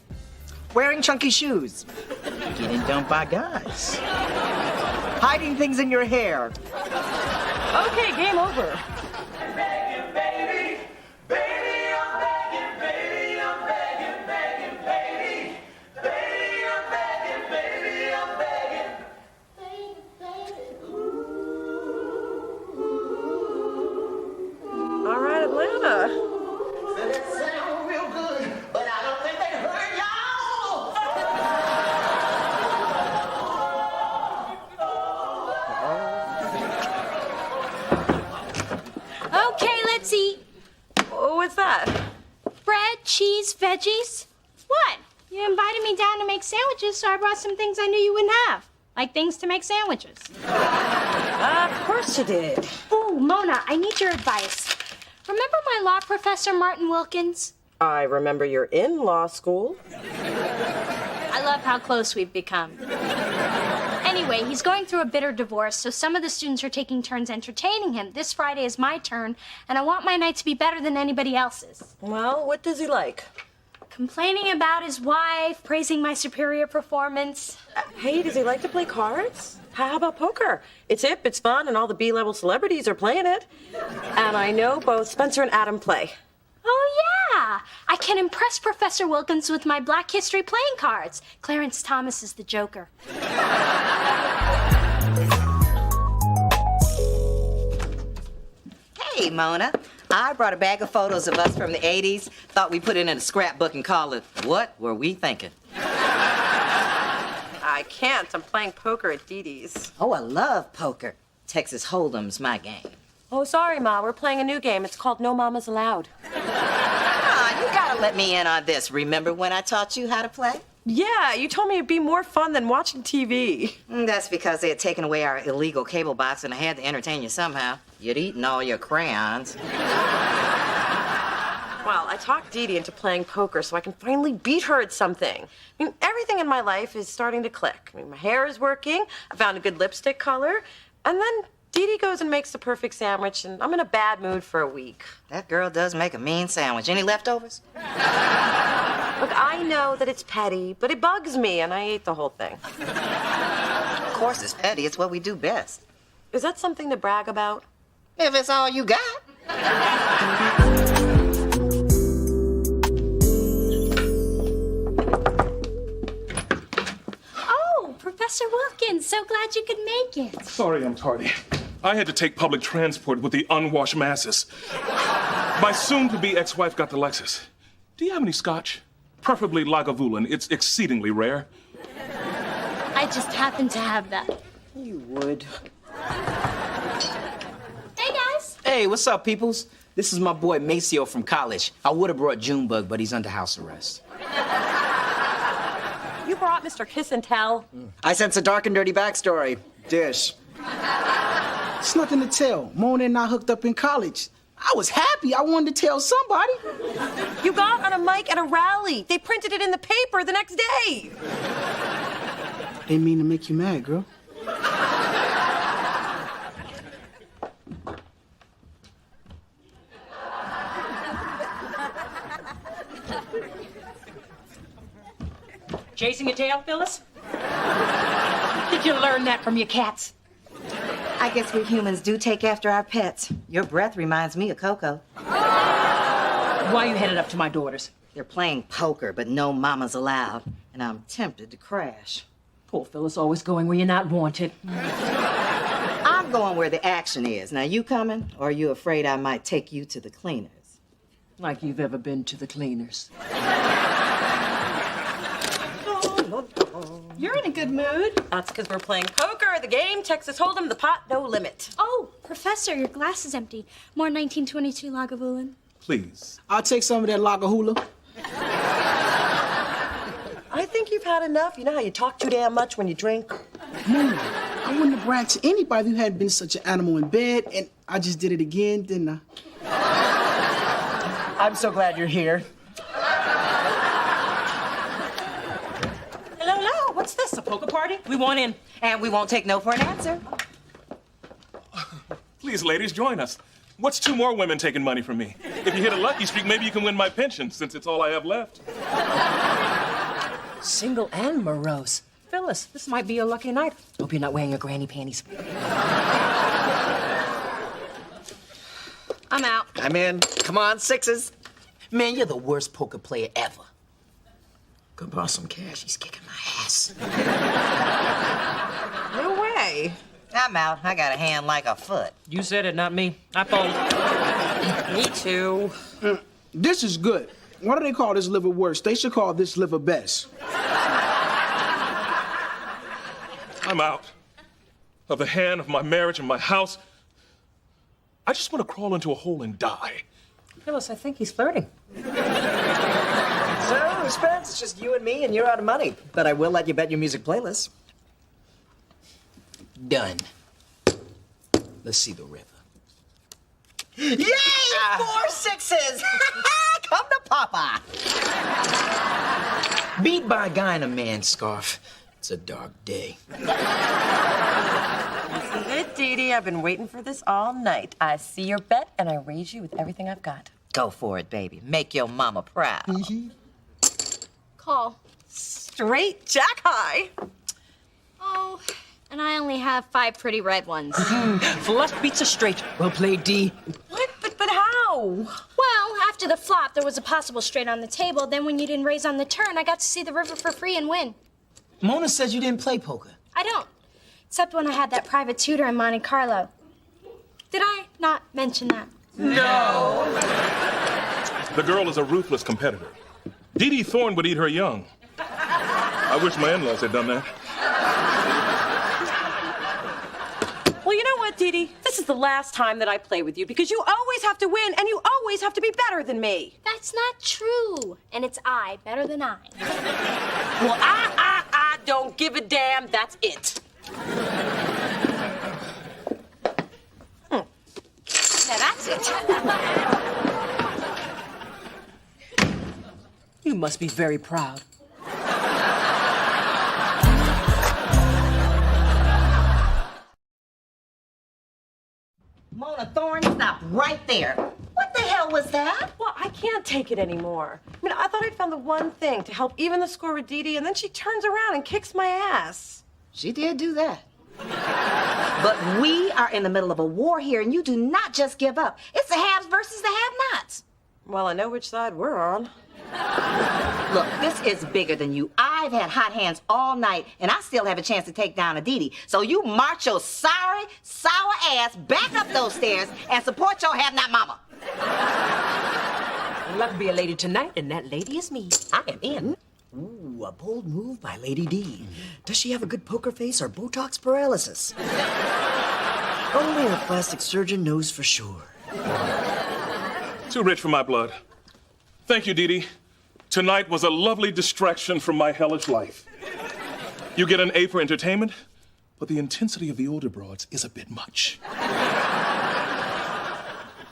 Wearing chunky shoes. Getting dumped by guys. Hiding things in your hair. Okay, game over. All right, Atlanta. It sound real good, but I don't think they heard y'all. Okay, let's eat. What's that? Bread, cheese, veggies. What? You invited me down to make sandwiches, so I brought some things I knew you wouldn't have. Like things to make sandwiches. Of course you did. Ooh, Mona, I need your advice. Remember my law professor, Martin Wilkins? I remember you're in law school. I love how close we've become. Anyway, he's going through a bitter divorce, so some of the students are taking turns entertaining him. This Friday is my turn, and I want my night to be better than anybody else's. Well, what does he like? Complaining about his wife, praising my superior performance. Hey, does he like to play cards? How about poker? It's hip, it's fun, and all the B-level celebrities are playing it. And I know both Spencer and Adam play. Oh, yeah. I can impress Professor Wilkins with my Black History playing cards. Clarence Thomas is the Joker. Hey, Mona. I brought a bag of photos of us from the 80s. Thought we'd put it in a scrapbook and call it, What Were We Thinking? I can't. I'm playing poker at Dee Dee's. Oh, I love poker. Texas Hold'em's my game. Oh, sorry, Ma. We're playing a new game. It's called No Mamas Allowed. You gotta let me in on this. Remember when I taught you how to play? Yeah, you told me it'd be more fun than watching TV. That's because they had taken away our illegal cable box and I had to entertain you somehow. You'd eaten all your crayons. Well, I talked Dee Dee into playing poker so I can finally beat her at something. I mean, everything in my life is starting to click. I mean, my hair is working, I found a good lipstick color, and then Dee Dee goes and makes the perfect sandwich, and I'm in a bad mood for a week. That girl does make a mean sandwich. Any leftovers? Look, I know that it's petty, but it bugs me, and I ate the whole thing. Of course it's petty. It's what we do best. Is that something to brag about? If it's all you got. Oh, Professor Wilkins, so glad you could make it. Sorry I'm tardy. I had to take public transport with the unwashed masses. My soon-to-be ex-wife got the Lexus. Do you have any scotch? Preferably Lagavulin. It's exceedingly rare. I just happen to have that. You would. Hey, guys. Hey, what's up, peoples? This is my boy Maceo from college. I would have brought Junebug, but he's under house arrest. You brought Mr. Kiss and Tell. I sense a dark and dirty backstory. Dish. It's nothing to tell. Mona and I hooked up in college. I was happy. I wanted to tell somebody. You got on a mic at a rally. They printed it in the paper the next day. Didn't mean to make you mad, girl. Chasing your tail, Phyllis? Did you learn that from your cats? I guess we humans do take after our pets. Your breath reminds me of Coco. Why are you headed up to my daughters? They're playing poker, but no mamas allowed. And I'm tempted to crash. Poor Phyllis, always going where you're not wanted. I'm going where the action is. Now, you coming? Or are you afraid I might take you to the cleaners? Like you've ever been to the cleaners. You're in a good mood. That's because we're playing poker, the game, Texas Hold'em, the pot, no limit. Oh, Professor, your glass is empty. More 1922 Lagavulin. Please. I'll take some of that Lagahula. I think you've had enough. You know how you talk too damn much when you drink? Mona, I wouldn't have bragged to anybody who hadn't been such an animal in bed, and I just did it again, didn't I? I'm so glad you're here. Hello, what's this, a poker party? We want in. And we won't take no for an answer. Please, ladies, join us. What's 2 more women taking money from me? If you hit a lucky streak, maybe you can win my pension, since it's all I have left. Single and morose. Phyllis, this might be a lucky night. Hope you're not wearing your granny panties. I'm out. I'm in. Come on, sixes. Man, you're the worst poker player ever. Could borrow some cash. He's kicking my ass. No way. I'm out. I got a hand like a foot. You said it, not me. I fold. Me too. This is good. Why do they call this liver worse? They should call this liver best. I'm out. Of the hand, of my marriage, and my house. I just want to crawl into a hole and die. Phyllis, I think he's flirting. So, Spence, it's just you and me, and you're out of money. But I will let you bet your music playlist. Done. Let's see the river. Yay! 4 sixes! Come to Papa! Beat by a guy in a man's scarf. It's a dark day. Good, Dee Dee. I've been waiting for this all night. I see your bet, and I raise you with everything I've got. Go for it, baby. Make your mama proud. Call. Straight Jack high. Oh, and I only have 5 pretty red ones. Flush beats a straight. Well played, D. What? But how? Well, after the flop, there was a possible straight on the table. Then when you didn't raise on the turn, I got to see the river for free and win. Mona says you didn't play poker. I don't. Except when I had that private tutor in Monte Carlo. Did I not mention that? No. The girl is a ruthless competitor. Dee Dee Thorne would eat her young. I wish my in-laws had done that. Well, you know what, Dee Dee? This is the last time that I play with you because you always have to win and you always have to be better than me. That's not true. And it's I, better than I. Well, I don't give a damn. That's it. Now that's it. You must be very proud. Mona Thorne, stop right there. What the hell was that? Well, I can't take it anymore. I mean, I thought I'd found the one thing to help even the score with Dee Dee, and then she turns around and kicks my ass. She did do that. But we are in the middle of a war here, and you do not just give up. It's the haves versus the have-nots. Well, I know which side we're on. Look, this is bigger than you. I've had hot hands all night, and I still have a chance to take down a Dee Dee. So you march your sorry, sour ass back up those stairs and support your have-not mama. I'd love to be a lady tonight, and that lady is me. I am in. Ooh, a bold move by Lady D. Does she have a good poker face or Botox paralysis? Only a plastic surgeon knows for sure. Too rich for my blood. Thank you, Dee Dee. Tonight was a lovely distraction from my hellish life. You get an A for entertainment, but the intensity of the older broads is a bit much.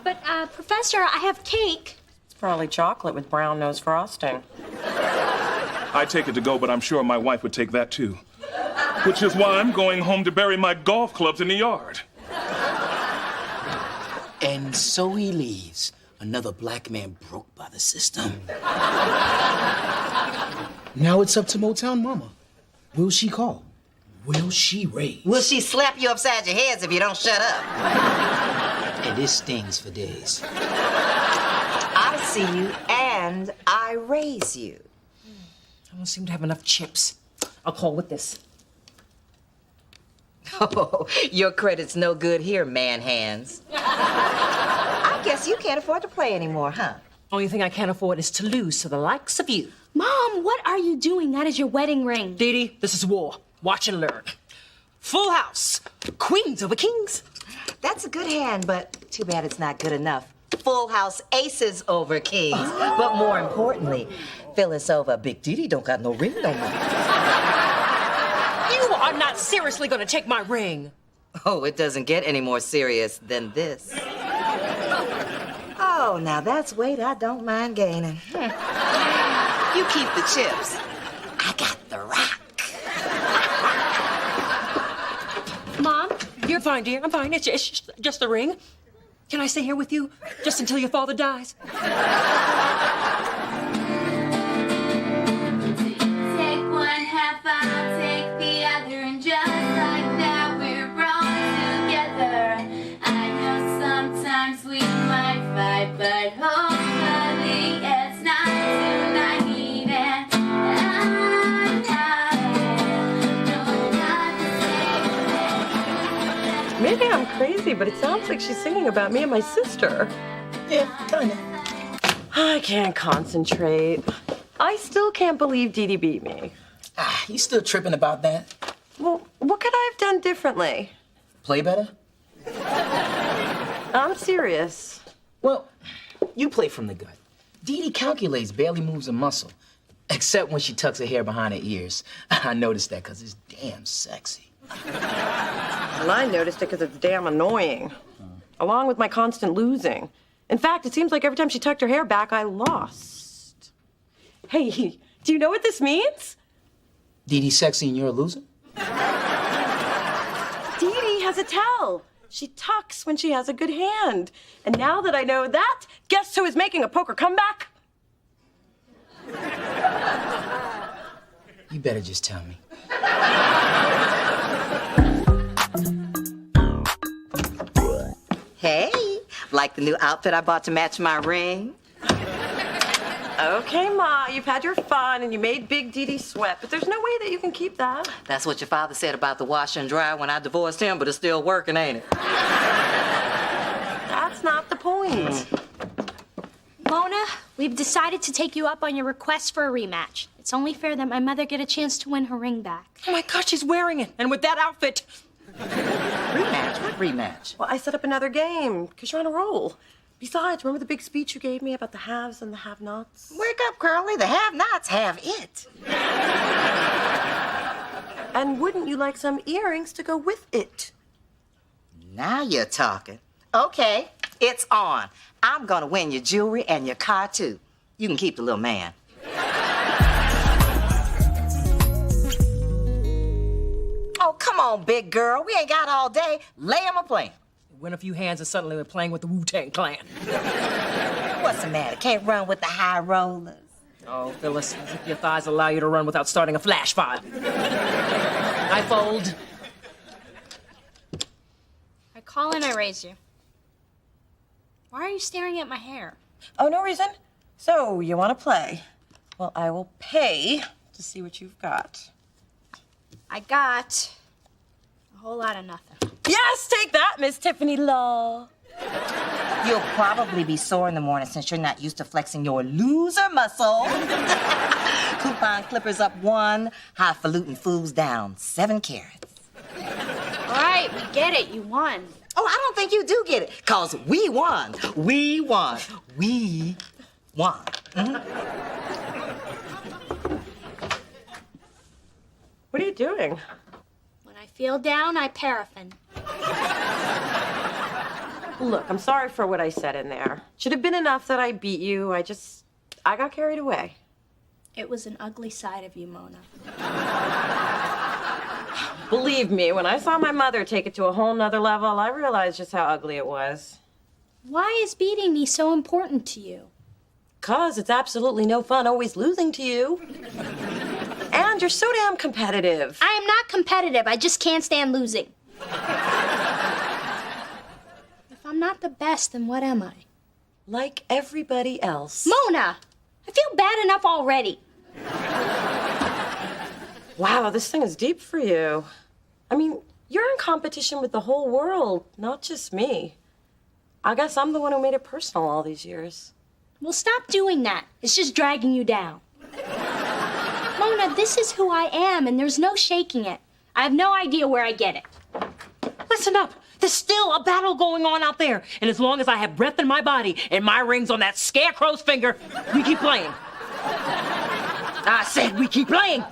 But, Professor, I have cake. It's probably chocolate with brown nose frosting. I take it to go, but I'm sure my wife would take that too. Which is why I'm going home to bury my golf clubs in the yard. And so he leaves. Another black man broke by the system. Now it's up to Motown Mama. Will she call? Will she raise? Will she slap you upside your heads if you don't shut up? And this stings for days. I see you and I raise you. I don't seem to have enough chips. I'll call with this. Oh, your credit's no good here, man hands. I guess you can't afford to play anymore, huh? Only thing I can't afford is to lose to the likes of you. Mom, what are you doing? That is your wedding ring. Dee Dee, this is war. Watch and learn. Full house. Queens over kings. That's a good hand, but too bad it's not good enough. Full house aces over kings. But more importantly, Phyllis over Big Dee Dee don't got no ring no more. You are not seriously gonna take my ring. Oh, it doesn't get any more serious than this. Oh, now that's weight I don't mind gaining. You keep the chips. I got the rock. Mom, you're fine, dear. I'm fine. It's just the ring. Can I stay here with you just until your father dies? Take one half, I'll take the other, and just like that we're wrong together. I know sometimes we might fight, but hopefully it's not tonight. Maybe I'm crazy, but it sounds like she's singing about me and my sister. Yeah, kinda. I can't concentrate. I still can't believe Dee Dee beat me. You still tripping about that? Well, what could I have done differently? Play better? I'm serious. Well, you play from the gut. Dee Dee calculates, barely moves a muscle. Except when she tucks her hair behind her ears. I noticed that because it's damn sexy. Well, I noticed it because it's damn annoying. Along with my constant losing. In fact, it seems like every time she tucked her hair back, I lost. Hey, do you know what this means? Dee Dee's sexy and you're a loser? Dee Dee has a tell. She tucks when she has a good hand. And now that I know that, guess who is making a poker comeback? You better just tell me. Hey, like the new outfit I bought to match my ring? Okay, Ma, you've had your fun and you made Big Dee Dee sweat, but there's no way that you can keep that. That's what your father said about the washer and dryer when I divorced him, but it's still working, ain't it? That's not the point. Mona, we've decided to take you up on your request for a rematch. It's only fair that my mother get a chance to win her ring back. Oh my God, she's wearing it. And with that outfit. Rematch? What rematch? Well, I set up another game, because you're on a roll. Besides, remember the big speech you gave me about the haves and the have-nots? Wake up, Curly. The have-nots have it. And wouldn't you like some earrings to go with it? Now you're talking. Okay, it's on. I'm gonna win your jewelry and your car, too. You can keep the little man. Oh, come on, big girl. We ain't got all day. Lay him a plane. Win a few hands and suddenly we're playing with the Wu-Tang Clan. What's the matter? Can't run with the high rollers? Oh, Phyllis, as if your thighs allow you to run without starting a flash fire. I fold. I call and I raise you. Why are you staring at my hair? Oh, no reason. So, you want to play? Well, I will pay to see what you've got. I got a whole lot of nothing. Yes, take that, Miss Tiffany Law. You'll probably be sore in the morning since you're not used to flexing your loser muscle. Coupon clippers up 1, highfalutin fools down 7 carats. All right, we get it. You won. Oh, I don't think you do get it, because we won. We won. We won. What are you doing? When I feel down, I paraffin. Look, I'm sorry for what I said in there. Should have been enough that I beat you. I got carried away. It was an ugly side of you, Mona. Believe me, when I saw my mother take it to a whole nother level, I realized just how ugly it was. Why is beating me so important to you? 'Cause it's absolutely no fun always losing to you. And you're so damn competitive. I am not competitive. I just can't stand losing. If I'm not the best, then what am I? Like everybody else. Mona! I feel bad enough already. Wow, this thing is deep for you. I mean, you're in competition with the whole world, not just me. I guess I'm the one who made it personal all these years. Well, stop doing that. It's just dragging you down. Mona, this is who I am, and there's no shaking it. I have no idea where I get it. Listen up. There's still a battle going on out there. And as long as I have breath in my body and my ring's on that scarecrow's finger, we keep playing. I said we keep playing.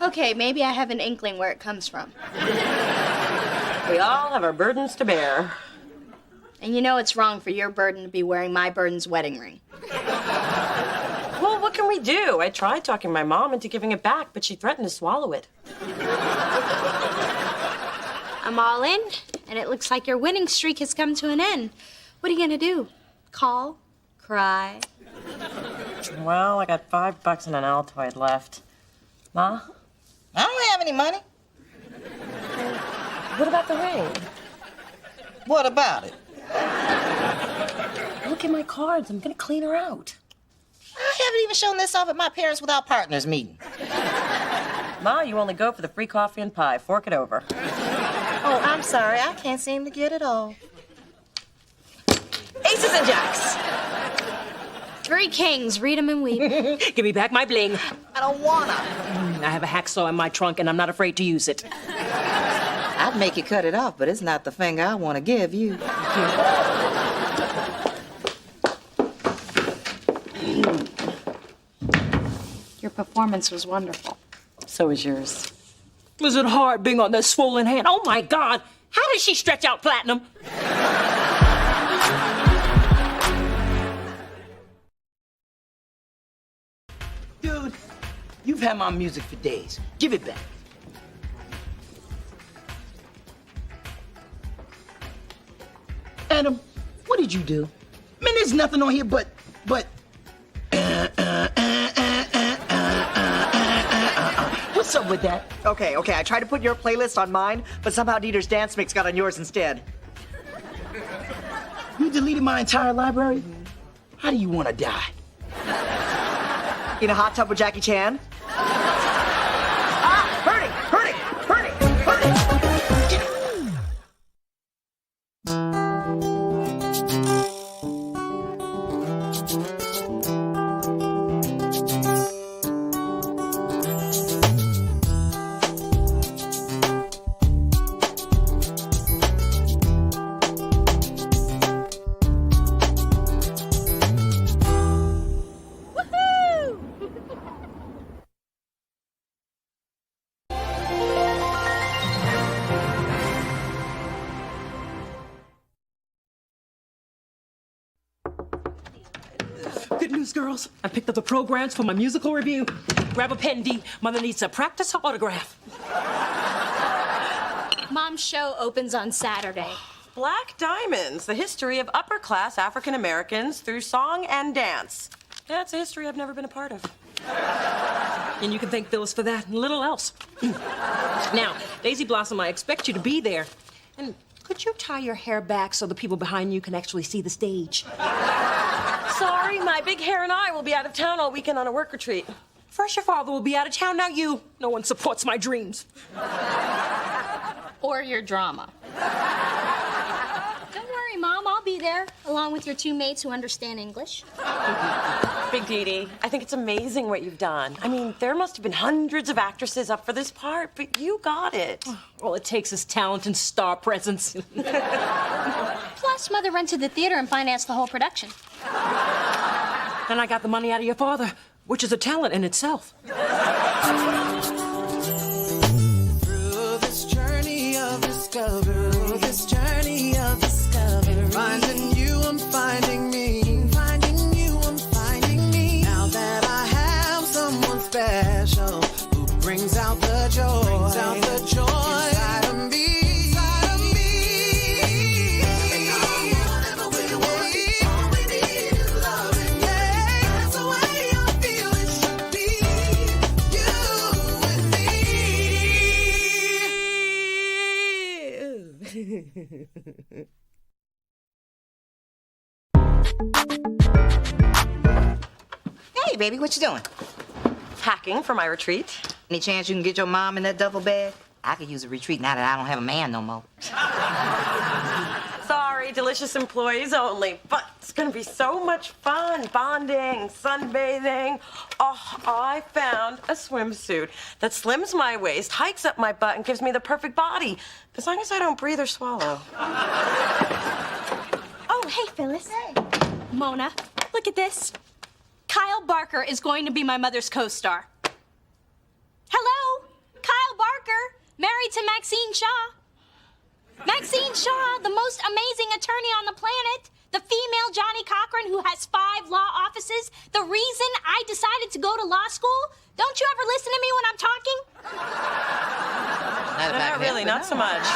Okay, maybe I have an inkling where it comes from. We all have our burdens to bear. And you know it's wrong for your burden to be wearing my burden's wedding ring. Well, what can we do? I tried talking my mom into giving it back, but she threatened to swallow it. I'm all in, and it looks like your winning streak has come to an end. What are you gonna do? Call? Cry? Well, I got $5 and an Altoid left. Ma? I don't have any money. What about the ring? What about it? Look at my cards. I'm gonna clean her out. I haven't even shown this off at my parents without partners meeting. Ma, you only go for the free coffee and pie. Fork it over. Oh, I'm sorry. I can't seem to get it all. Aces and jacks. 3 kings. Read 'em and weep. Give me back my bling. I don't wanna. I have a hacksaw in my trunk and I'm not afraid to use it. I'd make you cut it off, but it's not the finger I want to give you. Your performance was wonderful. So was yours. Was it hard being on that swollen hand? Oh my God! How did she stretch out platinum? Dude, you've had my music for days. Give it back. Adam, what did you do? Man, there's nothing on here but What's up with that? Okay, I tried to put your playlist on mine, but somehow Dieter's dance mix got on yours instead. You deleted my entire library? How do you want to die? In a hot tub with Jackie Chan? Hurting! Good news, girls. I picked up the programs for my musical review. Grab a pen, D. Mother needs to practice her autograph. Mom's show opens on Saturday. Black Diamonds, the history of upper-class African Americans through song and dance. That's a history I've never been a part of. And you can thank Phyllis for that and little else. Now, Daisy Blossom, I expect you to be there. And could you tie your hair back so the people behind you can actually see the stage? Sorry, my big hair and I will be out of town all weekend on a work retreat. First your father will be out of town, now you. No one supports my dreams. Or your drama. Don't worry, Mom, I'll be there, along with your two mates who understand English. Big Dee Dee, I think it's amazing what you've done. I mean, there must have been hundreds of actresses up for this part, but you got it. All it takes is talent and star presence. Plus, Mother rented the theater and financed the whole production. And I got the money out of your father, which is a talent in itself. Through this journey of discovery, finding you, I'm finding me. Finding you, I'm finding me. Now that I have someone special who brings out the joy, inside of me. Hey, baby, what you doing? Packing for my retreat. Any chance you can get your mom in that duffel bag? I could use a retreat now that I don't have a man no more. Sorry, delicious employees only, but it's gonna be so much fun. Bonding, sunbathing. Oh, I found a swimsuit that slims my waist, hikes up my butt, and gives me the perfect body. As long as I don't breathe or swallow. Oh, hey, Phyllis. Hey. Mona, look at this. Kyle Barker is going to be my mother's co-star. Hello, Kyle Barker, married to Maxine Shaw. Maxine Shaw, the most amazing attorney on the planet. The female Johnny Cochran who has 5 law offices. The reason I decided to go to law school. Don't you ever listen to me when I'm talking? Not really, not so much.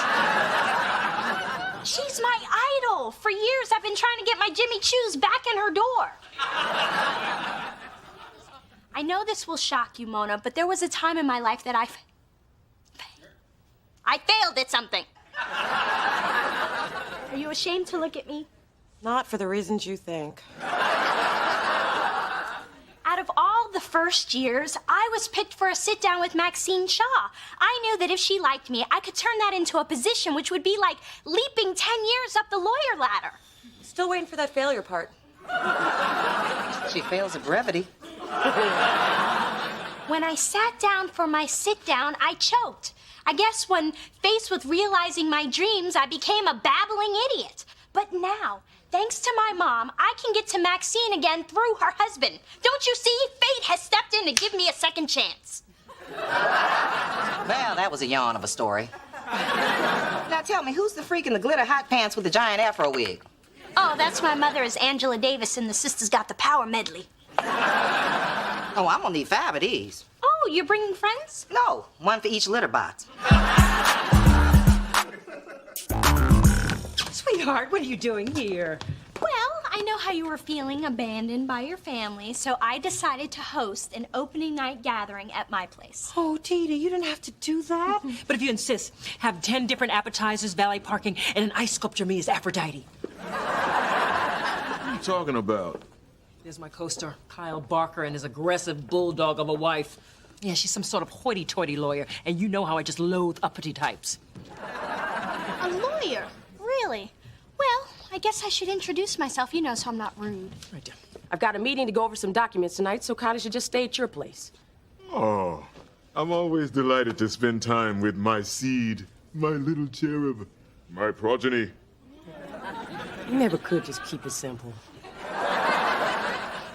She's my idol. For years, I've been trying to get my Jimmy Choos back in her door. I know this will shock you, Mona, but there was a time in my life that I failed at something. Are you ashamed to look at me? Not for the reasons you think. Out of all the first years, I was picked for a sit-down with Maxine Shaw. I knew that if she liked me, I could turn that into a position which would be like leaping 10 years up the lawyer ladder. Still waiting for that failure part. She fails at brevity. When I sat down for my sit-down, I choked. I guess when faced with realizing my dreams, I became a babbling idiot. But now, thanks to my mom, I can get to Maxine again through her husband. Don't you see? Fate has stepped in to give me a second chance. Well, that was a yawn of a story. Now tell me, who's the freak in the glitter hot pants with the giant afro wig? Oh, that's my mother as Angela Davis in the Sisters Got the Power medley. Oh, I'm gonna need 5 of these. Oh, you're bringing friends? No, 1 for each litter box. Sweetheart, what are you doing here? Well, I know how you were feeling abandoned by your family, so I decided to host an opening night gathering at my place. Oh, Tita, you didn't have to do that. But if you insist, have 10 different appetizers, valet parking, and an ice sculpture me as Aphrodite. What are you talking about? There's my co-star, Kyle Barker, and his aggressive bulldog of a wife. Yeah, she's some sort of hoity-toity lawyer, and you know how I just loathe uppity types. A lawyer? Really? Well, I guess I should introduce myself, so I'm not rude. Right there. I've got a meeting to go over some documents tonight, so Kylie should just stay at your place. Oh, I'm always delighted to spend time with my seed, my little cherub, my progeny. You never could just keep it simple.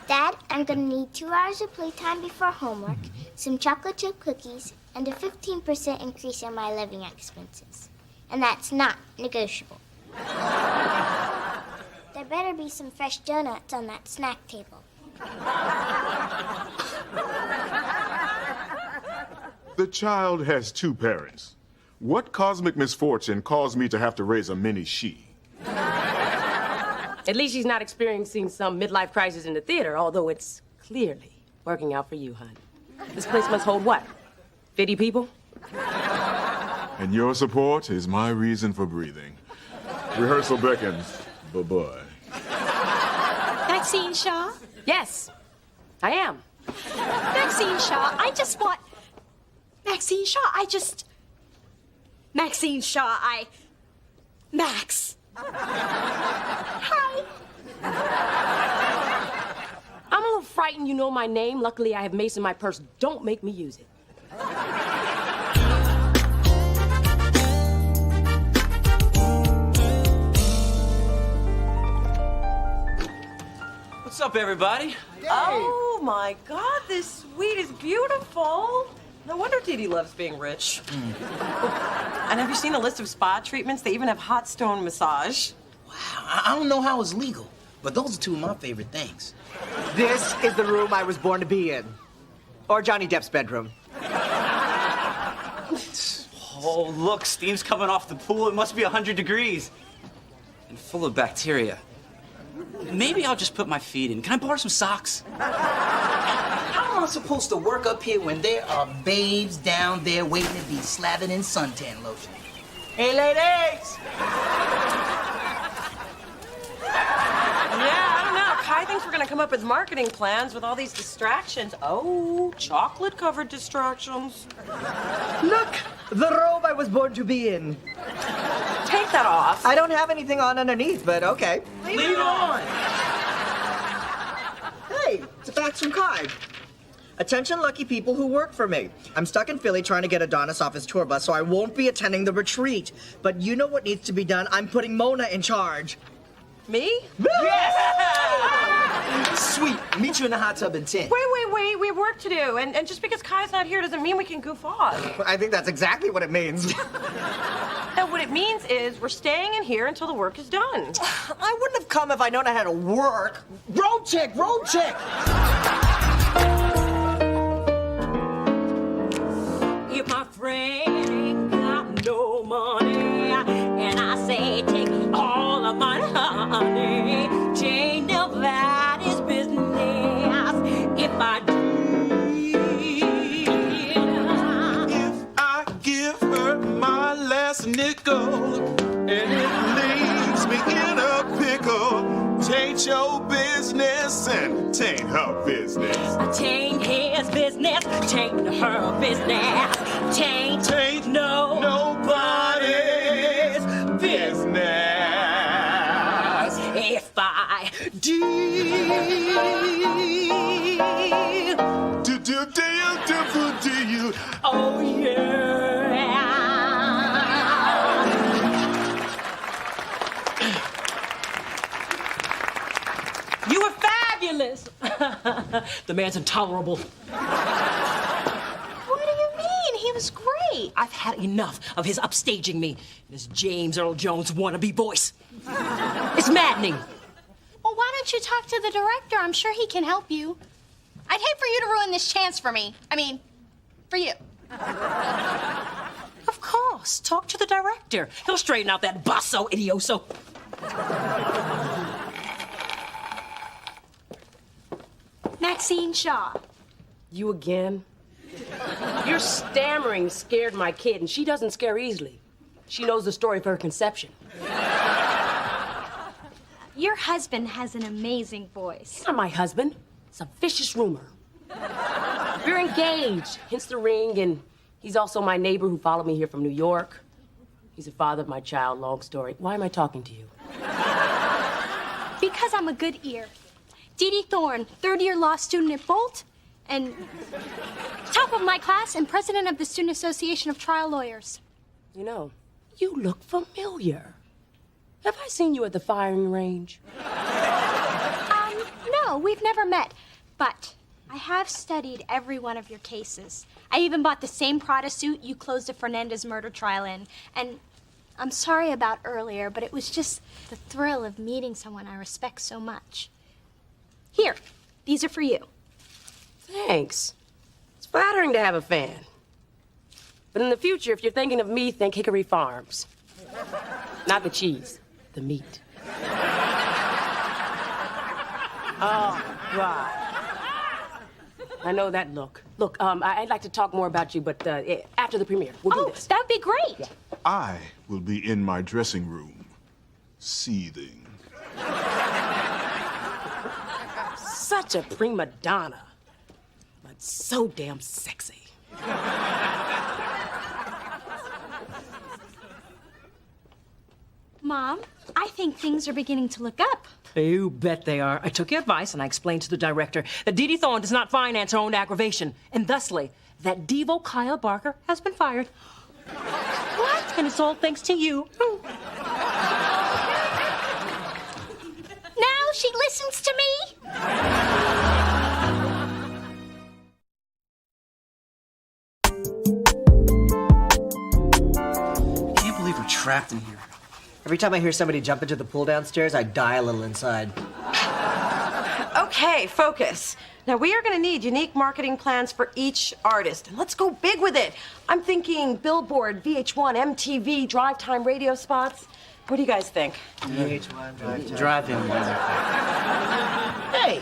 Dad, I'm gonna need 2 hours of playtime before homework, some chocolate chip cookies, and a 15% increase in my living expenses. And that's not negotiable. There better be some fresh donuts on that snack table. The child has 2 parents. What cosmic misfortune caused me to have to raise a mini she? At least she's not experiencing some midlife crisis in the theater, although it's clearly working out for you, hon. This place must hold what? 50 people? And your support is my reason for breathing. Rehearsal beckons. Bye-bye. Maxine Shaw? Yes, I am. Maxine Shaw, Maxine Shaw, Max. Hi. I'm a little frightened you know my name. Luckily, I have Mace in my purse. Don't make me use it. What's up, everybody? Oh my God, this suite is beautiful. No wonder Dee Dee loves being rich. And have you seen a list of spa treatments? They even have hot stone massage. Wow, I don't know how it's legal, but those are 2 of my favorite things. This is the room I was born to be in. Or Johnny Depp's bedroom. Oh, look, steam's coming off the pool. It must be 100 degrees. And full of bacteria. Maybe I'll just put my feet in. Can I borrow some socks? How am I supposed to work up here when there are babes down there waiting to be slathered in suntan lotion? Hey, ladies! Yeah, I don't know. Kai thinks we're gonna come up with marketing plans with all these distractions. Oh, chocolate-covered distractions. Look, the robe I was born to be in. Take that off. I don't have anything on underneath, but okay. Leave it on! Hey, it's a fax from Kai. Attention lucky people who work for me. I'm stuck in Philly trying to get Adonis off his tour bus, so I won't be attending the retreat. But you know what needs to be done? I'm putting Mona in charge. Me? Yes! Sweet. Meet you in the hot tub in 10. Wait. We have work to do. And just because Kai's not here doesn't mean we can goof off. I think that's exactly what it means. And what it means is we're staying in here until the work is done. I wouldn't have come if I'd known I had to work. Road check! If my friend ain't got no money, and I say take all of my honey, change nobody's business. If I do, If I give her my last nickel and it leaves me in a pickle, tain't your business and tain't her business. tain't his business, tain't her business, tain't nobody's business. If I do. Do you? Oh, yeah. You were fabulous. The man's intolerable. What do you mean? He was great. I've had enough of his upstaging me and his James Earl Jones wannabe voice. It's maddening. Well, why don't you talk to the director? I'm sure he can help you. I'd hate for you to ruin this chance for me. I mean, for you. Of course. Talk to the director. He'll straighten out that basso idioso. Maxine Shaw. You again? Your stammering scared my kid, and she doesn't scare easily. She knows the story of her conception. Your husband has an amazing voice. He's not my husband. It's a vicious rumor. We're engaged, hence the ring, and he's also my neighbor who followed me here from New York. He's the father of my child, long story. Why am I talking to you? Because I'm a good ear. Dee Dee Thorne, third-year law student at Bolt, and top of my class and president of the Student Association of Trial Lawyers. You know, you look familiar. Have I seen you at the firing range? No, we've never met, but I have studied every one of your cases. I even bought the same Prada suit you closed a Fernandez murder trial in, and I'm sorry about earlier, but it was just the thrill of meeting someone I respect so much. Here, these are for you. Thanks. It's flattering to have a fan. But in the future, if you're thinking of me, think Hickory Farms. Not the cheese, the meat. Oh, God. I know that look. Look, I'd like to talk more about you, but after the premiere, we'll do this. That would be great. Yeah. I will be in my dressing room, seething. Such a prima donna, but so damn sexy. Mom, I think things are beginning to look up. You bet they are. I took your advice and I explained to the director that Dee Dee Thorne does not finance her own aggravation, and thusly, that Devo Kyle Barker has been fired. What? And it's all thanks to you. Now she listens to me? I can't believe we're trapped in here. Every time I hear somebody jump into the pool downstairs, I die a little inside. Okay, focus. Now, we are going to need unique marketing plans for each artist. And let's go big with it. I'm thinking Billboard, VH1, MTV, drive time radio spots. What do you guys think? VH1, Drive-in. Hey,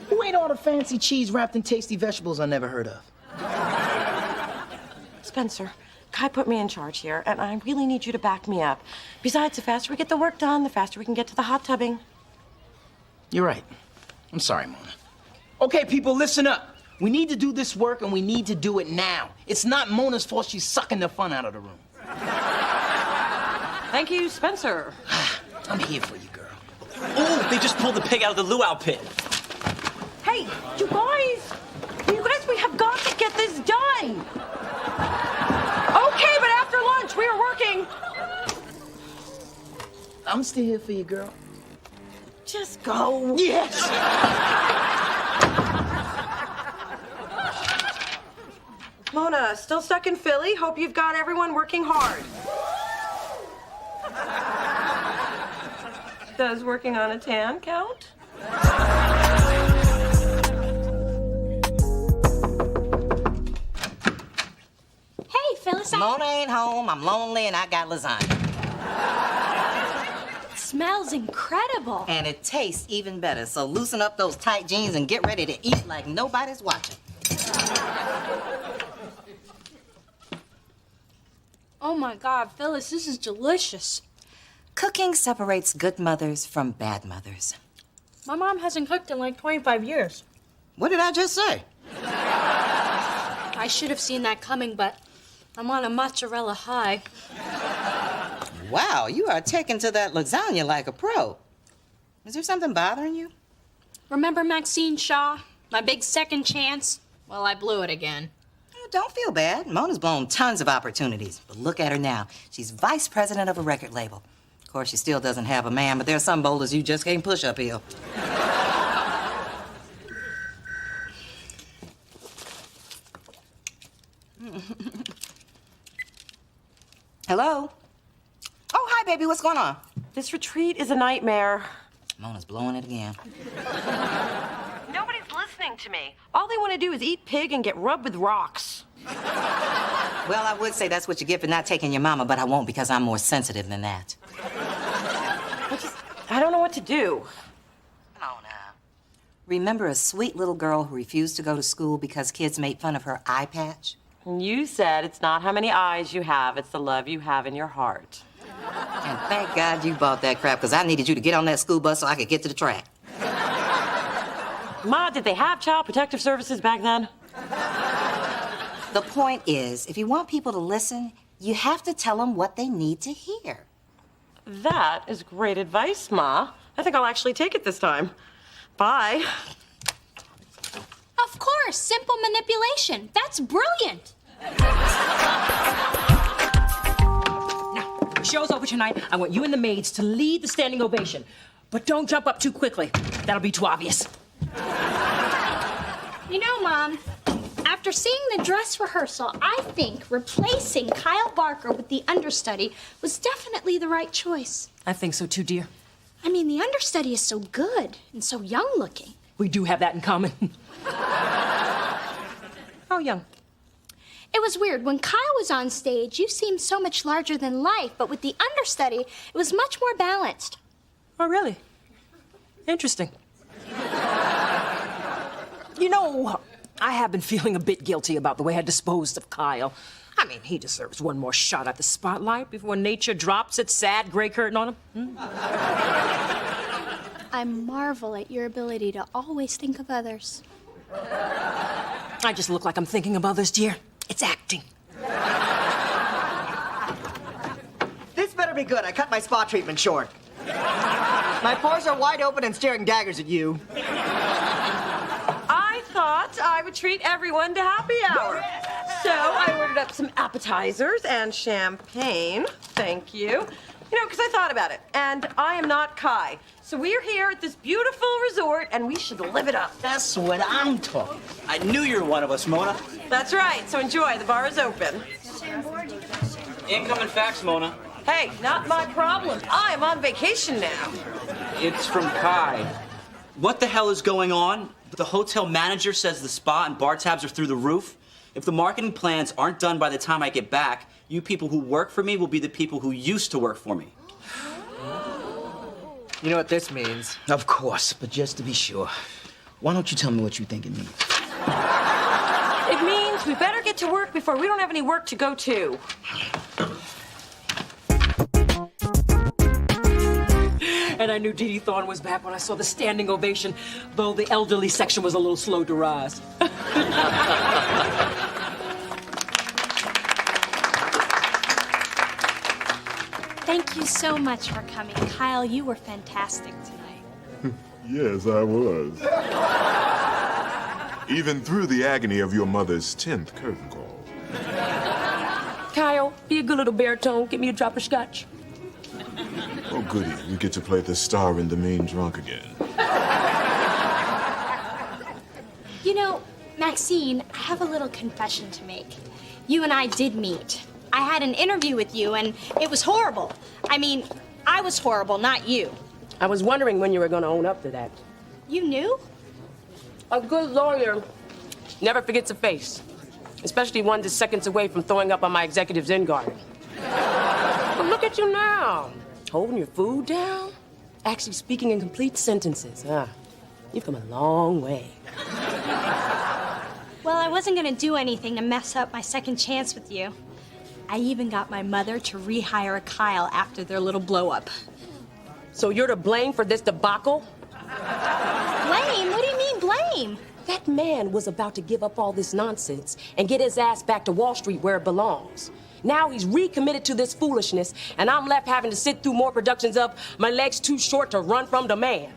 who ate all the fancy cheese wrapped in tasty vegetables I never heard of? Spencer, Kai put me in charge here, and I really need you to back me up. Besides, the faster we get the work done, the faster we can get to the hot tubbing. You're right. I'm sorry, Mona. Okay, people, listen up. We need to do this work, and we need to do it now. It's not Mona's fault she's sucking the fun out of the room. Thank you, Spencer. I'm here for you, girl. Ooh, they just pulled the pig out of the luau pit. Hey, you guys, we have got to get this done. Okay, but after lunch, we are working. I'm still here for you, girl. Just go. Yes! Mona, still stuck in Philly? Hope you've got everyone working hard. Does working on a tan count? Hey, Phyllis, Mona ain't home, I'm lonely, and I got lasagna. It smells incredible. And it tastes even better, so loosen up those tight jeans and get ready to eat like nobody's watching. Oh my God, Phyllis, this is delicious. Cooking separates good mothers from bad mothers. My mom hasn't cooked in like 25 years. What did I just say? I should have seen that coming, but I'm on a mozzarella high. Wow, you are taking to that lasagna like a pro. Is there something bothering you? Remember Maxine Shaw? My big second chance? Well, I blew it again. Oh, don't feel bad. Mona's blown tons of opportunities. But look at her now. She's vice president of a record label. Of course, she still doesn't have a man, but there's some boulders you just can't push uphill. Hello? Oh, hi, baby. What's going on? This retreat is a nightmare. Mona's blowing it again. Nobody's listening to me. All they want to do is eat pig and get rubbed with rocks. Well, I would say that's what you get for not taking your mama, but I won't because I'm more sensitive than that. I don't know what to do. Mona, Remember a sweet little girl who refused to go to school because kids made fun of her eye patch? You said it's not how many eyes you have, it's the love you have in your heart. And thank God you bought that crap, because I needed you to get on that school bus so I could get to the track. Ma, did they have child protective services back then? The point is, if you want people to listen, you have to tell them what they need to hear. That is great advice, Ma. I think I'll actually take it this time. Bye. Of course, simple manipulation. That's brilliant. Now, the show's over tonight. I want you and the maids to lead the standing ovation. But don't jump up too quickly. That'll be too obvious. You know, Mom, after seeing the dress rehearsal, I think replacing Kyle Barker with the understudy was definitely the right choice. I think so too, dear. I mean, the understudy is so good and so young looking. We do have that in common. How young? It was weird. When Kyle was on stage, you seemed so much larger than life, but with the understudy, it was much more balanced. Oh, really? Interesting. You know, I have been feeling a bit guilty about the way I disposed of Kyle. I mean, he deserves one more shot at the spotlight before nature drops its sad gray curtain on him. I marvel at your ability to always think of others. I just look like I'm thinking of others, dear. It's acting. This better be good. I cut my spa treatment short. My pores are wide open and staring daggers at you. I thought I would treat everyone to happy hour. So I ordered up some appetizers and champagne. Thank you. You know, because I thought about it. And I am not Kai. So we're here at this beautiful resort, and we should live it up. That's what I'm talking. I knew you were one of us, Mona. That's right. So enjoy. The bar is open. Incoming fax, Mona. Hey, not my problem. I am on vacation now. It's from Kai. What the hell is going on? The hotel manager says the spa and bar tabs are through the roof. If the marketing plans aren't done by the time I get back, you people who work for me will be the people who used to work for me. You know what this means? Of course, but just to be sure, why don't you tell me what you think it means? It means we better get to work before we don't have any work to go to. And I knew Dee Dee Thorne was back when I saw the standing ovation, though the elderly section was a little slow to rise. Thank you so much for coming. Kyle, you were fantastic tonight. Yes, I was. Even through the agony of your mother's 10th curtain call. Kyle, be a good little baritone. Get me a drop of scotch. Oh, goody. We get to play the star in The Mean Drunk again. You know, Maxine, I have a little confession to make. You and I did meet. I had an interview with you, and it was horrible. I mean, I was horrible, not you. I was wondering when you were going to own up to that. You knew? A good lawyer never forgets a face, especially one that's seconds away from throwing up on my executive's in garden. But look at you now, holding your food down, actually speaking in complete sentences. You've come a long way. Well, I wasn't going to do anything to mess up my second chance with you. I even got my mother to rehire Kyle after their little blow-up. So you're to blame for this debacle? Blame? What do you mean, blame? That man was about to give up all this nonsense and get his ass back to Wall Street where it belongs. Now he's recommitted to this foolishness, and I'm left having to sit through more productions of My Leg's Too Short to Run From the Man.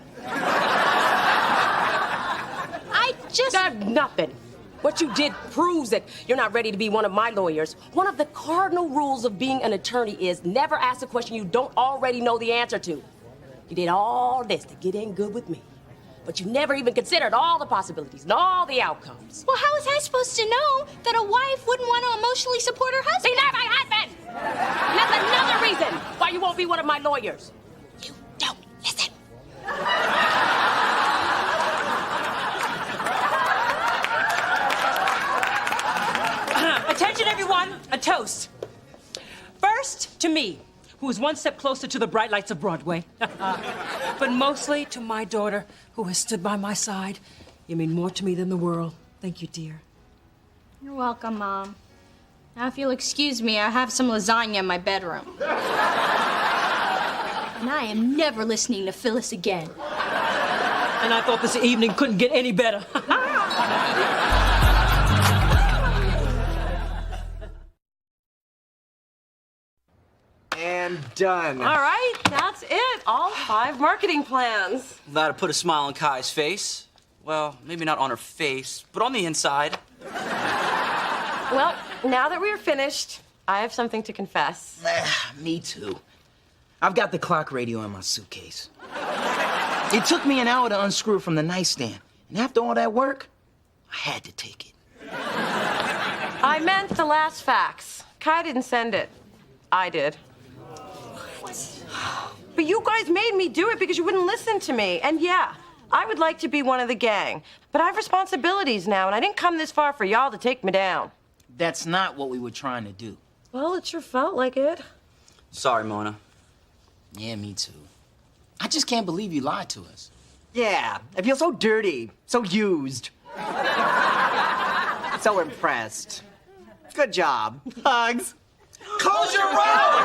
I just... Nothing. What you did proves that you're not ready to be one of my lawyers. One of the cardinal rules of being an attorney is never ask a question you don't already know the answer to. You did all this to get in good with me, but you never even considered all the possibilities and all the outcomes. Well, how was I supposed to know that a wife wouldn't want to emotionally support her husband? He's not my husband! And that's another reason why you won't be one of my lawyers. You don't listen. Attention, everyone. A toast. First, to me. who is one step closer to the bright lights of Broadway. But mostly to my daughter, who has stood by my side. You mean more to me than the world. Thank you, dear. You're welcome, Mom. Now, if you'll excuse me, I have some lasagna in my bedroom. And I am never listening to Phyllis again. And I thought this evening couldn't get any better. And done. All right, that's it. All 5 marketing plans. That'll put a smile on Kai's face. Well, maybe not on her face, but on the inside. Well, now that we're finished, I have something to confess. Me too. I've got the clock radio in my suitcase. It took me an hour to unscrew it from the nightstand. And after all that work, I had to take it. I meant the last fax. Kai didn't send it. I did. But you guys made me do it because you wouldn't listen to me. And yeah, I would like to be one of the gang. But I have responsibilities now, and I didn't come this far for y'all to take me down. That's not what we were trying to do. Well, it sure felt like it. Sorry, Mona. Yeah, me too. I just can't believe you lied to us. Yeah, I feel so dirty, so used. So impressed. Good job. Hugs. Close your road!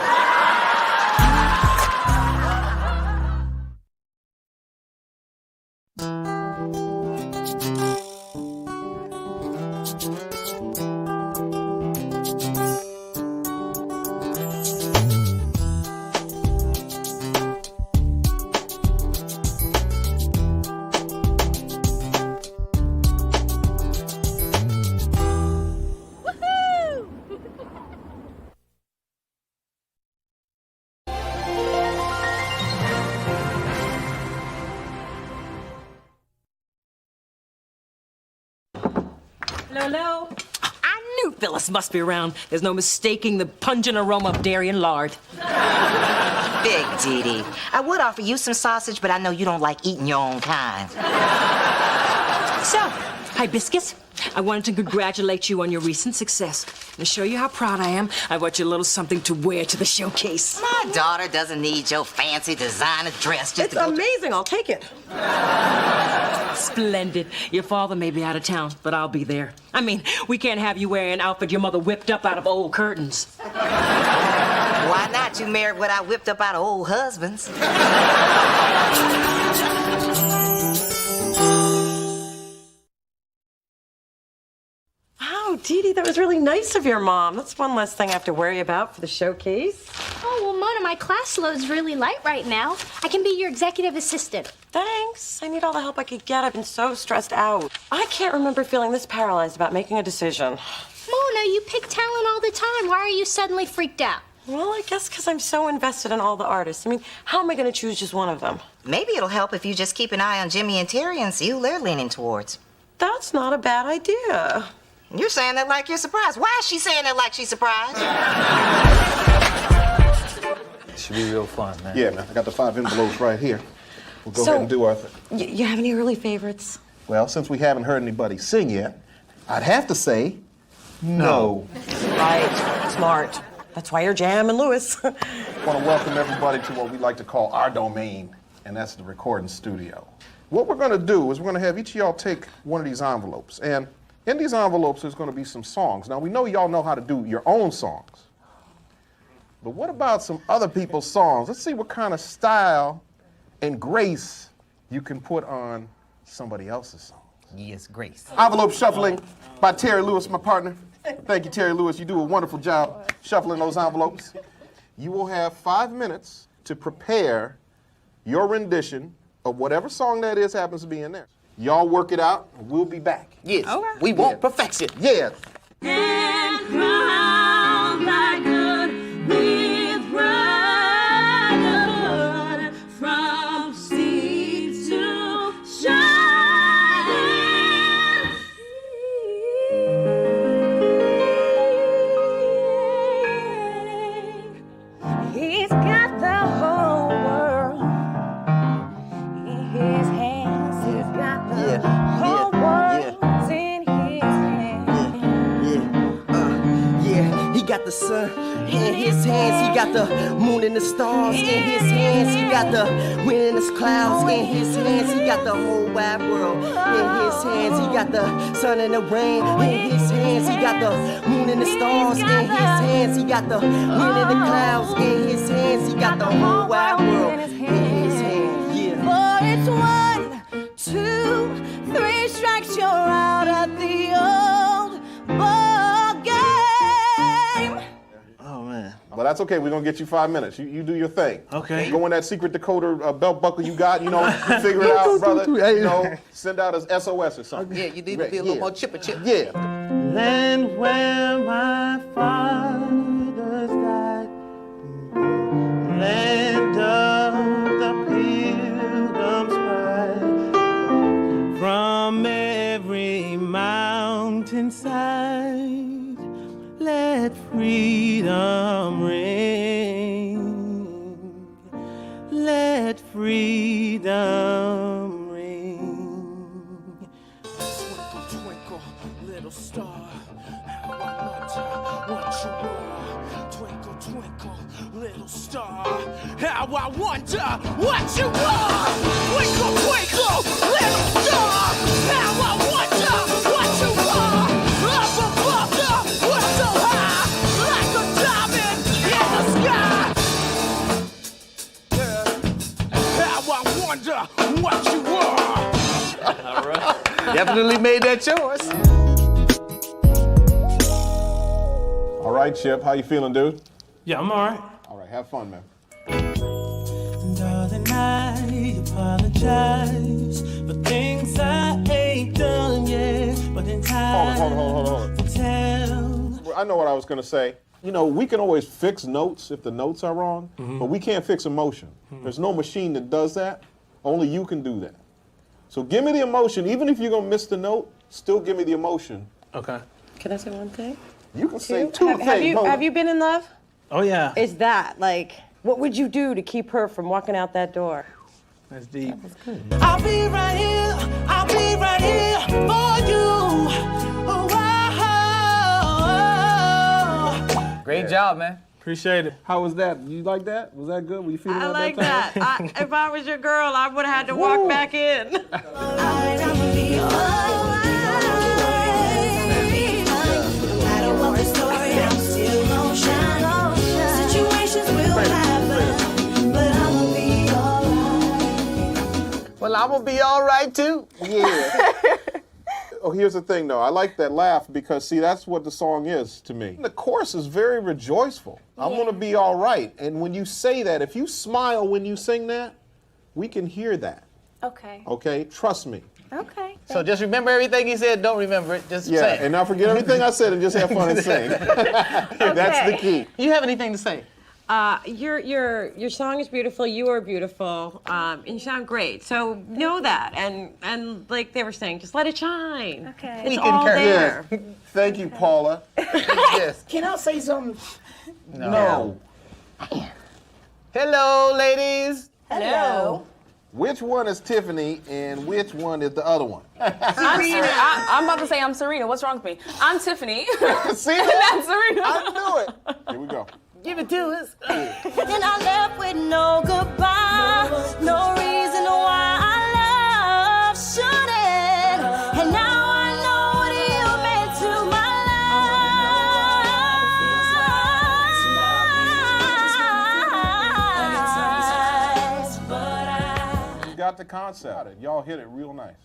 Hello? I knew Phyllis must be around. There's no mistaking the pungent aroma of dairy and lard. Big Dee Dee. I would offer you some sausage, but I know you don't like eating your own kind. So, Hibiscus, I wanted to congratulate you on your recent success. And to show you how proud I am, I brought you a little something to wear to the showcase. My daughter doesn't need your fancy designer dress just It's amazing. I'll take it. Splendid. Your father may be out of town, but I'll be there. I mean, we can't have you wearing an outfit your mother whipped up out of old curtains. Why not? You married what I whipped up out of old husbands. Wow, Dee Dee, that was really nice of your mom. That's one less thing I have to worry about for the showcase. Oh, well, Mona, my class load's really light right now. I can be your executive assistant. Thanks. I need all the help I could get. I've been so stressed out. I can't remember feeling this paralyzed about making a decision. Mona, you pick talent all the time. Why are you suddenly freaked out? Well, I guess because I'm so invested in all the artists. I mean, how am I going to choose just one of them? Maybe it'll help if you just keep an eye on Jimmy and Terry and see who they're leaning towards. That's not a bad idea. You're saying that like you're surprised. Why is she saying that like she's surprised? It should be real fun, man. Yeah, man. I got the 5 envelopes right here. We'll go So- ahead and do our thing. You have any early favorites? Well, since we haven't heard anybody sing yet, I'd have to say no. Right. Smart. That's why you're Jam and Lewis. I want to welcome everybody to what we like to call our domain, and that's the recording studio. What we're going to do is we're going to have each of y'all take one of these envelopes, and in these envelopes there's going to be some songs. Now, we know y'all know how to do your own songs, but what about some other people's songs? Let's see what kind of style and grace you can put on somebody else's songs. Yes, grace. Envelope shuffling by Terry Lewis, my partner. Thank you, Terry Lewis. You do a wonderful job shuffling those envelopes. You will have 5 minutes to prepare your rendition of whatever song that is happens to be in there. Y'all work it out, and we'll be back. Yes, we want perfection. Yeah. And crown thy good with brotherhood from sea to shining sea. He's got the whole world in his hands. He's got the whole world in his hands. Yeah, he got the sun In his hands, he got the moon and the stars. In his hands, he got the wind and the clouds. In his hands, he got the whole wide world. In his hands, he got the sun and the rain. In his hands, he got the moon and the stars. In his hands, he got the wind and the clouds. In his hands, he got the whole wide world. In his hands, yeah. For it's 1, 2, 3 strikes, you're out at the old ball game. Oh, man. But that's okay. We're going to get you 5 minutes. You do your thing. Okay. Go in that secret decoder belt buckle you got, figure it out, brother. Send out as SOS or something. Yeah, you need to be a little more chipper chip. Yeah. Land where my fathers died, land of the pilgrim's pride, from every mountainside, let freedom ring, let freedom ring. Twinkle, twinkle, little star, how I wonder what you are. Twinkle, twinkle, little star, how I wonder what you are. Twinkle, twinkle, little star, how I wonder what you are. Up above the world so high, like a diamond in the sky. Yeah, how I wonder what you are. All right. Definitely made that choice. All right, Chip. How you feeling, dude? Yeah, I'm all right. All right. Have fun, man. Darling, I apologize for things I ain't done yet, but in time. Hold on. Tell. I know what I was going to say. We can always fix notes if the notes are wrong, but we can't fix emotion. There's no machine that does that. Only you can do that. So give me the emotion. Even if you're going to miss the note, still give me the emotion. Okay. Can I say one thing? You can say two things. Have you been in love? Oh, yeah. Is that, what would you do to keep her from walking out that door? That's deep. I'll be right here for you. Great job, man. Appreciate it. How was that? You like that? Was that good? Were you feeling I that like time? that. If I was your girl, I would have had to walk back in. Well, I'm gonna be all right too. Yeah. Oh, here's the thing, though. I like that laugh because, see, that's what the song is to me. The chorus is very rejoiceful. I'm going to be all right. And when you say that, if you smile when you sing that, we can hear that. Okay. Okay? Trust me. Okay. So just remember everything he said. Don't remember it. Just say it. And now forget everything I said and just have fun and sing. That's the key. You have anything to say? Your song is beautiful. You are beautiful, and you sound great. So know that, and like they were saying, just let it shine. Okay. It's all there. Yes. Thank you, Paula. Yes. Can I say something? No. Hello, ladies. Hello. Which one is Tiffany and which one is the other one? I'm about to say I'm Serena. What's wrong with me? I'm Tiffany. See? That's Serena. I knew it. Here we go. Give it to us. Then I left with no goodbye, no reason why I love shouldn't. And now I know what you meant to my life. You got the concept. Y'all hit it real nice.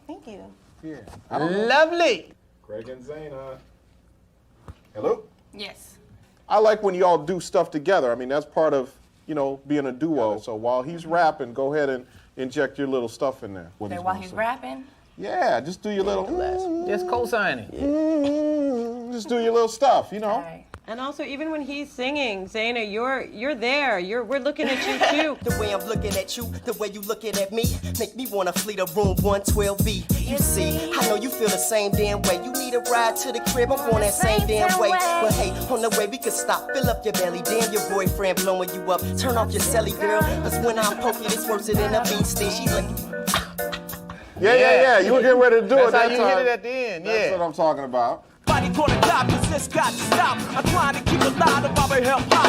Thank you. Yeah. Lovely. Greg and Zayna. Hello? Yes. I like when y'all do stuff together. I mean, that's part of, being a duo. So while he's rapping, go ahead and inject your little stuff in there. Okay, while he's rapping? Yeah, just do your little... Just co-signing. Just do your little stuff, Right. And also, even when he's singing, Zayna, you're there. We're looking at you too. The way I'm looking at you, the way you looking at me, make me wanna flee to room 112B. You see, I know you feel the same damn way. You need a ride to the crib, I'm going that same damn way. But hey, on the way we can stop, fill up your belly. Damn, your boyfriend blowing you up. Turn off your celly, girl, cause when I'm poking, it's worse than a bee sting. She's like... Yeah. You were getting ready to do it That's that how you time. hit it at the end, That's what I'm talking about. Nobody gonna stop, cause this got to stop. I'm trying to keep alive the Bobby hip-hop.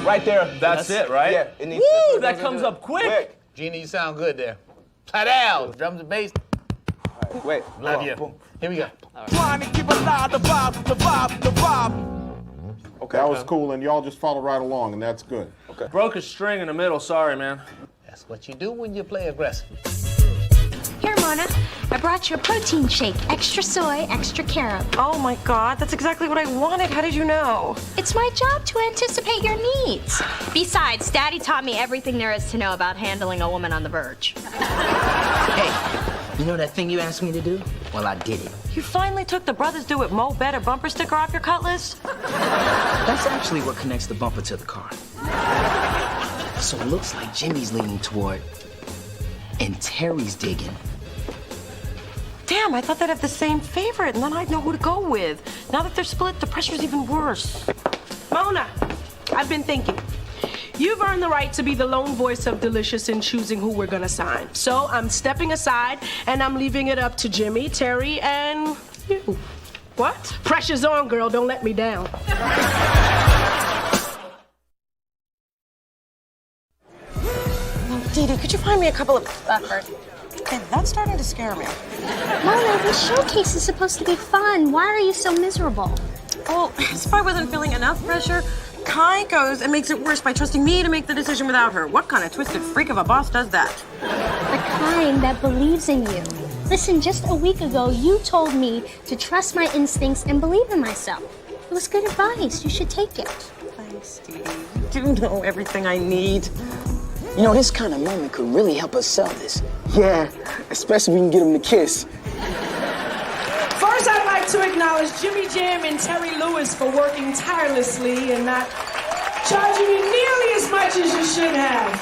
Right there. That's it, right? Yeah. It needs Woo, that comes up quick. Genie, you sound good there. Play drums and bass. Right, wait. Love you. Boom. Here we go. Trying to keep alive the vibe, the vibe, the vibe. Okay. That was cool, and y'all just follow right along, and that's good. Okay. Broke a string in the middle, sorry, man. That's what you do when you play aggressive. Here, Mona, I brought you a protein shake. Extra soy, extra carob. Oh my God, that's exactly what I wanted. How did you know? It's my job to anticipate your needs. Besides, Daddy taught me everything there is to know about handling a woman on the verge. Hey, you know that thing you asked me to do? Well, I did it. You finally took the Brothers Do It Mo Better bumper sticker off your Cutlass? That's actually what connects the bumper to the car. So it looks like Jimmy's leaning toward, and Terry's digging. Damn, I thought they'd have the same favorite, and then I'd know who to go with. Now that they're split, the pressure's even worse. Mona, I've been thinking. You've earned the right to be the lone voice of Delicious in choosing who we're gonna sign. So I'm stepping aside, and I'm leaving it up to Jimmy, Terry, and you. What? Pressure's on, girl. Don't let me down. Dee Dee, could you find me a couple of... Okay, that's starting to scare me. Mona, this showcase is supposed to be fun. Why are you so miserable? Well, if I wasn't feeling enough pressure, Kai goes and makes it worse by trusting me to make the decision without her. What kind of twisted freak of a boss does that? The kind that believes in you. Listen, just a week ago, you told me to trust my instincts and believe in myself. It was good advice. You should take it. Thanks, Dee Dee. You do know everything I need. You know, this kind of moment could really help us sell this. Yeah, especially if we can get him to kiss. First, I'd like to acknowledge Jimmy Jam and Terry Lewis for working tirelessly and not charging you nearly as much as you should have.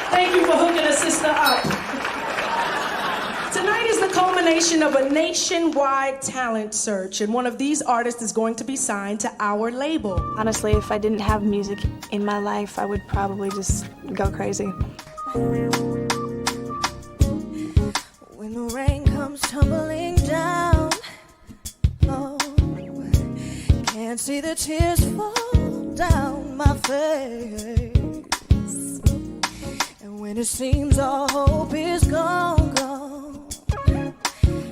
Thank you for hooking a sister up. Tonight is the culmination of a nationwide talent search, and one of these artists is going to be signed to our label. Honestly, if I didn't have music in my life, I would probably just go crazy. When the rain comes tumbling down, oh, can't see the tears fall down my face. And when it seems all hope is gone,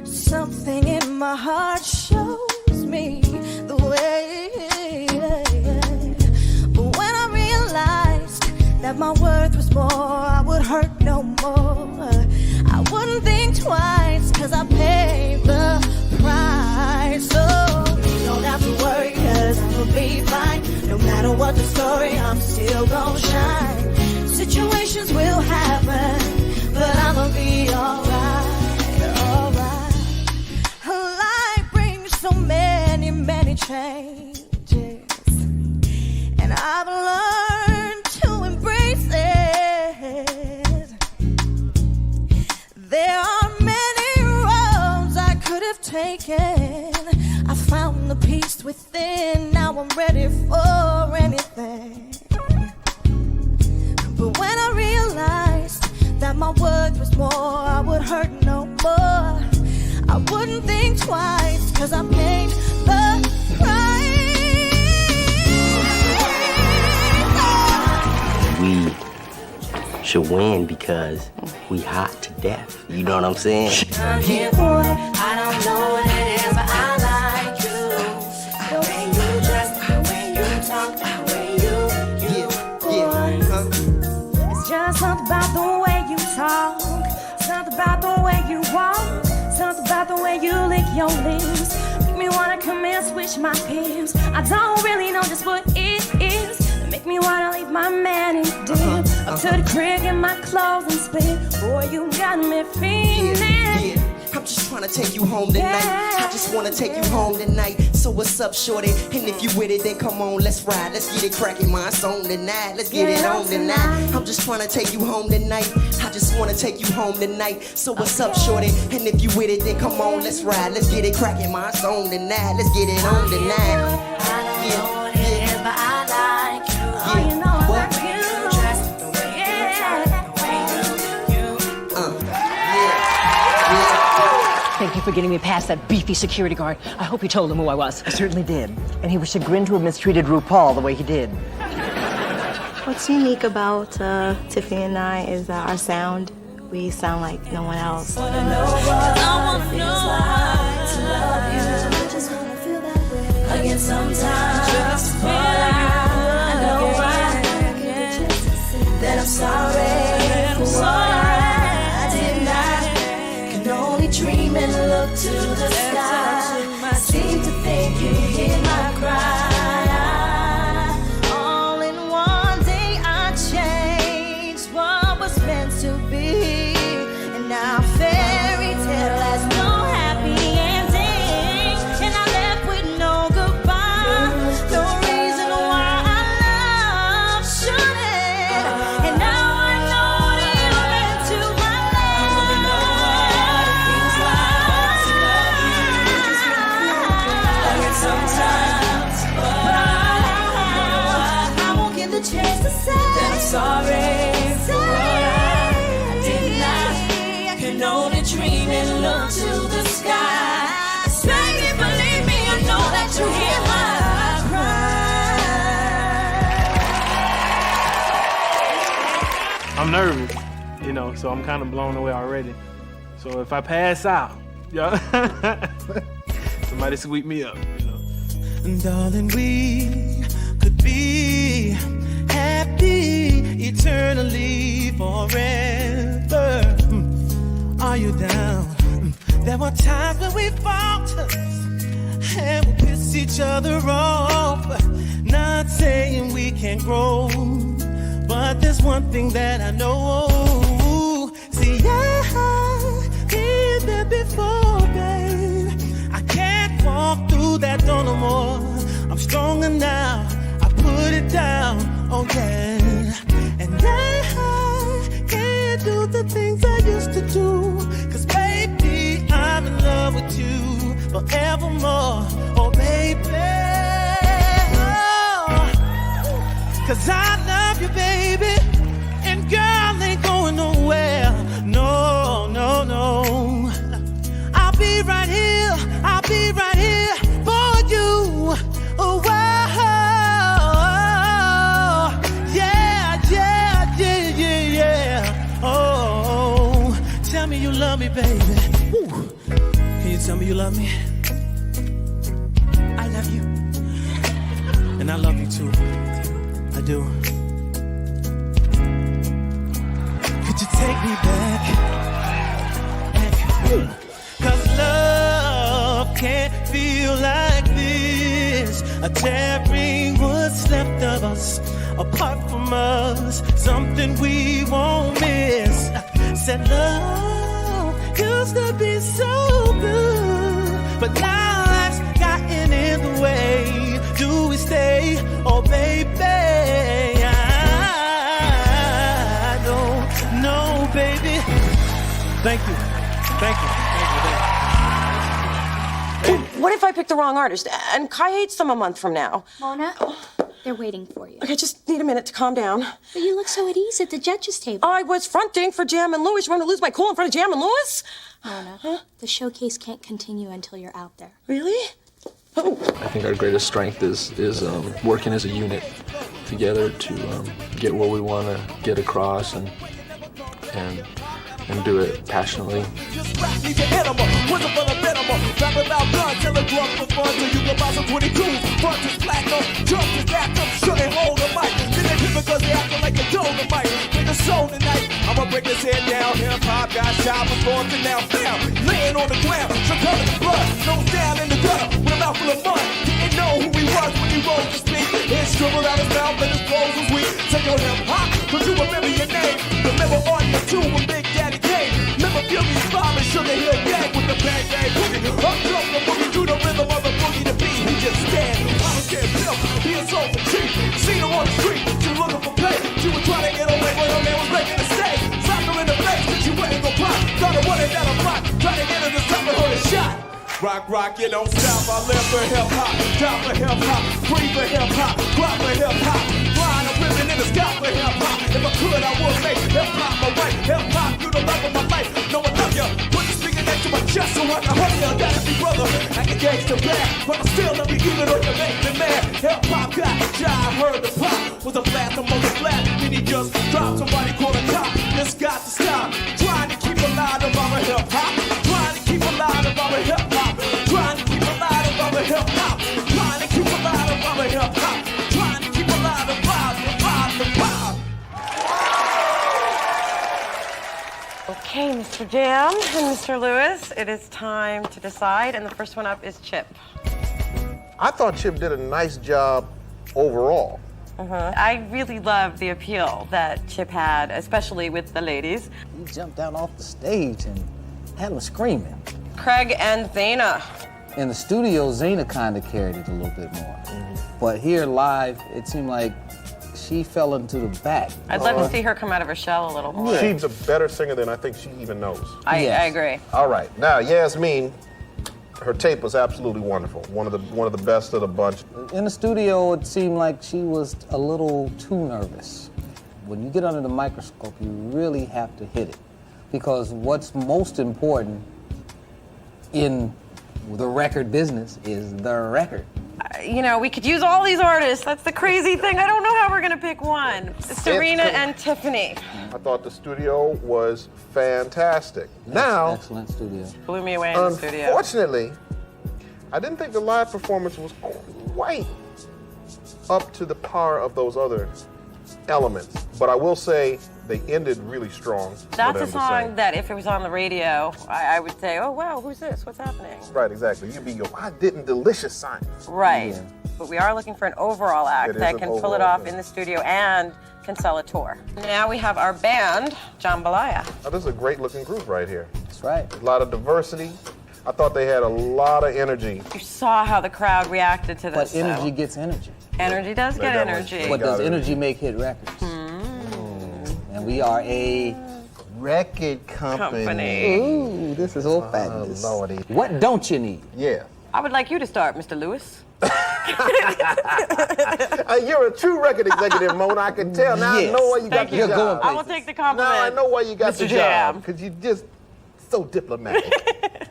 something in my heart shows me the way. But when I realized that my worth was more, I would hurt no more. I wouldn't think twice, cause I paid the price. So you don't have to worry, cause I'll be fine. No matter what the story, I'm still gonna shine. Situations will happen, but I'ma be alright. So many, many changes, and I've learned to embrace it. There are many roads I could have taken. I found the peace within, now I'm ready for anything. But when I realized that my worth was more, I would hurt no more. I wouldn't think twice, cause I paid the We should win because we hot to death. You know what I'm saying? I'm here, boy. I don't know what it is, but I like you. The way you dress, the way you talk, the way you, It's just something about the way you talk, something about the way you walk. Something about the way you lick your lips make me wanna come and switch my hips. I don't really know just what it is that make me wanna leave my man and dip up to the crib in my clothes and spit. Boy, you got me feeling. I'm just trying to take you home tonight. I just wanna take you home tonight. So what's up, shorty? And if you with it, then come on, let's ride. Let's get it cracking, my song tonight. Let's get it on tonight. I'm just trying to take you home tonight. I just wanna take you home tonight. So what's up, shorty? And if you with it, then come on, let's ride. Let's get it cracking, my song tonight. Let's get it on tonight. Thank you for getting me past that beefy security guard. I hope you told him who I was. I certainly did. And he was chagrined to have mistreated RuPaul the way he did. What's unique about Tiffany and I is that our sound, we sound like no one else. Again, sometimes just feel like I know that I'm sorry for what I did not. Can only dream and look to the sky. I seem to think you hear my cry. All in one day I changed what was meant to be, and now fairy tale has no happy ending, and I left with no goodbye, no reason why I love shouldn't, and now I know what you meant to my life. Sometimes, but I won't get the chance to say that I'm sorry for what I did not. Can only dream and look to the sky. Baby, believe me, I know that you hear my cry. I'm nervous, you know, so I'm kind of blown away already. So if I pass out, yeah, somebody sweep me up, you know. Darling, we could be happy eternally forever. Are you down? There were times when we fought and we pissed each other off. Not saying we can't grow, but there's one thing that I know. See, I've been there before, babe. I can't walk through that door no more. I'm stronger now. I put it down, oh yeah. And I can't do the things I used to do. Cause baby, I'm in love with you forevermore. Oh baby, oh. Cause I love you, baby. And girl, ain't going nowhere. No, no, no. I'll be right here. I'll be right here for you. Oh, wow. Yeah, yeah, yeah, yeah, yeah. Oh, tell me you love me, baby. Woo. Can you tell me you love me? I love you. And I love you too. I do. Could you take me back? Cause love can't feel like this. Tearing what's left of us apart from us. Something we won't miss. Said love used to be so good, but now life's gotten in the way. Do we stay? Oh baby, I don't know, baby. Thank you. Thank you. What if I picked the wrong artist? And Kai hates them a month from now. Mona, they're waiting for you. I just need a minute to calm down. But you look so at ease at the judges' table. I was fronting for Jam and Lewis. You want to lose my cool in front of Jam and Lewis? Mona, the showcase can't continue until you're out there. Really? I think our greatest strength is working as a unit together to get what we want to get across and do it passionately. Rap about guns, tell a drunk for fun till you can buy some 22s. Front is platinum, jump is back up, shouldn't hold a mic. Then they people cause they acting like a Dolomite. Bring a soul tonight, I'ma break this head down. Hip hop got shot before to now found. Laying on the ground, so covered in blood. Nose down in the gutter, with a mouth full of mud. Didn't know who he was when he rose to speak. It scribbled out his mouth and his clothes was weak. Say your hip hop, but you remember your name. Remember on the 2 when Big Daddy came. Remember Furious 5 and Sugar Hill Gang with the bang bang boogie. Up jump the boogie to the rhythm of the boogie to beat. He just stand, I don't care pimp, he a soul for cheap. Seen her on the street, she looking for play. She was trying to get away when her man was making a stay. Slapped her in the face, but she wouldn't go pop. Thought her wanted down a block, tried to get her to stop and hold a shot. Rock, rock, you don't stop. I live for hip hop, die for hip hop, breathe for hip hop, cry for hip hop. Flying a ribbon in the sky for hip hop. If I could, I would make hip hop my right. Hip hop, you the love of my life. No, I love you. Put the speaker next to my chest. Just so I can hug you, gotta be brother. I can gangsta back, but I still love you even though you make me mad. Hip hop got jive, heard the pop was a blast among the flat. Then he just dropped, somebody call a cop. This got to stop. Trying to keep alive of our hip hop. Trying to keep alive of our hip hop. Trying to keep alive of our hip hop. Trying to keep alive of our hip hop. Trying to keep alive of Okay, Mr. Jam and Mr. Lewis, it is time to decide, and the first one up is Chip. I thought Chip did a nice job overall. I really loved the appeal that Chip had, especially with the ladies. He jumped down off the stage and had them screaming. Craig and Zaina. In the studio, Zaina kind of carried it a little bit more. But here live, it seemed like she fell into the back. I'd love to see her come out of her shell a little more. She's a better singer than I think she even knows. I agree. All right, now Yasmin, her tape was absolutely wonderful. One of the best of the bunch. In the studio, it seemed like she was a little too nervous. When you get under the microscope, you really have to hit it. Because what's most important in the record business is the record. You know, we could use all these artists. That's the crazy thing. I don't know how we're going to pick one. Serena and Tiffany. I thought the studio was fantastic. Now, excellent studio. Blew me away in the studio. Unfortunately, I didn't think the live performance was quite up to the par of those other elements. But I will say they ended really strong. That's a song that if it was on the radio, I would say, oh, wow, who's this? What's happening? Right, exactly. You'd be your I didn't delicious sign. Right. Yeah. But we are looking for an overall act that can pull it off in the studio and can sell a tour. Now we have our band, Jambalaya. Oh, this is a great looking group right here. That's right. A lot of diversity. I thought they had a lot of energy. You saw how the crowd reacted to this. But energy gets energy. Energy does get energy. What does energy make hit records? And we are a record company. Ooh, this is old fashioned. Oh, Lordy. What don't you need? Yeah. I would like you to start, Mr. Lewis. You're a true record executive, Mona. I can tell. Now Yes. I know why you got the job. I will take the compliment. Now I know why you got Mr. the Jam. job. Because you're just so diplomatic.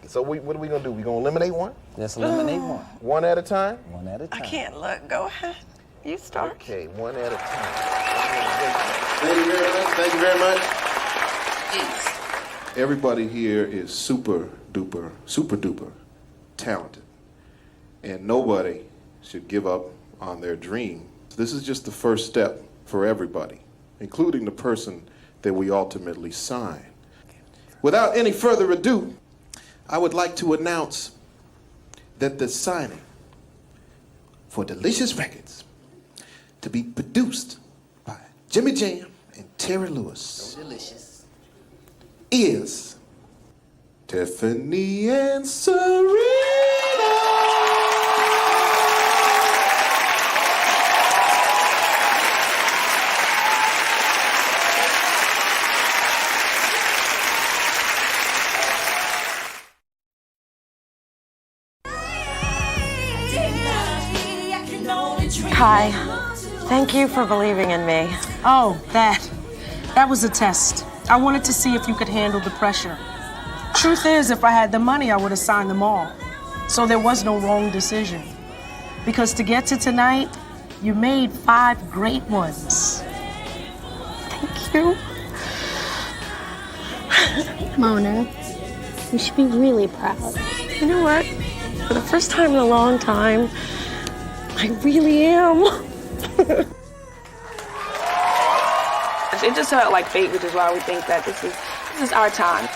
So what are we going to do? We going to eliminate one? Let's eliminate one. One at a time? One at a time. I can't look. Go ahead. You start. Okay, one at a time. Thank you very much. Thank you very much. Everybody here is super duper talented. And nobody should give up on their dream. This is just the first step for everybody, including the person that we ultimately sign. Without any further ado, I would like to announce that the signing for Delicious Records to be produced by Jimmy Jam and Terry Lewis So delicious. is Tiffany and Serena. Kai, thank you for believing in me. Oh, that was a test. I wanted to see if you could handle the pressure. Truth is, if I had the money, I would have signed them all. So there was no wrong decision. Because to get to tonight, you made 5 great ones. Thank you. Mona, you should be really proud. You know what? For the first time in a long time, I really am. It just felt like fate, which is why we think that this is our time.